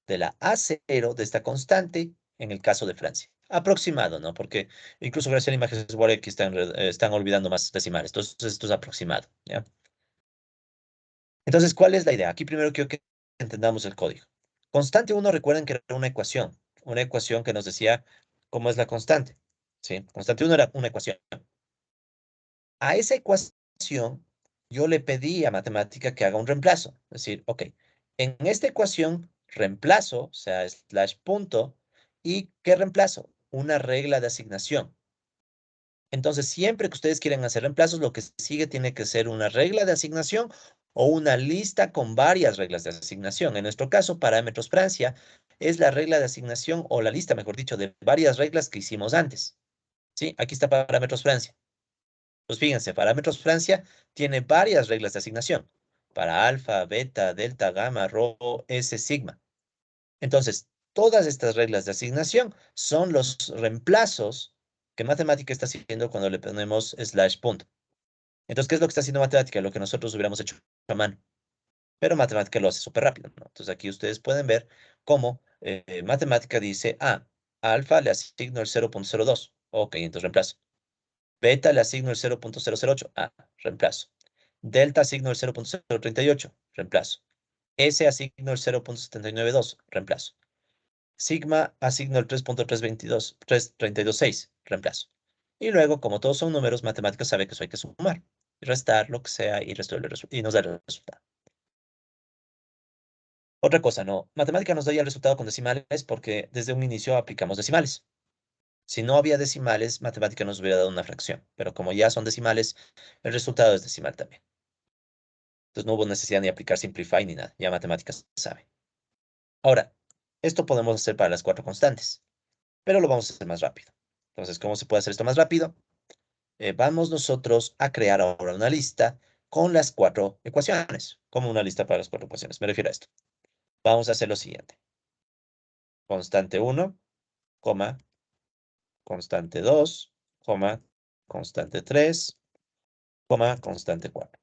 de la A0 de esta constante en el caso de Francia. Aproximado, ¿no? Porque incluso gracias a la imagen Word aquí están olvidando más decimales. Entonces esto es aproximado, ¿ya? Entonces, ¿cuál es la idea? Aquí primero quiero que entendamos el código. Constante 1, recuerden que era una ecuación que nos decía cómo es la constante. ¿Sí? Constante 1 era una ecuación. A esa ecuación yo le pedí a matemática que haga un reemplazo. Es decir, ok, en esta ecuación reemplazo, o sea, slash punto, ¿y qué reemplazo? una regla de asignación. Entonces, siempre que ustedes quieran hacer reemplazos, lo que sigue tiene que ser una regla de asignación o una lista con varias reglas de asignación. En nuestro caso, parámetros Francia es la regla de asignación o la lista, mejor dicho, de varias reglas que hicimos antes. ¿Sí? Aquí está parámetros Francia. Pues fíjense, parámetros Francia tiene varias reglas de asignación para alfa, beta, delta, gamma, rho, S, sigma. Entonces, todas estas reglas de asignación son los reemplazos que matemática está haciendo cuando le ponemos slash punto. Entonces, ¿qué es lo que está haciendo matemática? Lo que nosotros hubiéramos hecho a mano. Pero matemática lo hace súper rápido, ¿no? Entonces, aquí ustedes pueden ver cómo matemática dice, alfa le asigno el 0.02. Ok, entonces reemplazo. Beta le asigno el 0.008. Reemplazo. Delta asigno el 0.038. Reemplazo. S asigno el 0.792. Reemplazo. Sigma asigno el 3.326, reemplazo. Y luego, como todos son números, matemáticas sabe que eso hay que sumar, restar, lo que sea, y, y nos da el resultado. Otra cosa, no. Matemática nos da ya el resultado con decimales porque desde un inicio aplicamos decimales. Si no había decimales, matemática nos hubiera dado una fracción. Pero como ya son decimales, el resultado es decimal también. Entonces no hubo necesidad ni aplicar simplify ni nada. Ya matemáticas sabe. Ahora, esto podemos hacer para las cuatro constantes, pero lo vamos a hacer más rápido. Entonces, ¿cómo se puede hacer esto más rápido? Vamos nosotros a crear ahora una lista con las cuatro ecuaciones, como una lista para las cuatro ecuaciones. Me refiero a esto. Vamos a hacer lo siguiente. Constante 1, coma, constante 2, coma, constante 3, coma, constante 4.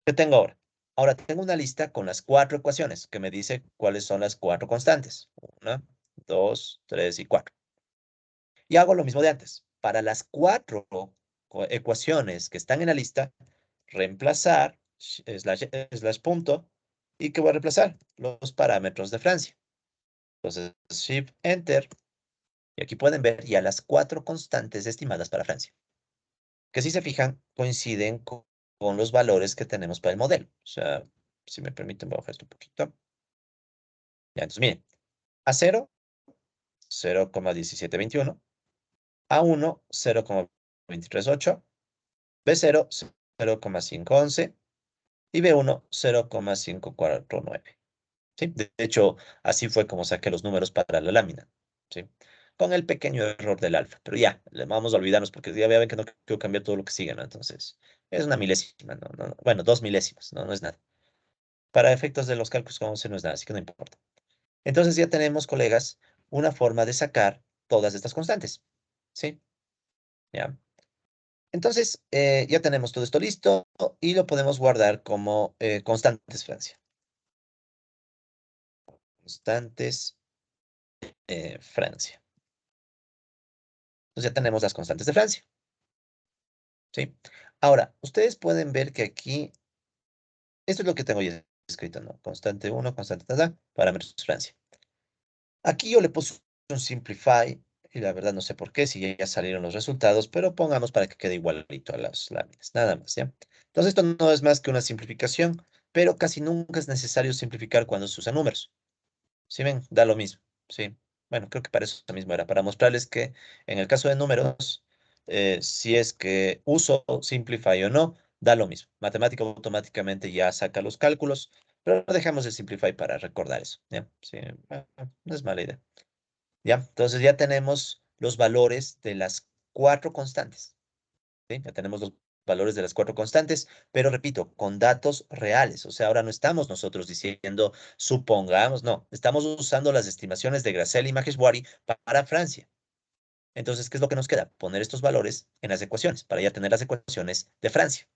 ¿Qué tengo ahora? Ahora tengo una lista con las cuatro ecuaciones que me dice cuáles son las cuatro constantes. 1, 2, 3 y 4. Y hago lo mismo de antes. Para las cuatro ecuaciones que están en la lista, reemplazar, slash punto, ¿y qué voy a reemplazar? Los parámetros de Francia. Entonces, Shift, Enter, y aquí pueden ver ya las cuatro constantes estimadas para Francia, que si se fijan, coinciden con los valores que tenemos para el modelo. O sea, si me permiten, voy a bajar esto un poquito. Ya, entonces, miren, A0, 0,1721, A1, 0,238, B0, 0,511 y B1, 0,549. ¿Sí? De hecho, así fue como saqué los números para la lámina. ¿Sí? Con el pequeño error del alfa. Pero ya, vamos a olvidarnos porque ya ven que no quiero cambiar todo lo que sigue, ¿no? Entonces, es una milésima, ¿no? Bueno, 2 milésimas, ¿no? No es nada. Para efectos de los cálculos, como se no es nada, así que no importa. Entonces ya tenemos, colegas, una forma de sacar todas estas constantes. ¿Sí? ¿Ya? Entonces, ya tenemos todo esto listo y lo podemos guardar como constantes Francia. Constantes Francia. Entonces ya tenemos las constantes de Francia. ¿Sí? Ahora, ustedes pueden ver que aquí, esto es lo que tengo ya escrito, ¿no? Constante 1, constante tada, parámetros Francia. Aquí yo le puse un simplify y la verdad no sé por qué, si ya salieron los resultados, pero pongamos para que quede igualito a las láminas, nada más, ¿ya? Entonces esto no es más que una simplificación, pero casi nunca es necesario simplificar cuando se usan números. ¿Sí ven? Da lo mismo, ¿sí? Bueno, creo que para eso mismo era, para mostrarles que en el caso de números, si es que uso Simplify o no, da lo mismo. Matemática automáticamente ya saca los cálculos, pero dejamos el Simplify para recordar eso, ¿ya? Sí, no es mala idea. ¿Ya? Entonces ya tenemos los valores de las cuatro constantes. ¿Sí? Ya tenemos los valores de las cuatro constantes, pero repito, con datos reales. O sea, ahora no estamos nosotros diciendo, supongamos, no, estamos usando las estimaciones de Gracel y Maheshwari para Francia. Entonces, ¿qué es lo que nos queda? Poner estos valores en las ecuaciones, para ya tener las ecuaciones de Francia.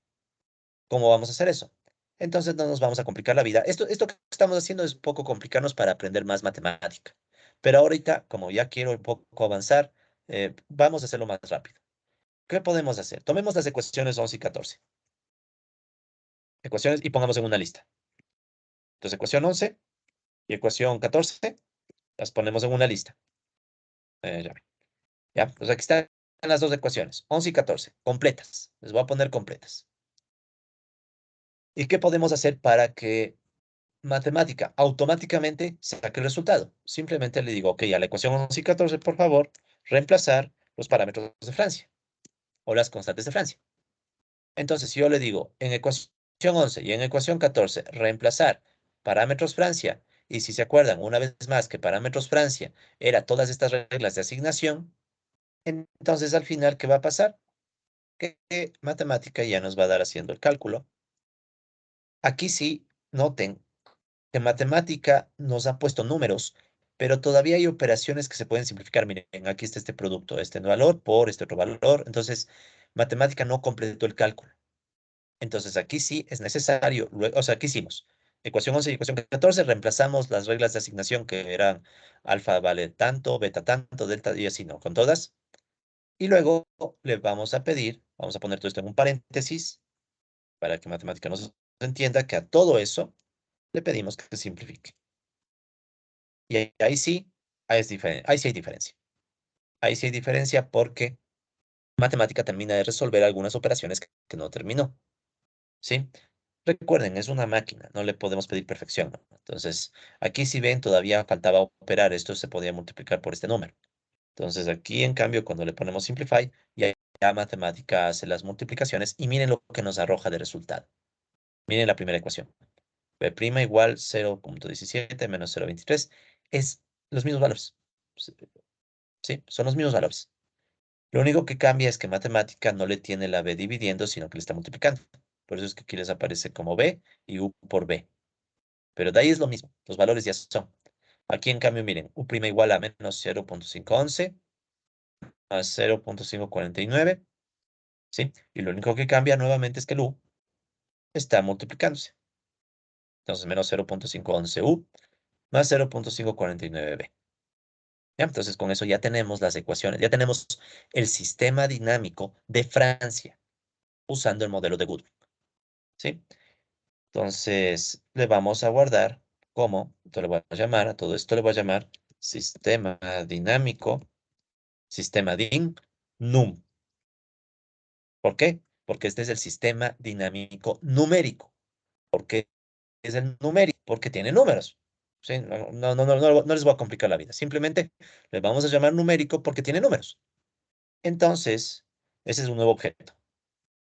¿Cómo vamos a hacer eso? Entonces no nos vamos a complicar la vida. Esto que estamos haciendo es poco complicarnos para aprender más matemática. Pero ahorita, como ya quiero un poco avanzar, vamos a hacerlo más rápido. ¿Qué podemos hacer? Tomemos las ecuaciones 11 y 14. Ecuaciones y pongamos en una lista. Entonces, ecuación 11 y ecuación 14 las ponemos en una lista. Ya, ya, pues aquí están las dos ecuaciones, 11 y 14, completas. Les voy a poner completas. ¿Y qué podemos hacer para que matemática automáticamente saque el resultado? Simplemente le digo, ok, a la ecuación 11 y 14, por favor, reemplazar los parámetros de Francia o las constantes de Francia. Entonces, si yo le digo en ecuación 11 y en ecuación 14, reemplazar parámetros Francia, y si se acuerdan una vez más que parámetros Francia era todas estas reglas de asignación, entonces al final, ¿qué va a pasar? Que matemática ya nos va a dar haciendo el cálculo. Aquí sí, noten que matemática nos ha puesto números, pero todavía hay operaciones que se pueden simplificar. Miren, aquí está este producto, este valor por este otro valor. Entonces, matemática no completó el cálculo. Entonces, aquí sí es necesario, o sea, ¿qué hicimos? Ecuación 11 y ecuación 14, reemplazamos las reglas de asignación que eran alfa vale tanto, beta tanto, delta y así, ¿no? Con todas. Y luego le vamos a pedir, vamos a poner todo esto en un paréntesis, para que matemática nos entienda que a todo eso le pedimos que simplifique. Y ahí sí, ahí sí hay diferencia. Ahí sí hay diferencia porque matemática termina de resolver algunas operaciones que no terminó. ¿Sí? Recuerden, es una máquina, no le podemos pedir perfección, ¿no? Entonces, aquí si ven, todavía faltaba operar, esto se podía multiplicar por este número. Entonces, aquí en cambio, cuando le ponemos simplify, ya matemática hace las multiplicaciones y miren lo que nos arroja de resultado. Miren la primera ecuación. B' igual 0.17 menos 0.23 es los mismos valores. Sí, son los mismos valores. Lo único que cambia es que matemática no le tiene la b dividiendo, sino que le está multiplicando. Por eso es que aquí les aparece como b y u por b. Pero de ahí es lo mismo, los valores ya son. Aquí en cambio, miren, u' igual a menos 0.511 a 0.549, ¿sí? Y lo único que cambia nuevamente es que el u está multiplicándose. Entonces, menos 0.511u más 0.549b. ¿Ya? Entonces, con eso ya tenemos las ecuaciones, ya tenemos el sistema dinámico de Francia usando el modelo de Goodwin, ¿sí? Entonces, le vamos a guardar como, esto le voy a llamar, a todo esto le voy a llamar sistema dinámico, sistema din num. ¿Por qué? Porque este es el sistema dinámico numérico. ¿Por qué es el numérico? Porque tiene números. ¿Sí? No les voy a complicar la vida. Simplemente le vamos a llamar numérico porque tiene números. Entonces, ese es un nuevo objeto.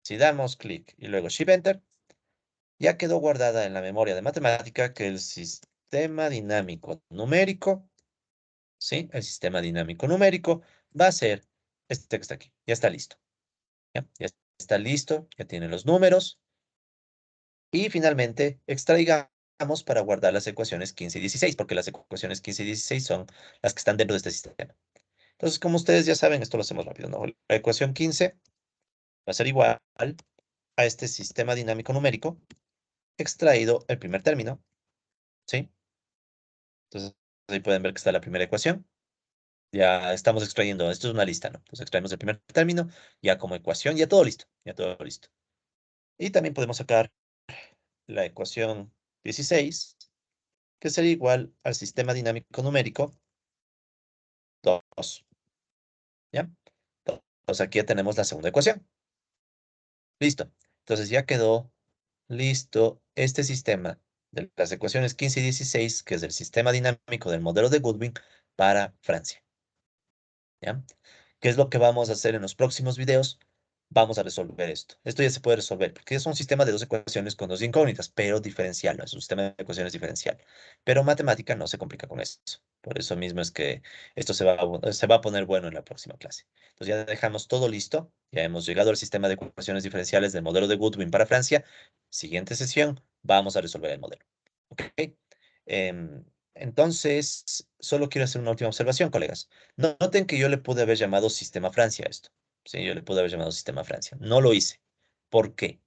Si damos clic y luego Shift Enter, ya quedó guardada en la memoria de matemática que el sistema dinámico numérico, ¿sí? El sistema dinámico numérico va a ser este que está aquí. Ya está listo. ¿Ya? Ya está listo, ya tiene los números. Y finalmente, extraigamos para guardar las ecuaciones 15 y 16, porque las ecuaciones 15 y 16 son las que están dentro de este sistema. Entonces, como ustedes ya saben, esto lo hacemos rápido, ¿no? La ecuación 15 va a ser igual a este sistema dinámico numérico extraído el primer término, ¿sí? Entonces, ahí pueden ver que está la primera ecuación. Ya estamos extrayendo, esto es una lista, ¿no? Entonces extraemos el primer término, ya como ecuación, ya todo listo, ya todo listo. Y también podemos sacar la ecuación 16, que sería igual al sistema dinámico numérico 2, ¿ya? Entonces aquí ya tenemos la segunda ecuación. Listo. Entonces ya quedó listo este sistema de las ecuaciones 15 y 16, que es el sistema dinámico del modelo de Goodwin para Francia. ¿Ya? ¿Qué es lo que vamos a hacer en los próximos videos? Vamos a resolver esto. Esto ya se puede resolver, porque es un sistema de dos ecuaciones con dos incógnitas, pero diferencial, no es un sistema de ecuaciones diferencial. Pero matemática no se complica con eso. Por eso mismo es que esto se va a poner bueno en la próxima clase. Entonces ya dejamos todo listo. Ya hemos llegado al sistema de ecuaciones diferenciales del modelo de Goodwin para Francia. Siguiente sesión, vamos a resolver el modelo. ¿Ok? Entonces, solo quiero hacer una última observación, colegas. Noten que yo le pude haber llamado Sistema Francia a esto. Sí, yo le pude haber llamado Sistema Francia. No lo hice. ¿Por qué?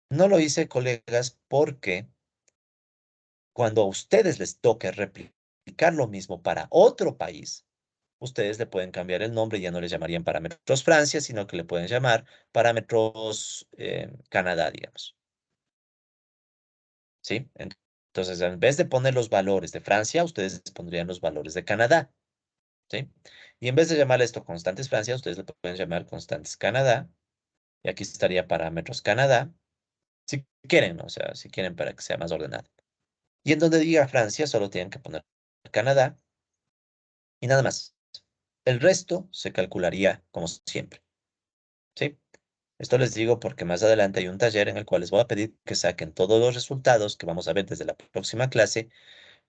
No lo hice, colegas, porque cuando a ustedes les toque replicar lo mismo para otro país, ustedes le pueden cambiar el nombre, ya no les llamarían parámetros Francia, sino que le pueden llamar parámetros Canadá, digamos. ¿Sí? Entonces, en vez de poner los valores de Francia, ustedes pondrían los valores de Canadá. ¿Sí? Y en vez de llamarle esto constantes Francia, ustedes le pueden llamar constantes Canadá. Y aquí estaría parámetros Canadá. Si quieren, ¿no? O sea, si quieren para que sea más ordenado. Y en donde diga Francia, solo tienen que poner Canadá y nada más. El resto se calcularía como siempre, ¿sí? Esto les digo porque más adelante hay un taller en el cual les voy a pedir que saquen todos los resultados que vamos a ver desde la próxima clase,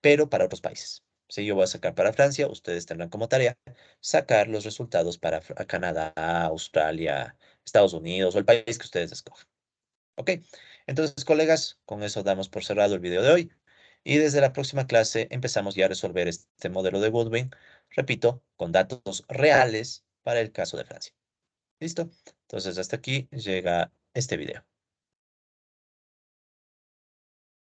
pero para otros países. Si yo voy a sacar para Francia, ustedes tendrán como tarea sacar los resultados para Canadá, Australia, Estados Unidos o el país que ustedes escojan. ¿Ok? Entonces, colegas, con eso damos por cerrado el video de hoy. Y desde la próxima clase empezamos ya a resolver este modelo de Goodwin, repito, con datos reales para el caso de Francia. ¿Listo? Entonces, hasta aquí llega este video.